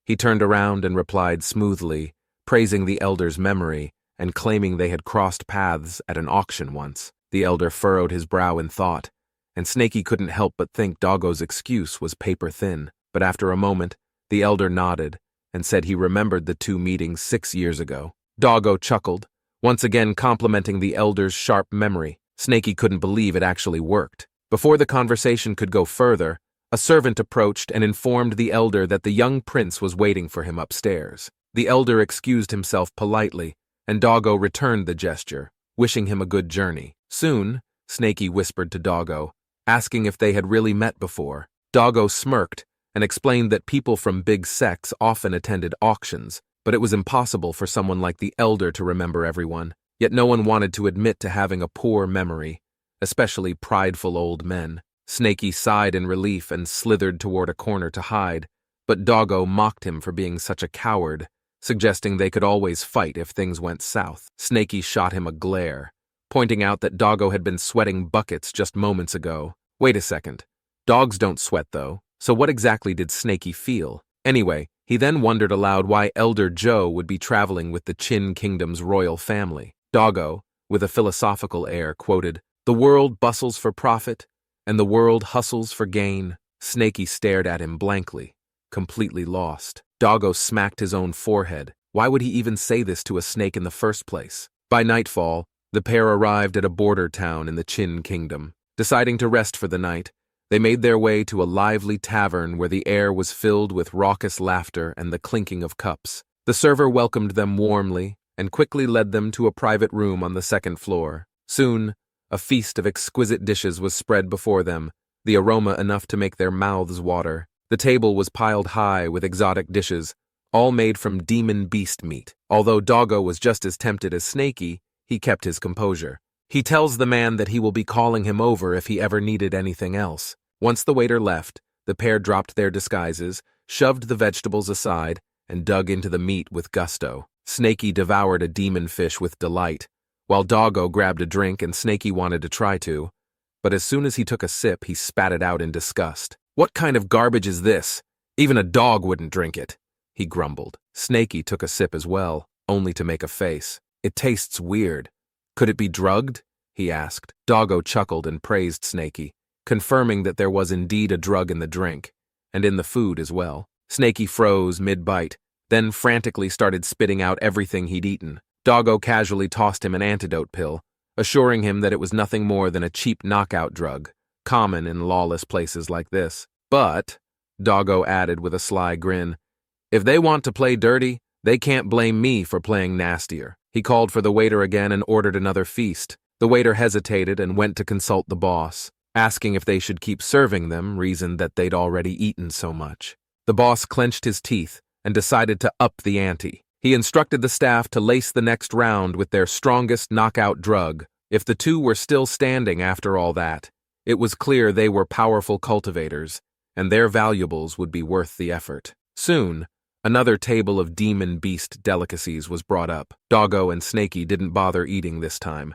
He turned around and replied smoothly, praising the elder's memory and claiming they had crossed paths at an auction once. The elder furrowed his brow in thought, and Snaky couldn't help but think Doggo's excuse was paper thin. But after a moment, the elder nodded and said he remembered the two meetings 6 years ago. Doggo chuckled, once again complimenting the elder's sharp memory. Snaky couldn't believe it actually worked. Before the conversation could go further, a servant approached and informed the elder that the young prince was waiting for him upstairs. The elder excused himself politely, and Doggo returned the gesture, wishing him a good journey. Soon, Snaky whispered to Doggo, asking if they had really met before. Doggo smirked and explained that people from big sects often attended auctions, but it was impossible for someone like the elder to remember everyone. Yet no one wanted to admit to having a poor memory, especially prideful old men. Snaky sighed in relief and slithered toward a corner to hide, but Doggo mocked him for being such a coward, suggesting they could always fight if things went south. Snaky shot him a glare, pointing out that Doggo had been sweating buckets just moments ago. Wait a second. Dogs don't sweat, though, so what exactly did Snaky feel? Anyway, he then wondered aloud why Elder Joe would be traveling with the Qin Kingdom's royal family. Doggo, with a philosophical air, quoted, "The world bustles for profit, and the world hustles for gain." Snaky stared at him blankly, completely lost. Doggo smacked his own forehead. Why would he even say this to a snake in the first place? By nightfall, the pair arrived at a border town in the Qin Kingdom. Deciding to rest for the night, they made their way to a lively tavern where the air was filled with raucous laughter and the clinking of cups. The server welcomed them warmly and quickly led them to a private room on the second floor. Soon, a feast of exquisite dishes was spread before them, the aroma enough to make their mouths water. The table was piled high with exotic dishes, all made from demon beast meat. Although Doggo was just as tempted as Snaky, he kept his composure. He tells the man that he will be calling him over if he ever needed anything else. Once the waiter left, the pair dropped their disguises, shoved the vegetables aside, and dug into the meat with gusto. Snaky devoured a demon fish with delight, while Doggo grabbed a drink and Snaky wanted to try to. But as soon as he took a sip, he spat it out in disgust. "What kind of garbage is this? Even a dog wouldn't drink it," he grumbled. Snaky took a sip as well, only to make a face. "It tastes weird. Could it be drugged?" he asked. Doggo chuckled and praised Snaky, confirming that there was indeed a drug in the drink, and in the food as well. Snaky froze mid-bite, then frantically started spitting out everything he'd eaten. Doggo casually tossed him an antidote pill, assuring him that it was nothing more than a cheap knockout drug, common in lawless places like this. "But," Doggo added with a sly grin, "if they want to play dirty, they can't blame me for playing nastier." He called for the waiter again and ordered another feast. The waiter hesitated and went to consult the boss. Asking if they should keep serving them reasoned that they'd already eaten so much. The boss clenched his teeth and decided to up the ante. He instructed the staff to lace the next round with their strongest knockout drug. If the two were still standing after all that, it was clear they were powerful cultivators, and their valuables would be worth the effort. Soon, another table of demon beast delicacies was brought up. Doggo and Snaky didn't bother eating this time.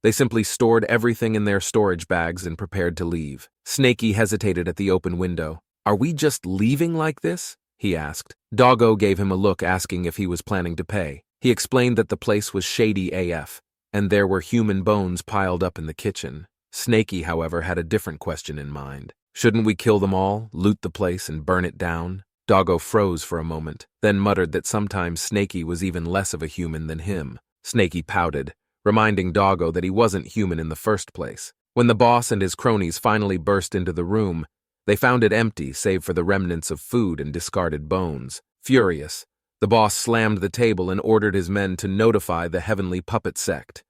They simply stored everything in their storage bags and prepared to leave. Snaky hesitated at the open window. "Are we just leaving like this?" he asked. Doggo gave him a look asking if he was planning to pay. He explained that the place was shady AF, and there were human bones piled up in the kitchen. Snaky, however, had a different question in mind. "Shouldn't we kill them all, loot the place, and burn it down?" Doggo froze for a moment, then muttered that sometimes Snaky was even less of a human than him. Snaky pouted, reminding Doggo that he wasn't human in the first place. When the boss and his cronies finally burst into the room, they found it empty save for the remnants of food and discarded bones. Furious, the boss slammed the table and ordered his men to notify the Heavenly Puppet Sect.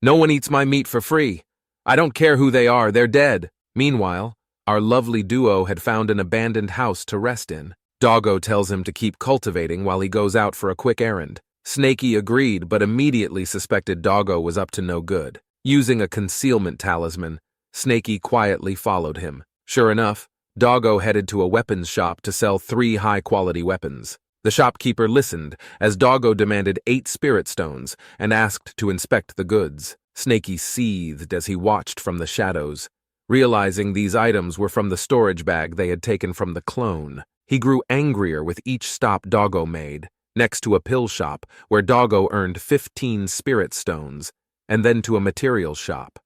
"No one eats my meat for free. I don't care who they are, they're dead." Meanwhile, our lovely duo had found an abandoned house to rest in. Doggo tells him to keep cultivating while he goes out for a quick errand. Snaky agreed, but immediately suspected Doggo was up to no good. Using a concealment talisman, Snaky quietly followed him. Sure enough, Doggo headed to a weapons shop to sell 3 high-quality weapons. The shopkeeper listened as Doggo demanded 8 spirit stones and asked to inspect the goods. Snaky seethed as he watched from the shadows, realizing these items were from the storage bag they had taken from the clone. He grew angrier with each stop Doggo made, next to a pill shop where Doggo earned 15 spirit stones, and then to a materials shop.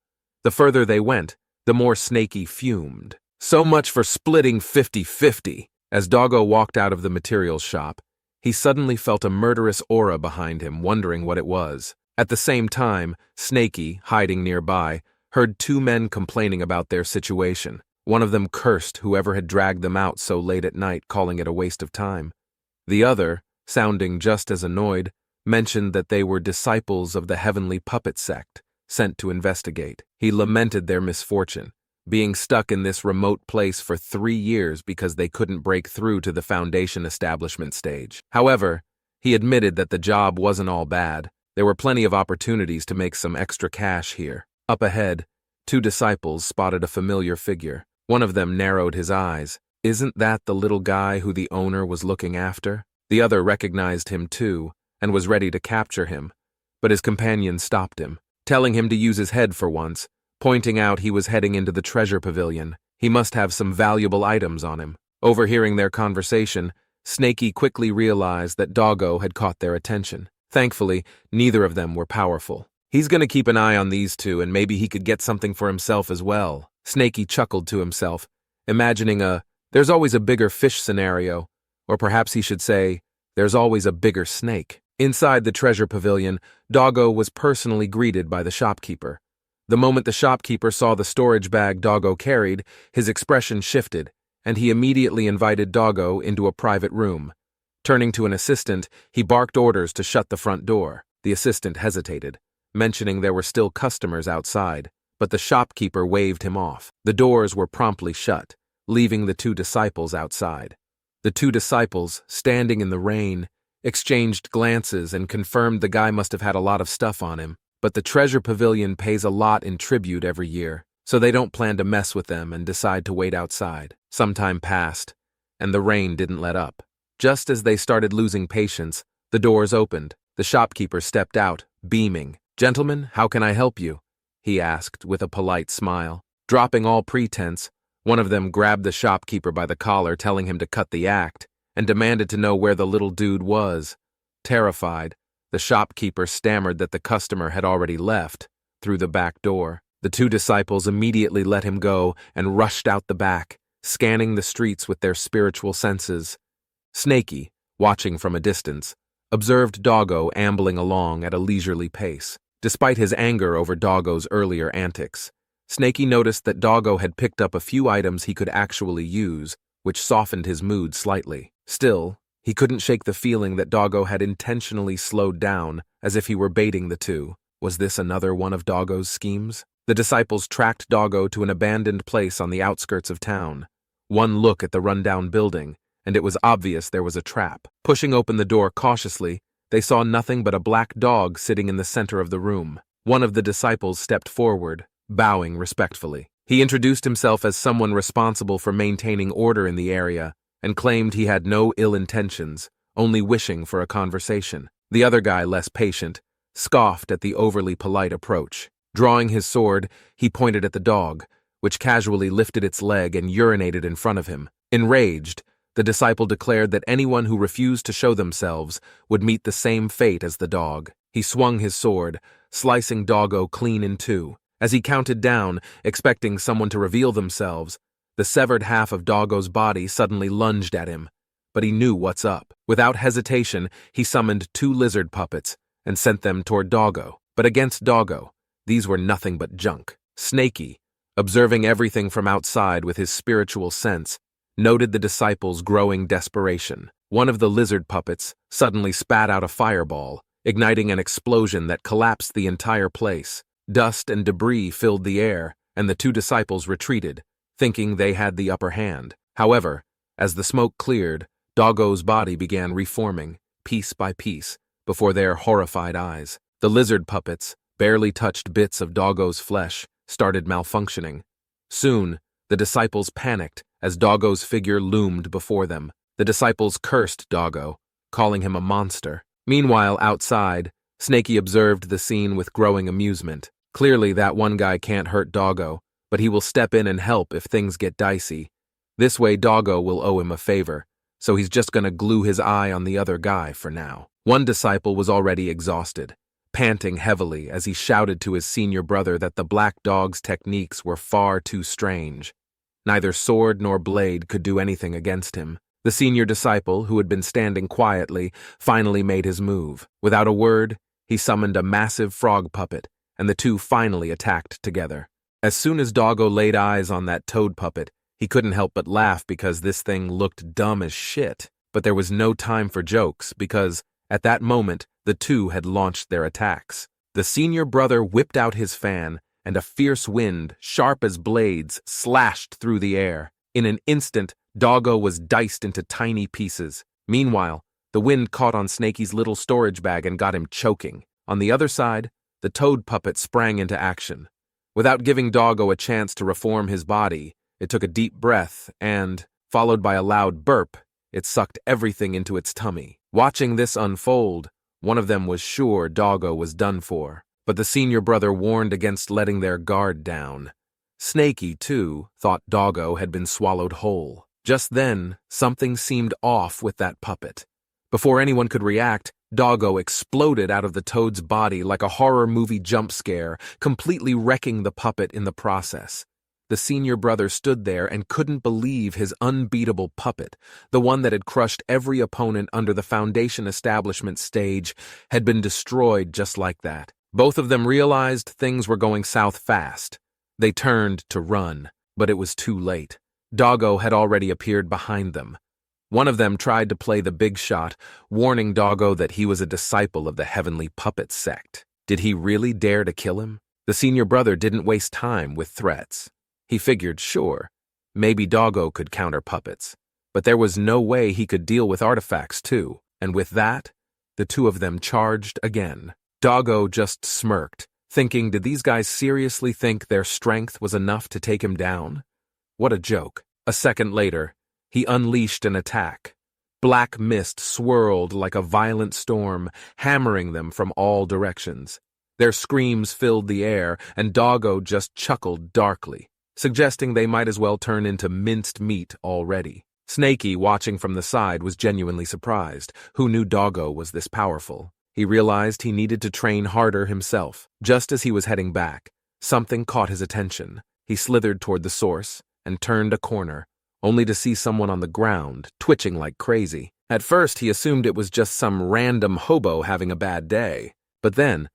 The further they went, the more Snaky fumed. So much for splitting 50-50. As Doggo walked out of the materials shop, he suddenly felt a murderous aura behind him, wondering what it was. At the same time, Snaky, hiding nearby, heard two men complaining about their situation. One of them cursed whoever had dragged them out so late at night, calling it a waste of time. The other, sounding just as annoyed, mentioned that they were disciples of the heavenly puppet sect, sent to investigate. He lamented their misfortune, being stuck in this remote place for 3 years because they couldn't break through to the Foundation establishment stage. However, he admitted that the job wasn't all bad. There were plenty of opportunities to make some extra cash here. Up ahead, two disciples spotted a familiar figure. One of them narrowed his eyes. Isn't that the little guy who the owner was looking after? The other recognized him too, and was ready to capture him, but his companion stopped him, telling him to use his head for once, pointing out he was heading into the treasure pavilion. He must have some valuable items on him. Overhearing their conversation, Snaky quickly realized that Doggo had caught their attention. Thankfully, neither of them were powerful. He's gonna keep an eye on these two, and maybe he could get something for himself as well. Snaky chuckled to himself, imagining there's always a bigger fish scenario, or perhaps he should say, there's always a bigger snake. Inside the treasure pavilion, Doggo was personally greeted by the shopkeeper. The moment the shopkeeper saw the storage bag Doggo carried, his expression shifted, and he immediately invited Doggo into a private room. Turning to an assistant, he barked orders to shut the front door. The assistant hesitated, mentioning there were still customers outside, but the shopkeeper waved him off. The doors were promptly shut, leaving the two disciples outside. The two disciples, standing in the rain, exchanged glances and confirmed the guy must have had a lot of stuff on him. But the treasure pavilion pays a lot in tribute every year, so they don't plan to mess with them and decide to wait outside. Some time passed, and the rain didn't let up. Just as they started losing patience, the doors opened. The shopkeeper stepped out, beaming. "Gentlemen, how can I help you?" he asked with a polite smile. Dropping all pretense, one of them grabbed the shopkeeper by the collar, telling him to cut the act, and demanded to know where the little dude was. Terrified, the shopkeeper stammered that the customer had already left, through the back door. The two disciples immediately let him go and rushed out the back, scanning the streets with their spiritual senses. Snaky, watching from a distance, observed Doggo ambling along at a leisurely pace. Despite his anger over Doggo's earlier antics, Snaky noticed that Doggo had picked up a few items he could actually use, which softened his mood slightly. Still, he couldn't shake the feeling that Doggo had intentionally slowed down, as if he were baiting the two. Was this another one of Doggo's schemes? The disciples tracked Doggo to an abandoned place on the outskirts of town. One look at the rundown building, and it was obvious there was a trap. Pushing open the door cautiously, they saw nothing but a black dog sitting in the center of the room. One of the disciples stepped forward, bowing respectfully. He introduced himself as someone responsible for maintaining order in the area, and claimed he had no ill intentions, only wishing for a conversation. The other guy, less patient, scoffed at the overly polite approach. Drawing his sword, he pointed at the dog, which casually lifted its leg and urinated in front of him. Enraged, the disciple declared that anyone who refused to show themselves would meet the same fate as the dog. He swung his sword, slicing Doggo clean in two. As he counted down, expecting someone to reveal themselves, the severed half of Doggo's body suddenly lunged at him. But he knew what's up. Without hesitation, he summoned two lizard puppets and sent them toward Doggo. But against Doggo, these were nothing but junk. Snaky, observing everything from outside with his spiritual sense, noted the disciples' growing desperation. One of the lizard puppets suddenly spat out a fireball, igniting an explosion that collapsed the entire place. Dust and debris filled the air, and the two disciples retreated, thinking they had the upper hand. However, as the smoke cleared, Doggo's body began reforming, piece by piece, before their horrified eyes. The lizard puppets, barely touched bits of Doggo's flesh, started malfunctioning. Soon, the disciples panicked as Doggo's figure loomed before them. The disciples cursed Doggo, calling him a monster. Meanwhile, outside, Snaky observed the scene with growing amusement. Clearly, that one guy can't hurt Doggo, but he will step in and help if things get dicey. This way, Doggo will owe him a favor, so he's just gonna glue his eye on the other guy for now. One disciple was already exhausted, panting heavily as he shouted to his senior brother that the black dog's techniques were far too strange. Neither sword nor blade could do anything against him. The senior disciple, who had been standing quietly, finally made his move. Without a word, he summoned a massive frog puppet, and the two finally attacked together. As soon as Doggo laid eyes on that toad puppet, he couldn't help but laugh because this thing looked dumb as shit. But there was no time for jokes because, at that moment, the two had launched their attacks. The senior brother whipped out his fan, and a fierce wind, sharp as blades, slashed through the air. In an instant, Doggo was diced into tiny pieces. Meanwhile, the wind caught on Snakey's little storage bag and got him choking. On the other side, the toad puppet sprang into action. Without giving Doggo a chance to reform his body, it took a deep breath and, followed by a loud burp, it sucked everything into its tummy. Watching this unfold, one of them was sure Doggo was done for, but the senior brother warned against letting their guard down. Snakey, too, thought Doggo had been swallowed whole. Just then, something seemed off with that puppet. Before anyone could react, Doggo exploded out of the toad's body like a horror movie jump scare, completely wrecking the puppet in the process. The senior brother stood there and couldn't believe his unbeatable puppet, the one that had crushed every opponent under the Foundation establishment stage, had been destroyed just like that. Both of them realized things were going south fast. They turned to run, but it was too late. Doggo had already appeared behind them. One of them tried to play the big shot, warning Doggo that he was a disciple of the Heavenly Puppet sect. Did he really dare to kill him? The senior brother didn't waste time with threats. He figured, sure, maybe Doggo could counter puppets, but there was no way he could deal with artifacts too, and with that, the two of them charged again. Doggo just smirked, thinking, did these guys seriously think their strength was enough to take him down? What a joke. A second later, he unleashed an attack. Black mist swirled like a violent storm, hammering them from all directions. Their screams filled the air, and Doggo just chuckled darkly, suggesting they might as well turn into minced meat already. Snakey, watching from the side, was genuinely surprised. Who knew Doggo was this powerful? He realized he needed to train harder himself. Just as he was heading back, something caught his attention. He slithered toward the source and turned a corner, only to see someone on the ground, twitching like crazy. At first, he assumed it was just some random hobo having a bad day. But then,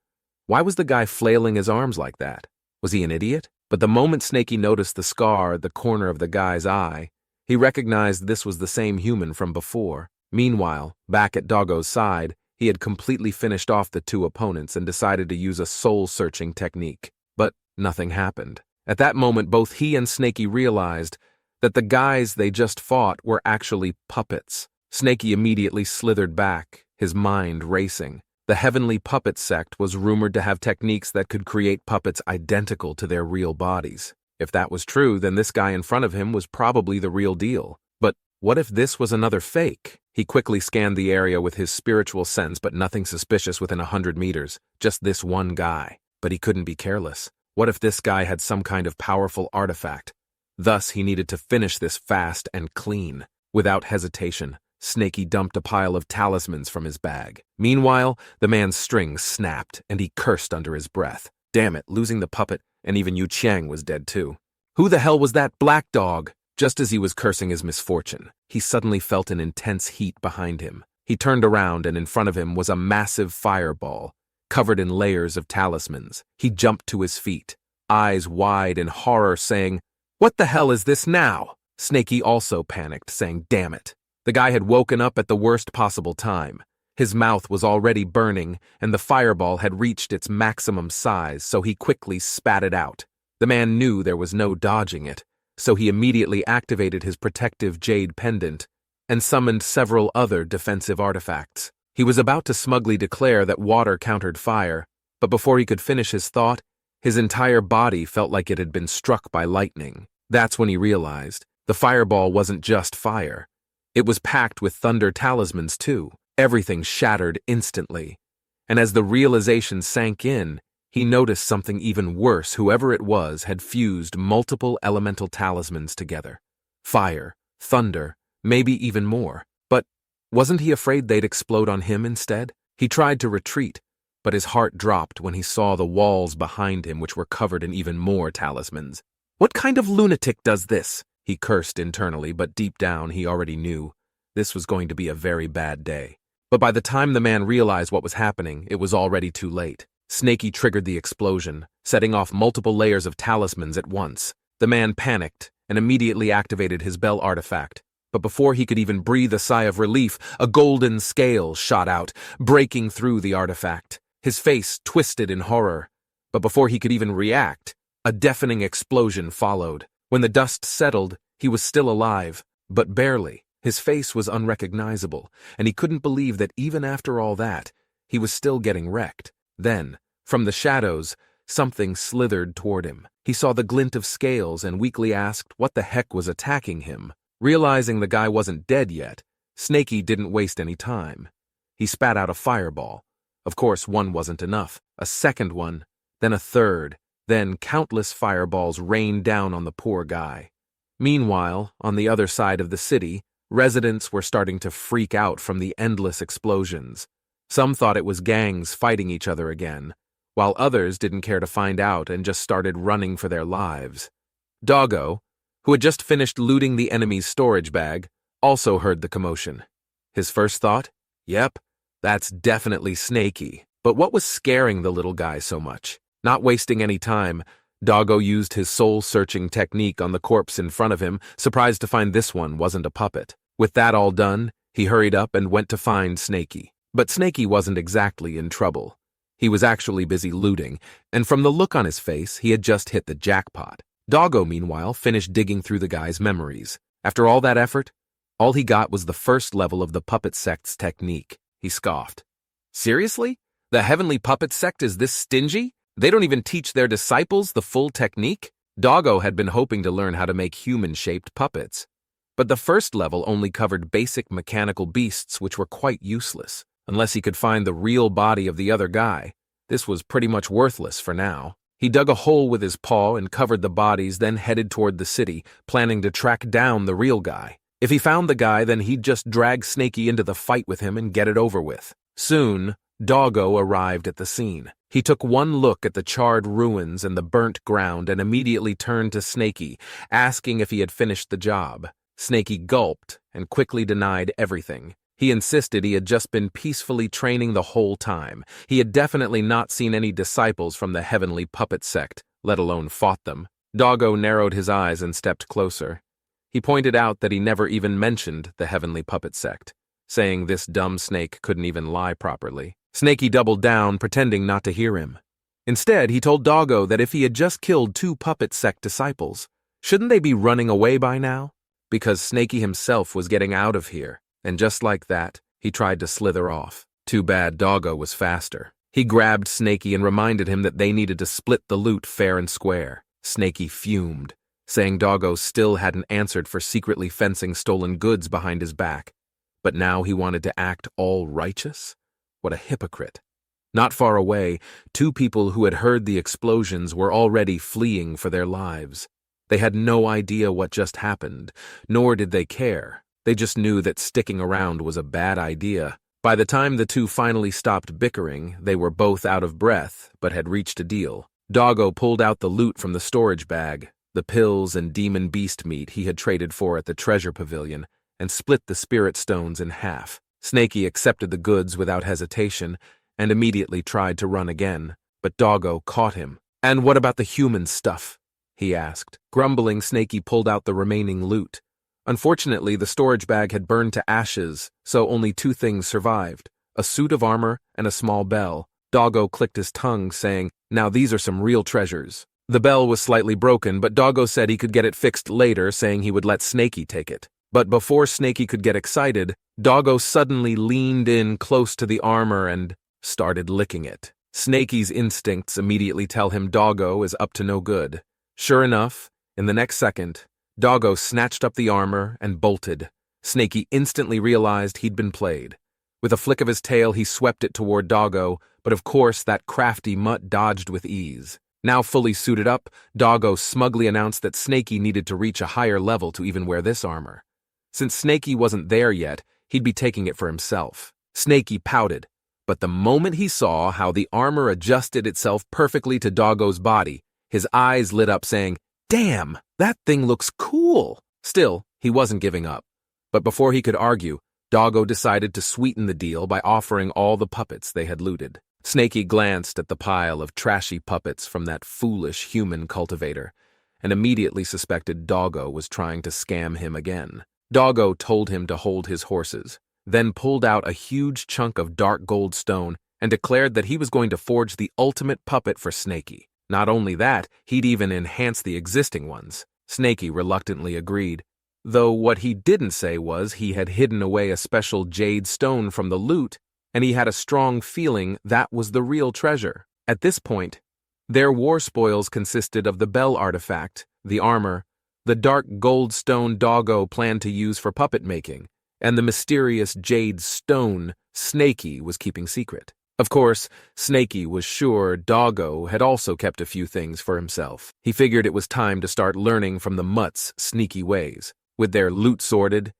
why was the guy flailing his arms like that? Was he an idiot? But the moment Snakey noticed the scar at the corner of the guy's eye, he recognized this was the same human from before. Meanwhile, back at Doggo's side, he had completely finished off the two opponents and decided to use a soul-searching technique. But nothing happened. At that moment, both he and Snakey realized that the guys they just fought were actually puppets. Snakey immediately slithered back, his mind racing. The Heavenly Puppet sect was rumored to have techniques that could create puppets identical to their real bodies. If that was true, then this guy in front of him was probably the real deal. But what if this was another fake? He quickly scanned the area with his spiritual sense, but nothing suspicious within 100 meters. Just this one guy. But he couldn't be careless. What if this guy had some kind of powerful artifact? Thus, he needed to finish this fast and clean. Without hesitation, Snakey dumped a pile of talismans from his bag. Meanwhile, the man's string snapped, and he cursed under his breath. Damn it, losing the puppet, and even Yu Qiang was dead too. Who the hell was that black dog? Just as he was cursing his misfortune, he suddenly felt an intense heat behind him. He turned around, and in front of him was a massive fireball, covered in layers of talismans. He jumped to his feet, eyes wide in horror, saying, "What the hell is this now?" Snakey also panicked, saying, "Damn it." The guy had woken up at the worst possible time. His mouth was already burning, and the fireball had reached its maximum size, so he quickly spat it out. The man knew there was no dodging it, so he immediately activated his protective jade pendant and summoned several other defensive artifacts. He was about to smugly declare that water countered fire, but before he could finish his thought, his entire body felt like it had been struck by lightning. That's when he realized the fireball wasn't just fire. It was packed with thunder talismans too. Everything shattered instantly. And as the realization sank in, he noticed something even worse. Whoever it was had fused multiple elemental talismans together. Fire, thunder, maybe even more. Wasn't he afraid they'd explode on him instead? He tried to retreat, but his heart dropped when he saw the walls behind him, which were covered in even more talismans. What kind of lunatic does this? He cursed internally, but deep down he already knew this was going to be a very bad day. But by the time the man realized what was happening, it was already too late. Snakey triggered the explosion, setting off multiple layers of talismans at once. The man panicked and immediately activated his bell artifact. But before he could even breathe a sigh of relief, a golden scale shot out, breaking through the artifact. His face twisted in horror. But before he could even react, a deafening explosion followed. When the dust settled, he was still alive, but barely. His face was unrecognizable, and he couldn't believe that even after all that, he was still getting wrecked. Then, from the shadows, something slithered toward him. He saw the glint of scales and weakly asked what the heck was attacking him. Realizing the guy wasn't dead yet, Snakey didn't waste any time. He spat out a fireball. Of course, one wasn't enough. A second one, then a third. Then countless fireballs rained down on the poor guy. Meanwhile, on the other side of the city, residents were starting to freak out from the endless explosions. Some thought it was gangs fighting each other again, while others didn't care to find out and just started running for their lives. Doggo, who had just finished looting the enemy's storage bag, also heard the commotion. His first thought? Yep, that's definitely Snakey. But what was scaring the little guy so much? Not wasting any time, Doggo used his soul-searching technique on the corpse in front of him, surprised to find this one wasn't a puppet. With that all done, he hurried up and went to find Snakey. But Snakey wasn't exactly in trouble. He was actually busy looting, and from the look on his face, he had just hit the jackpot. Doggo, meanwhile, finished digging through the guy's memories. After all that effort, all he got was the first level of the puppet sect's technique. He scoffed. Seriously? The Heavenly Puppet Sect is this stingy? They don't even teach their disciples the full technique? Doggo had been hoping to learn how to make human-shaped puppets. But the first level only covered basic mechanical beasts which were quite useless. Unless he could find the real body of the other guy, this was pretty much worthless for now. He dug a hole with his paw and covered the bodies, then headed toward the city, planning to track down the real guy. If he found the guy, then he'd just drag Snakey into the fight with him and get it over with. Soon, Doggo arrived at the scene. He took one look at the charred ruins and the burnt ground and immediately turned to Snakey, asking if he had finished the job. Snakey gulped and quickly denied everything. He insisted he had just been peacefully training the whole time. He had definitely not seen any disciples from the Heavenly Puppet Sect, let alone fought them. Doggo narrowed his eyes and stepped closer. He pointed out that he never even mentioned the Heavenly Puppet Sect, saying this dumb snake couldn't even lie properly. Snakey doubled down, pretending not to hear him. Instead, he told Doggo that if he had just killed 2 Puppet Sect disciples, shouldn't they be running away by now? Because Snakey himself was getting out of here, and just like that, he tried to slither off. Too bad Doggo was faster. He grabbed Snakey and reminded him that they needed to split the loot fair and square. Snakey fumed, saying Doggo still hadn't answered for secretly fencing stolen goods behind his back. But now he wanted to act all righteous? What a hypocrite. Not far away, 2 people who had heard the explosions were already fleeing for their lives. They had no idea what just happened, nor did they care. They just knew that sticking around was a bad idea. By the time the 2 finally stopped bickering, they were both out of breath, but had reached a deal. Doggo pulled out the loot from the storage bag, the pills and demon beast meat he had traded for at the treasure pavilion, and split the spirit stones in half. Snakey accepted the goods without hesitation and immediately tried to run again, but Doggo caught him. "And what about the human stuff?" he asked. Grumbling, Snakey pulled out the remaining loot. Unfortunately, the storage bag had burned to ashes, so only 2 things survived, a suit of armor and a small bell. Doggo clicked his tongue, saying, "Now these are some real treasures." The bell was slightly broken, but Doggo said he could get it fixed later, saying he would let Snakey take it. But before Snakey could get excited, Doggo suddenly leaned in close to the armor and started licking it. Snakey's instincts immediately tell him Doggo is up to no good. Sure enough, in the next second, Doggo snatched up the armor and bolted. Snakey instantly realized he'd been played. With a flick of his tail, he swept it toward Doggo, but of course that crafty mutt dodged with ease. Now fully suited up, Doggo smugly announced that Snakey needed to reach a higher level to even wear this armor. Since Snakey wasn't there yet, he'd be taking it for himself. Snakey pouted, but the moment he saw how the armor adjusted itself perfectly to Doggo's body, his eyes lit up saying, "Damn, that thing looks cool!" Still, he wasn't giving up. But before he could argue, Doggo decided to sweeten the deal by offering all the puppets they had looted. Snakey glanced at the pile of trashy puppets from that foolish human cultivator and immediately suspected Doggo was trying to scam him again. Doggo told him to hold his horses, then pulled out a huge chunk of dark gold stone and declared that he was going to forge the ultimate puppet for Snakey. Not only that, he'd even enhance the existing ones. Snakey reluctantly agreed, though what he didn't say was he had hidden away a special jade stone from the loot, and he had a strong feeling that was the real treasure. At this point, their war spoils consisted of the bell artifact, the armor, the dark gold stone Doggo planned to use for puppet making, and the mysterious jade stone Snakey was keeping secret. Of course, Snakey was sure Doggo had also kept a few things for himself. He figured it was time to start learning from the Mutt's sneaky ways. With their loot sorted,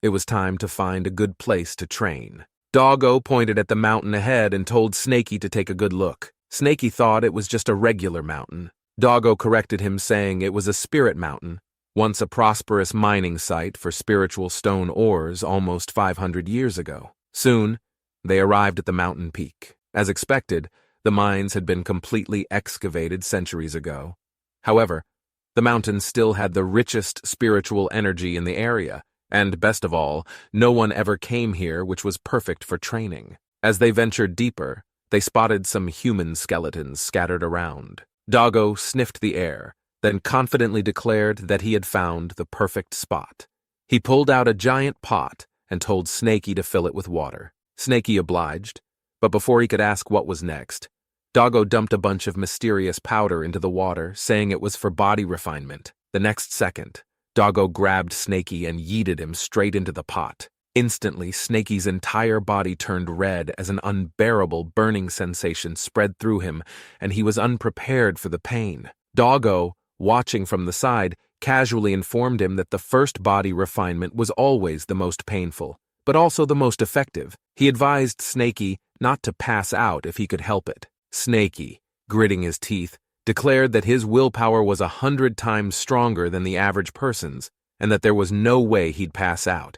it was time to find a good place to train. Doggo pointed at the mountain ahead and told Snakey to take a good look. Snakey thought it was just a regular mountain. Doggo corrected him, saying it was a spirit mountain, once a prosperous mining site for spiritual stone ores almost 500 years ago. Soon, they arrived at the mountain peak. As expected, the mines had been completely excavated centuries ago. However, the mountain still had the richest spiritual energy in the area, and best of all, no one ever came here, which was perfect for training. As they ventured deeper, they spotted some human skeletons scattered around. Doggo sniffed the air, then confidently declared that he had found the perfect spot. He pulled out a giant pot and told Snakey to fill it with water. Snakey obliged, but before he could ask what was next, Doggo dumped a bunch of mysterious powder into the water, saying it was for body refinement. The next second, Doggo grabbed Snakey and yeeted him straight into the pot. Instantly, Snakey's entire body turned red as an unbearable burning sensation spread through him, and he was unprepared for the pain. Doggo, watching from the side, casually informed him that the first body refinement was always the most painful, but also the most effective. He advised Snakey not to pass out if he could help it. Snakey, gritting his teeth, declared that his willpower was 100 times stronger than the average person's, and that there was no way he'd pass out.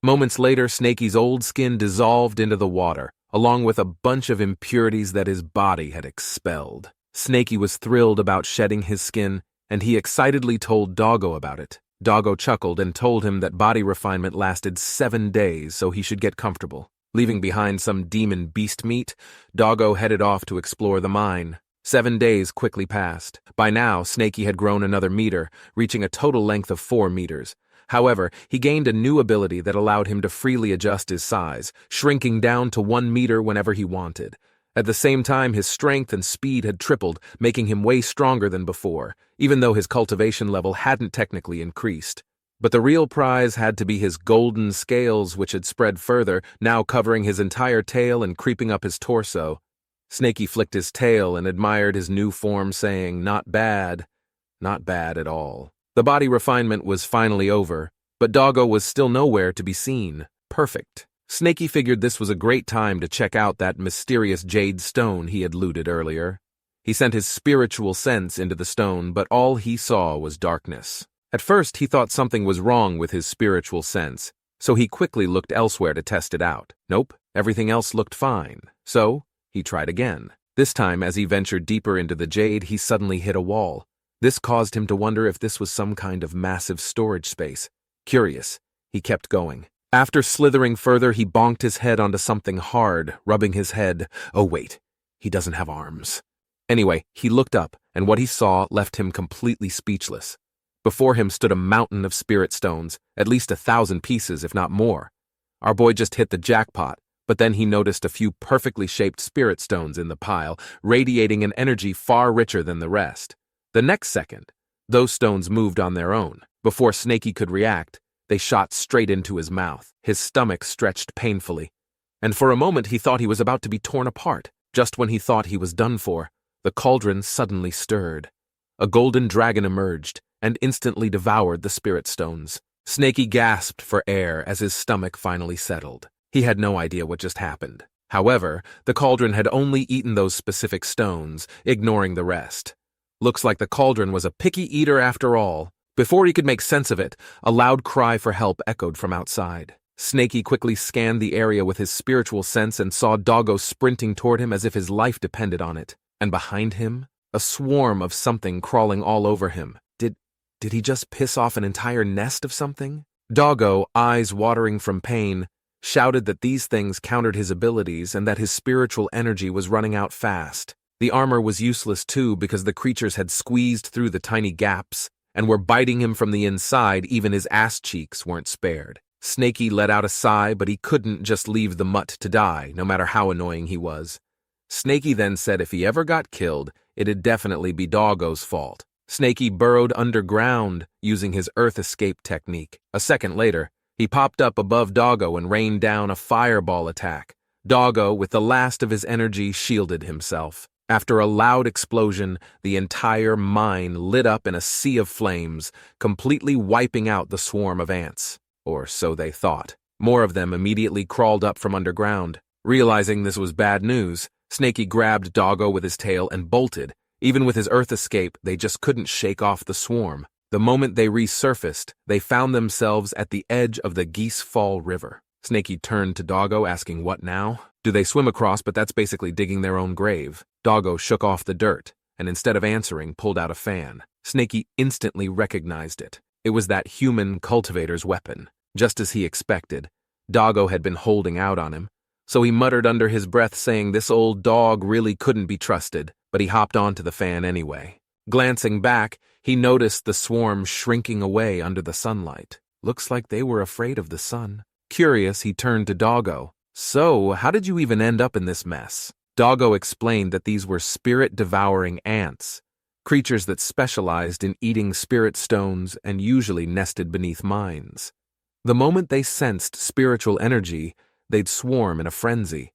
Moments later, Snakey's old skin dissolved into the water, along with a bunch of impurities that his body had expelled. Snakey was thrilled about shedding his skin, and he excitedly told Doggo about it. Doggo chuckled and told him that body refinement lasted 7 days, so he should get comfortable. Leaving behind some demon beast meat, Doggo headed off to explore the mine. 7 days quickly passed. By now, Snakey had grown another meter, reaching a total length of 4 meters. However, he gained a new ability that allowed him to freely adjust his size, shrinking down to 1 meter whenever he wanted. At the same time, his strength and speed had tripled, making him way stronger than before, even though his cultivation level hadn't technically increased. But the real prize had to be his golden scales, which had spread further, now covering his entire tail and creeping up his torso. Snakey flicked his tail and admired his new form, saying, "Not bad. Not bad at all." The body refinement was finally over, but Doggo was still nowhere to be seen. Perfect. Snakey figured this was a great time to check out that mysterious jade stone he had looted earlier. He sent his spiritual sense into the stone, but all he saw was darkness. At first, he thought something was wrong with his spiritual sense, so he quickly looked elsewhere to test it out. Nope, everything else looked fine. So, he tried again. This time, as he ventured deeper into the jade, he suddenly hit a wall. This caused him to wonder if this was some kind of massive storage space. Curious, he kept going. After slithering further, he bonked his head onto something hard, rubbing his head. Oh wait, he doesn't have arms. Anyway, he looked up, and what he saw left him completely speechless. Before him stood a mountain of spirit stones, at least 1,000 pieces, if not more. Our boy just hit the jackpot, but then he noticed a few perfectly shaped spirit stones in the pile, radiating an energy far richer than the rest. The next second, those stones moved on their own. Before Snakey could react, they shot straight into his mouth. His stomach stretched painfully, and for a moment he thought he was about to be torn apart. Just when he thought he was done for, the cauldron suddenly stirred. A golden dragon emerged and instantly devoured the spirit stones. Snaky gasped for air as his stomach finally settled. He had no idea what just happened. However, the cauldron had only eaten those specific stones, ignoring the rest. Looks like the cauldron was a picky eater after all. Before he could make sense of it, a loud cry for help echoed from outside. Snaky quickly scanned the area with his spiritual sense and saw Doggo sprinting toward him as if his life depended on it. And behind him, a swarm of something crawling all over him. Did he just piss off an entire nest of something? Doggo, eyes watering from pain, shouted that these things countered his abilities and that his spiritual energy was running out fast. The armor was useless too because the creatures had squeezed through the tiny gaps and were biting him from the inside. Even his ass cheeks weren't spared. Snaky let out a sigh, but he couldn't just leave the mutt to die, no matter how annoying he was. Snaky then said if he ever got killed, it'd definitely be Doggo's fault. Snaky burrowed underground using his earth escape technique. A second later, he popped up above Doggo and rained down a fireball attack. Doggo, with the last of his energy, shielded himself. After a loud explosion, the entire mine lit up in a sea of flames, completely wiping out the swarm of ants. Or so they thought. More of them immediately crawled up from underground. Realizing this was bad news, Snaky grabbed Doggo with his tail and bolted. Even with his earth escape, they just couldn't shake off the swarm. The moment they resurfaced, they found themselves at the edge of the Geese Fall River. Snaky turned to Doggo, asking, "What now?" "Do they swim across, but that's basically digging their own grave." Doggo shook off the dirt, and instead of answering, pulled out a fan. Snaky instantly recognized it. It was that human cultivator's weapon. Just as he expected, Doggo had been holding out on him, so he muttered under his breath saying this old dog really couldn't be trusted, but he hopped onto the fan anyway. Glancing back, he noticed the swarm shrinking away under the sunlight. Looks like they were afraid of the sun. Curious, he turned to Doggo. "So, how did you even end up in this mess?" Doggo explained that these were spirit-devouring ants, creatures that specialized in eating spirit stones and usually nested beneath mines. The moment they sensed spiritual energy, they'd swarm in a frenzy.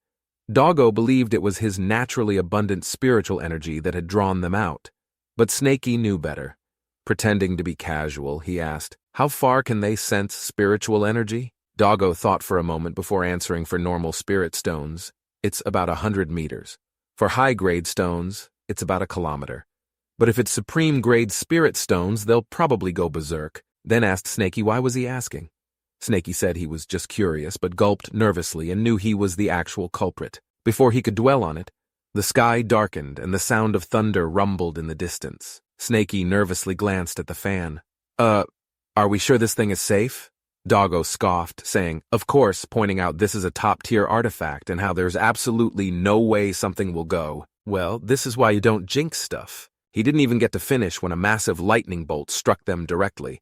Doggo believed it was his naturally abundant spiritual energy that had drawn them out. But Snaky knew better. Pretending to be casual, he asked, "How far can they sense spiritual energy?" Doggo thought for a moment before answering for normal spirit stones. "It's about 100 meters. For high-grade stones, it's about 1 kilometer. But if it's supreme-grade spirit stones, they'll probably go berserk." Then asked Snaky why was he asking. Snaky said he was just curious, but gulped nervously and knew he was the actual culprit. Before he could dwell on it, the sky darkened and the sound of thunder rumbled in the distance. Snaky nervously glanced at the fan. Are we sure this thing is safe?" Doggo scoffed, saying, "Of course," pointing out this is a top-tier artifact and how there's absolutely no way something will go. "Well, this is why you don't jinx stuff." He didn't even get to finish when a massive lightning bolt struck them directly.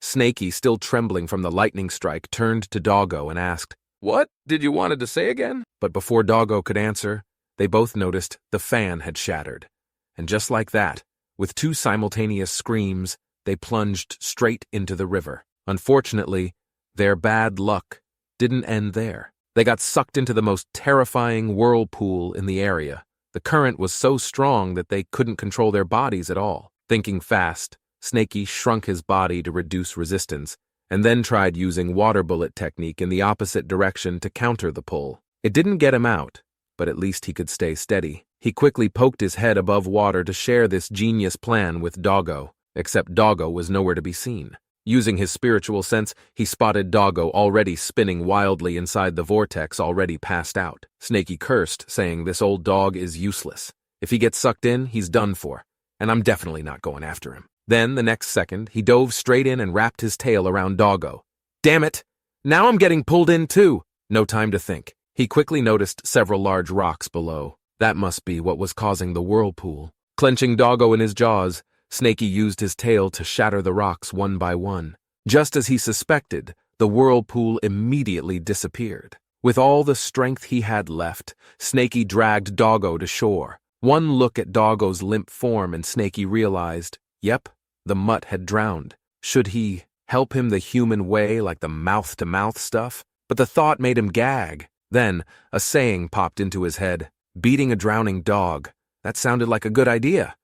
Snaky, still trembling from the lightning strike, turned to Doggo and asked, "What did you wanted to say again?" But before Doggo could answer, they both noticed the fan had shattered. And just like that, with 2 simultaneous screams, they plunged straight into the river. Unfortunately, their bad luck didn't end there. They got sucked into the most terrifying whirlpool in the area. The current was so strong that they couldn't control their bodies at all. Thinking fast, Snaky shrunk his body to reduce resistance, and then tried using water bullet technique in the opposite direction to counter the pull. It didn't get him out, but at least he could stay steady. He quickly poked his head above water to share this genius plan with Doggo, except Doggo was nowhere to be seen. Using his spiritual sense, he spotted Doggo already spinning wildly inside the vortex, already passed out. Snaky cursed, saying this old dog is useless. If he gets sucked in, he's done for, and I'm definitely not going after him. Then, the next second, he dove straight in and wrapped his tail around Doggo. "Damn it! Now I'm getting pulled in too!" No time to think. He quickly noticed several large rocks below. That must be what was causing the whirlpool. Clenching Doggo in his jaws, Snaky used his tail to shatter the rocks one by one. Just as he suspected, the whirlpool immediately disappeared. With all the strength he had left, Snaky dragged Doggo to shore. One look at Doggo's limp form and Snaky realized, yep, the mutt had drowned. Should he help him the human way, like the mouth-to-mouth stuff? But the thought made him gag. Then, a saying popped into his head. Beating a drowning dog. That sounded like a good idea.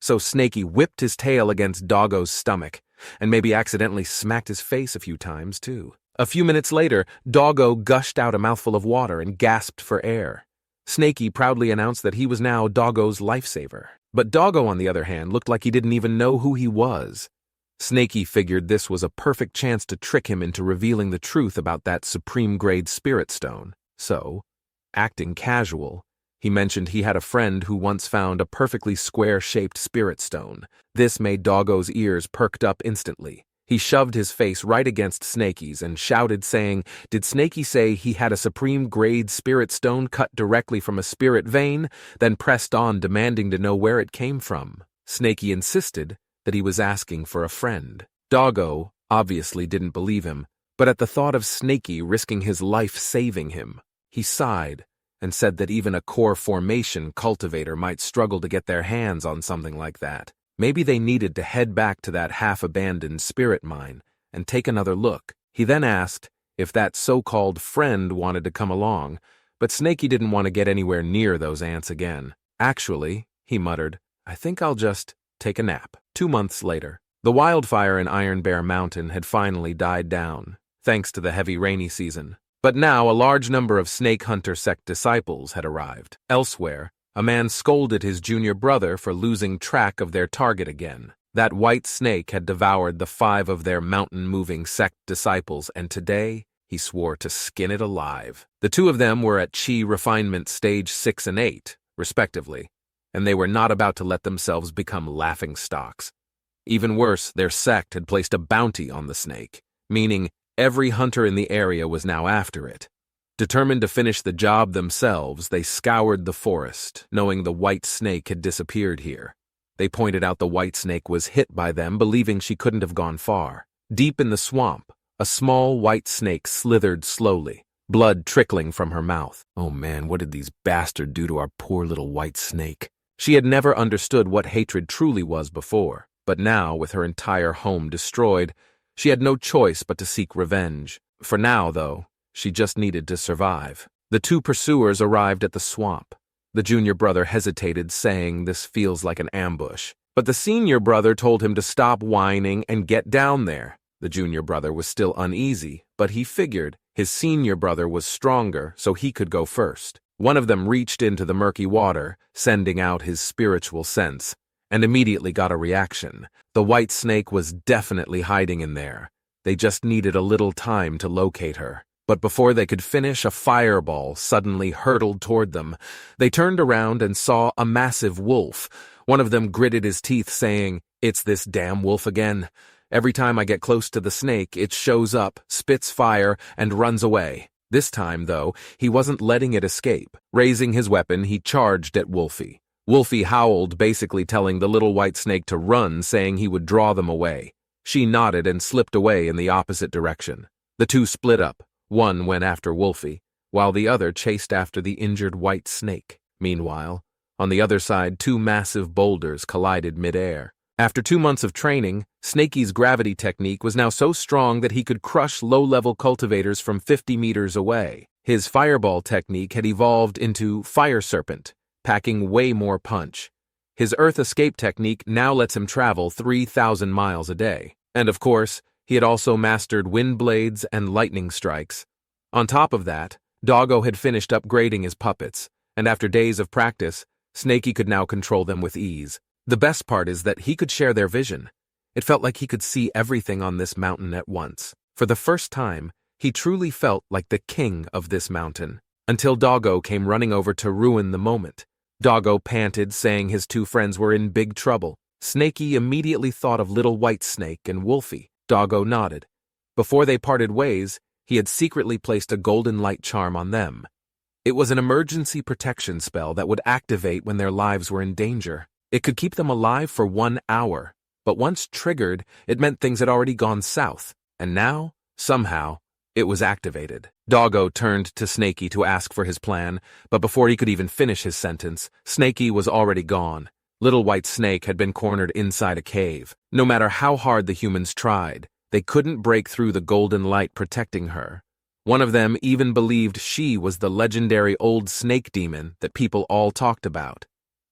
So Snaky whipped his tail against Doggo's stomach. And maybe accidentally smacked his face a few times, too. A few minutes later, Doggo gushed out a mouthful of water and gasped for air. Snakey proudly announced that he was now Doggo's lifesaver. But Doggo, on the other hand, looked like he didn't even know who he was. Snakey figured this was a perfect chance to trick him into revealing the truth about that supreme-grade spirit stone. So, acting casual, he mentioned he had a friend who once found a perfectly square-shaped spirit stone. This made Doggo's ears perked up instantly. He shoved his face right against Snakey's and shouted, saying, "Did Snakey say he had a supreme-grade spirit stone cut directly from a spirit vein?" Then pressed on, demanding to know where it came from. Snakey insisted that he was asking for a friend. Doggo obviously didn't believe him, but at the thought of Snakey risking his life saving him, he sighed and said that even a core formation cultivator might struggle to get their hands on something like that. Maybe they needed to head back to that half-abandoned spirit mine and take another look. He then asked if that so-called friend wanted to come along, but Snakey didn't want to get anywhere near those ants again. "Actually," he muttered, "I think I'll just take a nap." 2 months later, the wildfire in Iron Bear Mountain had finally died down, thanks to the heavy rainy season. But now a large number of Snake Hunter sect disciples had arrived. Elsewhere, a man scolded his junior brother for losing track of their target again. That white snake had devoured the 5 of their mountain-moving sect disciples, and today he swore to skin it alive. The 2 of them were at Chi Refinement Stage 6 and 8, respectively, and they were not about to let themselves become laughingstocks. Even worse, their sect had placed a bounty on the snake, meaning every hunter in the area was now after it. Determined to finish the job themselves, they scoured the forest, knowing the white snake had disappeared here. They pointed out the white snake was hit by them, believing she couldn't have gone far. Deep in the swamp, a small white snake slithered slowly, blood trickling from her mouth. Oh man, what did these bastards do to our poor little white snake? She had never understood what hatred truly was before, but now, with her entire home destroyed, she had no choice but to seek revenge. For now, though, she just needed to survive. The 2 pursuers arrived at the swamp. The junior brother hesitated, saying this feels like an ambush. But the senior brother told him to stop whining and get down there. The junior brother was still uneasy, but he figured his senior brother was stronger, so he could go first. One of them reached into the murky water, sending out his spiritual sense, and immediately got a reaction. The white snake was definitely hiding in there. They just needed a little time to locate her. But before they could finish, a fireball suddenly hurtled toward them. They turned around and saw a massive wolf. One of them gritted his teeth, saying, "It's this damn wolf again. Every time I get close to the snake, it shows up, spits fire, and runs away." This time, though, he wasn't letting it escape. Raising his weapon, he charged at Wolfie. Wolfie howled, basically telling the little white snake to run, saying he would draw them away. She nodded and slipped away in the opposite direction. The 2 split up. One went after Wolfie, while the other chased after the injured white snake. Meanwhile, on the other side, 2 massive boulders collided midair. After 2 months of training, Snakey's gravity technique was now so strong that he could crush low-level cultivators from 50 meters away. His fireball technique had evolved into Fire Serpent, packing way more punch. His Earth Escape technique now lets him travel 3,000 miles a day. And of course, he had also mastered wind blades and lightning strikes. On top of that, Doggo had finished upgrading his puppets, and after days of practice, Snakey could now control them with ease. The best part is that he could share their vision. It felt like he could see everything on this mountain at once. For the first time, he truly felt like the king of this mountain, until Doggo came running over to ruin the moment. Doggo panted, saying his 2 friends were in big trouble. Snakey immediately thought of Little White Snake and Wolfie. Doggo nodded. Before they parted ways, he had secretly placed a golden light charm on them. It was an emergency protection spell that would activate when their lives were in danger. It could keep them alive for 1 hour, but once triggered, it meant things had already gone south. And now, somehow, it was activated. Doggo turned to Snakey to ask for his plan, but before he could even finish his sentence, Snakey was already gone. Little White Snake had been cornered inside a cave. No matter how hard the humans tried, they couldn't break through the golden light protecting her. One of them even believed she was the legendary old snake demon that people all talked about.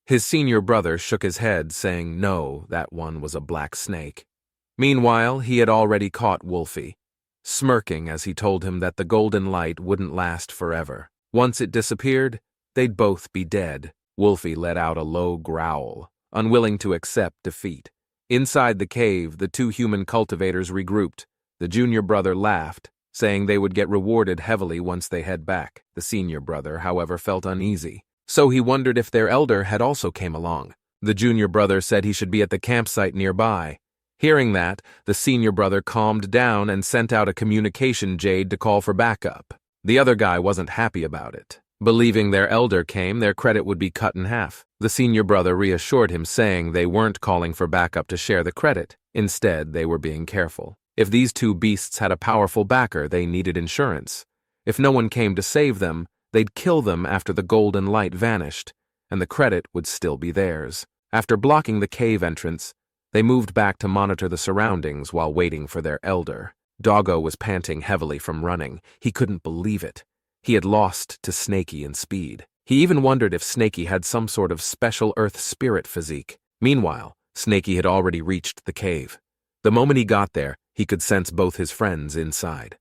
His senior brother shook his head, saying no, that one was a black snake. Meanwhile, he had already caught Wolfie, smirking as he told him that the golden light wouldn't last forever. Once it disappeared, they'd both be dead. Wolfie let out a low growl, unwilling to accept defeat. Inside the cave, the two human cultivators regrouped. The junior brother laughed, saying they would get rewarded heavily once they head back. The senior brother, however, felt uneasy, so he wondered if their elder had also came along. The junior brother said he should be at the campsite nearby. Hearing that, the senior brother calmed down and sent out a communication jade to call for backup. The other guy wasn't happy about it. Believing their elder came, their credit would be cut in half. The senior brother reassured him, saying they weren't calling for backup to share the credit. Instead, they were being careful. If these two beasts had a powerful backer, they needed insurance. If no one came to save them, they'd kill them after the golden light vanished, and the credit would still be theirs. After blocking the cave entrance, they moved back to monitor the surroundings while waiting for their elder. Doggo was panting heavily from running. He couldn't believe it. He had lost to Snaky in speed. He even wondered if Snaky had some sort of special Earth spirit physique. Meanwhile, Snaky had already reached the cave. The moment he got there, he could sense both his friends inside.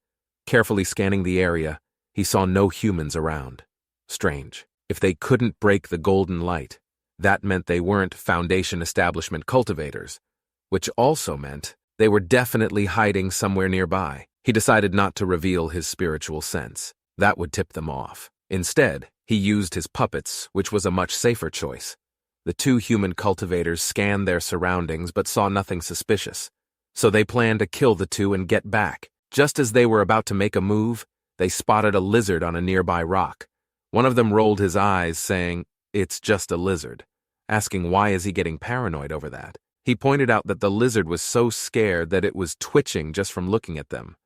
Carefully scanning the area, he saw no humans around. Strange. If they couldn't break the golden light, that meant they weren't Foundation Establishment cultivators, which also meant they were definitely hiding somewhere nearby. He decided not to reveal his spiritual sense. That would tip them off. Instead, he used his puppets, which was a much safer choice. The two human cultivators scanned their surroundings but saw nothing suspicious, so they planned to kill the two and get back. Just as they were about to make a move, they spotted a lizard on a nearby rock. One of them rolled his eyes, saying, "It's just a lizard," asking why is he getting paranoid over that. He pointed out that the lizard was so scared that it was twitching just from looking at them.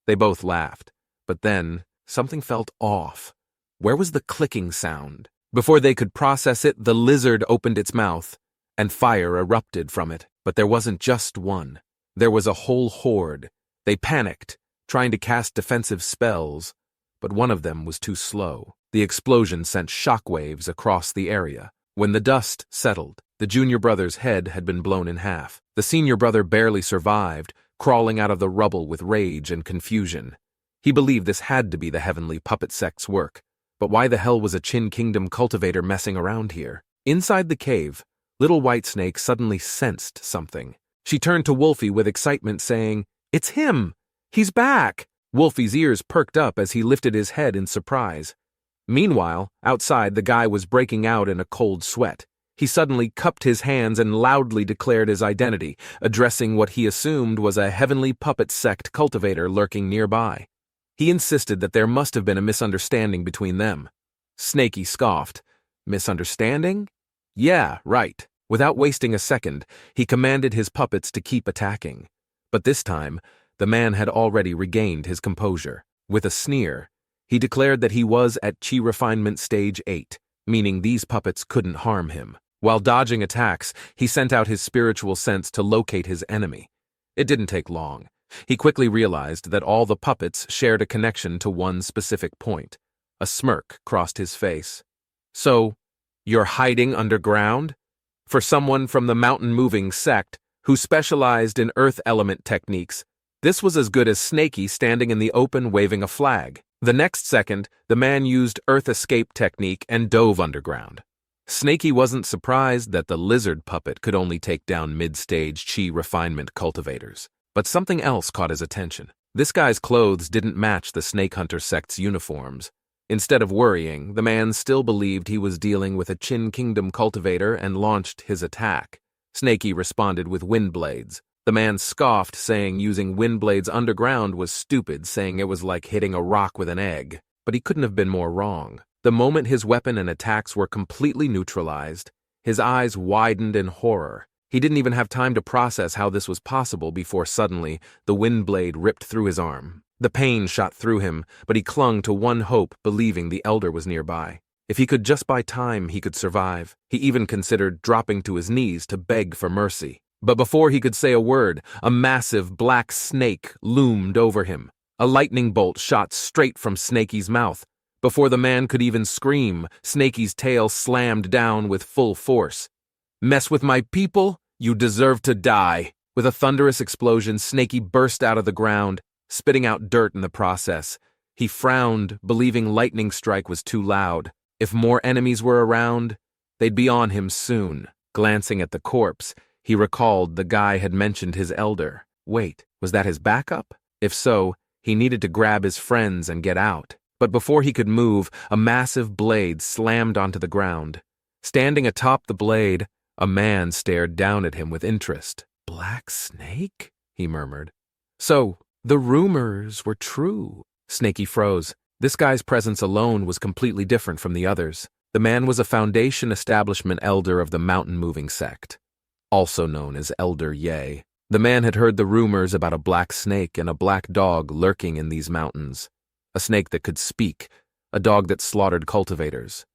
They both laughed, but then something felt off. Where was the clicking sound? Before they could process it, the lizard opened its mouth, and fire erupted from it. But there wasn't just one. There was a whole horde. They panicked, trying to cast defensive spells, but one of them was too slow. The explosion sent shockwaves across the area. When the dust settled, the junior brother's head had been blown in half. The senior brother barely survived, crawling out of the rubble with rage and confusion. He believed this had to be the heavenly puppet sect's work, but why the hell was a Qin Kingdom cultivator messing around here? Inside the cave, Little Whitesnake suddenly sensed something. She turned to Wolfie with excitement, saying, "It's him! He's back!" Wolfie's ears perked up as he lifted his head in surprise. Meanwhile, outside, the guy was breaking out in a cold sweat. He suddenly cupped his hands and loudly declared his identity, addressing what he assumed was a heavenly puppet sect cultivator lurking nearby. He insisted that there must have been a misunderstanding between them. Snaky scoffed. Misunderstanding? Yeah, right. Without wasting a second, he commanded his puppets to keep attacking. But this time, the man had already regained his composure. With a sneer, he declared that he was at Qi Refinement Stage 8, meaning these puppets couldn't harm him. While dodging attacks, he sent out his spiritual sense to locate his enemy. It didn't take long. He quickly realized that all the puppets shared a connection to one specific point. A smirk crossed his face. "So, you're hiding underground?" For someone from the mountain-moving sect, who specialized in earth element techniques, this was as good as Snaky standing in the open waving a flag. The next second, the man used earth escape technique and dove underground. Snaky wasn't surprised that the lizard puppet could only take down mid-stage Qi refinement cultivators. But something else caught his attention. This guy's clothes didn't match the Snake Hunter sect's uniforms. Instead of worrying, the man still believed he was dealing with a Qin Kingdom cultivator and launched his attack. Snaky responded with wind blades. The man scoffed, saying using wind blades underground was stupid, saying it was like hitting a rock with an egg. But he couldn't have been more wrong. The moment his weapon and attacks were completely neutralized, his eyes widened in horror. He didn't even have time to process how this was possible before suddenly the wind blade ripped through his arm. The pain shot through him, but he clung to one hope, believing the elder was nearby. If he could just buy time, he could survive. He even considered dropping to his knees to beg for mercy. But before he could say a word, a massive black snake loomed over him. A lightning bolt shot straight from Snaky's mouth. Before the man could even scream, Snaky's tail slammed down with full force. "Mess with my people? You deserve to die." With a thunderous explosion, Snaky burst out of the ground, spitting out dirt in the process. He frowned, believing lightning strike was too loud. If more enemies were around, they'd be on him soon. Glancing at the corpse, he recalled the guy had mentioned his elder. Wait, was that his backup? If so, he needed to grab his friends and get out. But before he could move, a massive blade slammed onto the ground. Standing atop the blade, a man stared down at him with interest. Black Snake? He murmured. So, the rumors were true. Snaky froze. This guy's presence alone was completely different from the others. The man was a Foundation establishment elder of the mountain-moving sect, also known as Elder Ye. The man had heard the rumors about a black snake and a black dog lurking in these mountains. A snake that could speak, a dog that slaughtered cultivators,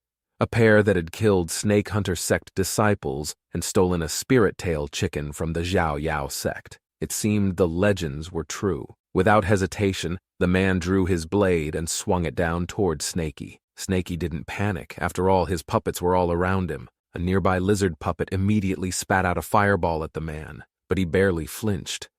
a pair that had killed snake hunter sect disciples and stolen a spirit tail chicken from the Zhao Yao sect. It seemed the legends were true. Without hesitation, the man drew his blade and swung it down toward Snaky. Snaky didn't panic. After all, his puppets were all around him. A nearby lizard puppet immediately spat out a fireball at the man, but he barely flinched.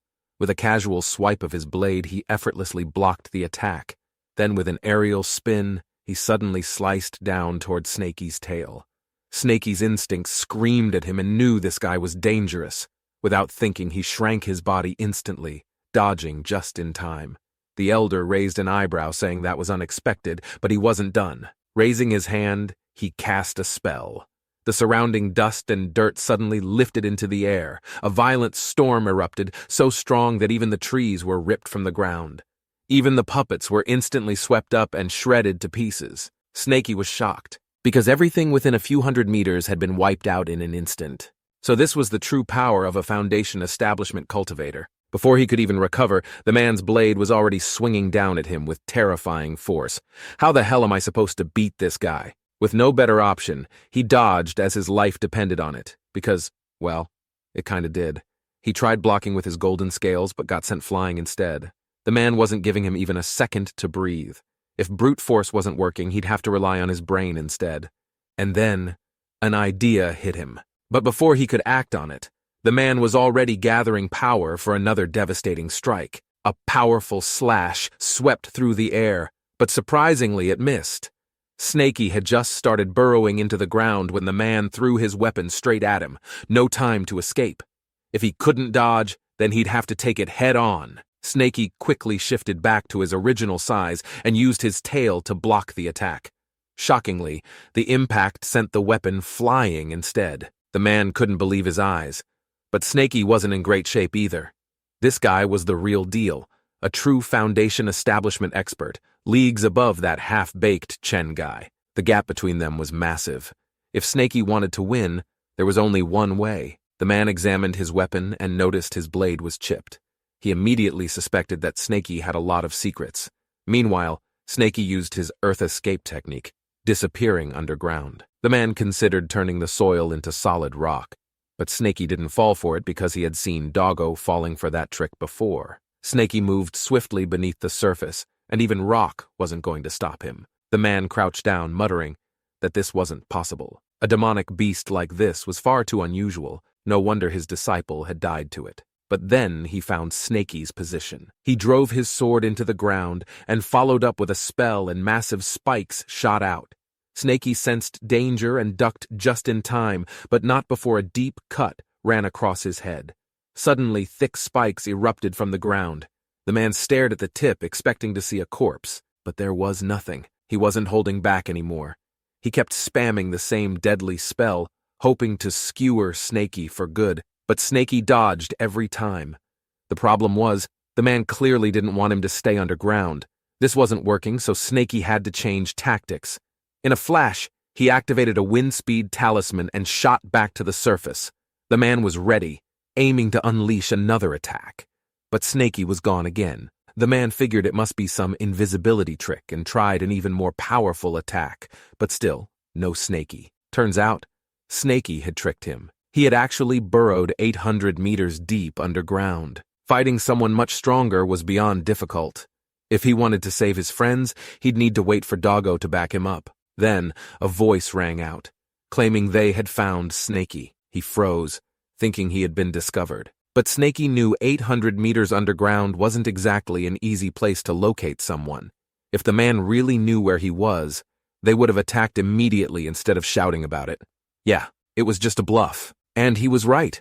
With a casual swipe of his blade, he effortlessly blocked the attack. Then with an aerial spin, he suddenly sliced down toward Snaky's tail. Snaky's instincts screamed at him and knew this guy was dangerous. Without thinking, he shrank his body instantly, dodging just in time. The elder raised an eyebrow, saying that was unexpected, but he wasn't done. Raising his hand, he cast a spell. The surrounding dust and dirt suddenly lifted into the air. A violent storm erupted, so strong that even the trees were ripped from the ground. Even the puppets were instantly swept up and shredded to pieces. Snaky was shocked, because everything within a few hundred meters had been wiped out in an instant. So this was the true power of a Foundation establishment cultivator. Before he could even recover, the man's blade was already swinging down at him with terrifying force. How the hell am I supposed to beat this guy? With no better option, he dodged as his life depended on it, because, well, it kinda did. He tried blocking with his golden scales, but got sent flying instead. The man wasn't giving him even a second to breathe. If brute force wasn't working, he'd have to rely on his brain instead. And then, an idea hit him. But before he could act on it, the man was already gathering power for another devastating strike. A powerful slash swept through the air, but surprisingly it missed. Snaky had just started burrowing into the ground when the man threw his weapon straight at him. No time to escape. If he couldn't dodge, then he'd have to take it head on. Snaky quickly shifted back to his original size and used his tail to block the attack. Shockingly, the impact sent the weapon flying instead. The man couldn't believe his eyes. But Snaky wasn't in great shape either. This guy was the real deal, a true Foundation establishment expert, leagues above that half-baked Chen guy. The gap between them was massive. If Snaky wanted to win, there was only one way. The man examined his weapon and noticed his blade was chipped. He immediately suspected that Snaky had a lot of secrets. Meanwhile, Snaky used his earth escape technique, disappearing underground. The man considered turning the soil into solid rock. But Snaky didn't fall for it because he had seen Doggo falling for that trick before. Snaky moved swiftly beneath the surface, and even rock wasn't going to stop him. The man crouched down, muttering that this wasn't possible. A demonic beast like this was far too unusual. No wonder his disciple had died to it. But then he found Snaky's position. He drove his sword into the ground and followed up with a spell, and massive spikes shot out. Snaky sensed danger and ducked just in time, but not before a deep cut ran across his head. Suddenly, thick spikes erupted from the ground. The man stared at the tip, expecting to see a corpse, but there was nothing. He wasn't holding back anymore. He kept spamming the same deadly spell, hoping to skewer Snaky for good, but Snaky dodged every time. The problem was, the man clearly didn't want him to stay underground. This wasn't working, so Snaky had to change tactics. In a flash, he activated a wind speed talisman and shot back to the surface. The man was ready, aiming to unleash another attack. But Snaky was gone again. The man figured it must be some invisibility trick and tried an even more powerful attack, but still, no Snaky. Turns out, Snaky had tricked him. He had actually burrowed 800 meters deep underground. Fighting someone much stronger was beyond difficult. If he wanted to save his friends, he'd need to wait for Doggo to back him up. Then, a voice rang out, claiming they had found Snaky. He froze, thinking he had been discovered. But Snaky knew 800 meters underground wasn't exactly an easy place to locate someone. If the man really knew where he was, they would have attacked immediately instead of shouting about it. Yeah, it was just a bluff. And he was right.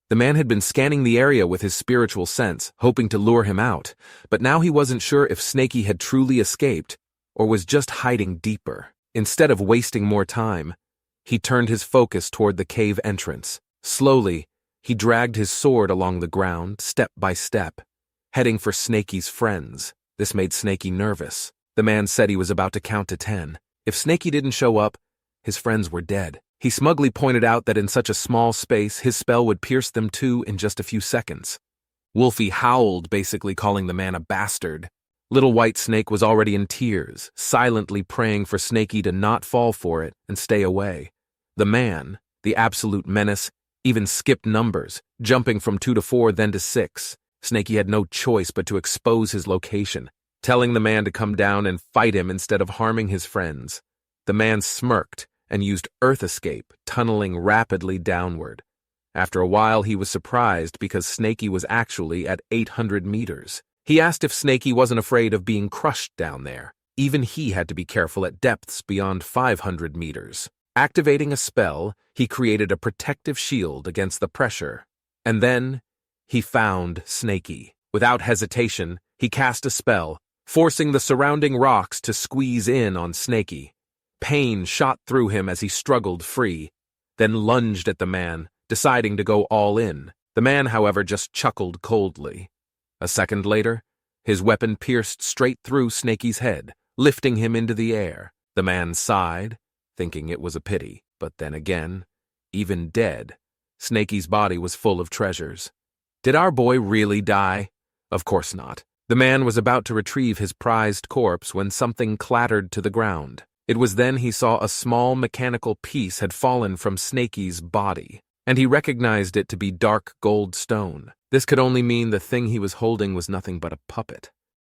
The man had been scanning the area with his spiritual sense, hoping to lure him out, but now he wasn't sure if Snaky had truly escaped or was just hiding deeper. Instead of wasting more time, he turned his focus toward the cave entrance. Slowly, he dragged his sword along the ground, step by step, heading for Snaky's friends. This made Snaky nervous. The man said he was about to count to 10. If Snaky didn't show up, his friends were dead. He smugly pointed out that in such a small space, his spell would pierce them too in just a few seconds. Wolfie howled, basically calling the man a bastard. Little White Snake was already in tears, silently praying for Snaky to not fall for it and stay away. The man, the absolute menace, even skipped numbers, jumping from 2 to 4, then to 6. Snaky had no choice but to expose his location, telling the man to come down and fight him instead of harming his friends. The man smirked and used Earth Escape, tunneling rapidly downward. After a while, he was surprised because Snaky was actually at 800 meters. He asked if Snaky wasn't afraid of being crushed down there. Even he had to be careful at depths beyond 500 meters. Activating a spell, he created a protective shield against the pressure. And then, he found Snaky. Without hesitation, he cast a spell, forcing the surrounding rocks to squeeze in on Snaky. Pain shot through him as he struggled free, then lunged at the man, deciding to go all in. The man, however, just chuckled coldly. A second later, his weapon pierced straight through Snaky's head, lifting him into the air. The man sighed, thinking it was a pity, but then again, even dead, Snaky's body was full of treasures. Did our boy really die? Of course not. The man was about to retrieve his prized corpse when something clattered to the ground. It was then he saw a small mechanical piece had fallen from Snaky's body, and he recognized it to be dark gold stone. This could only mean the thing he was holding was nothing but a puppet.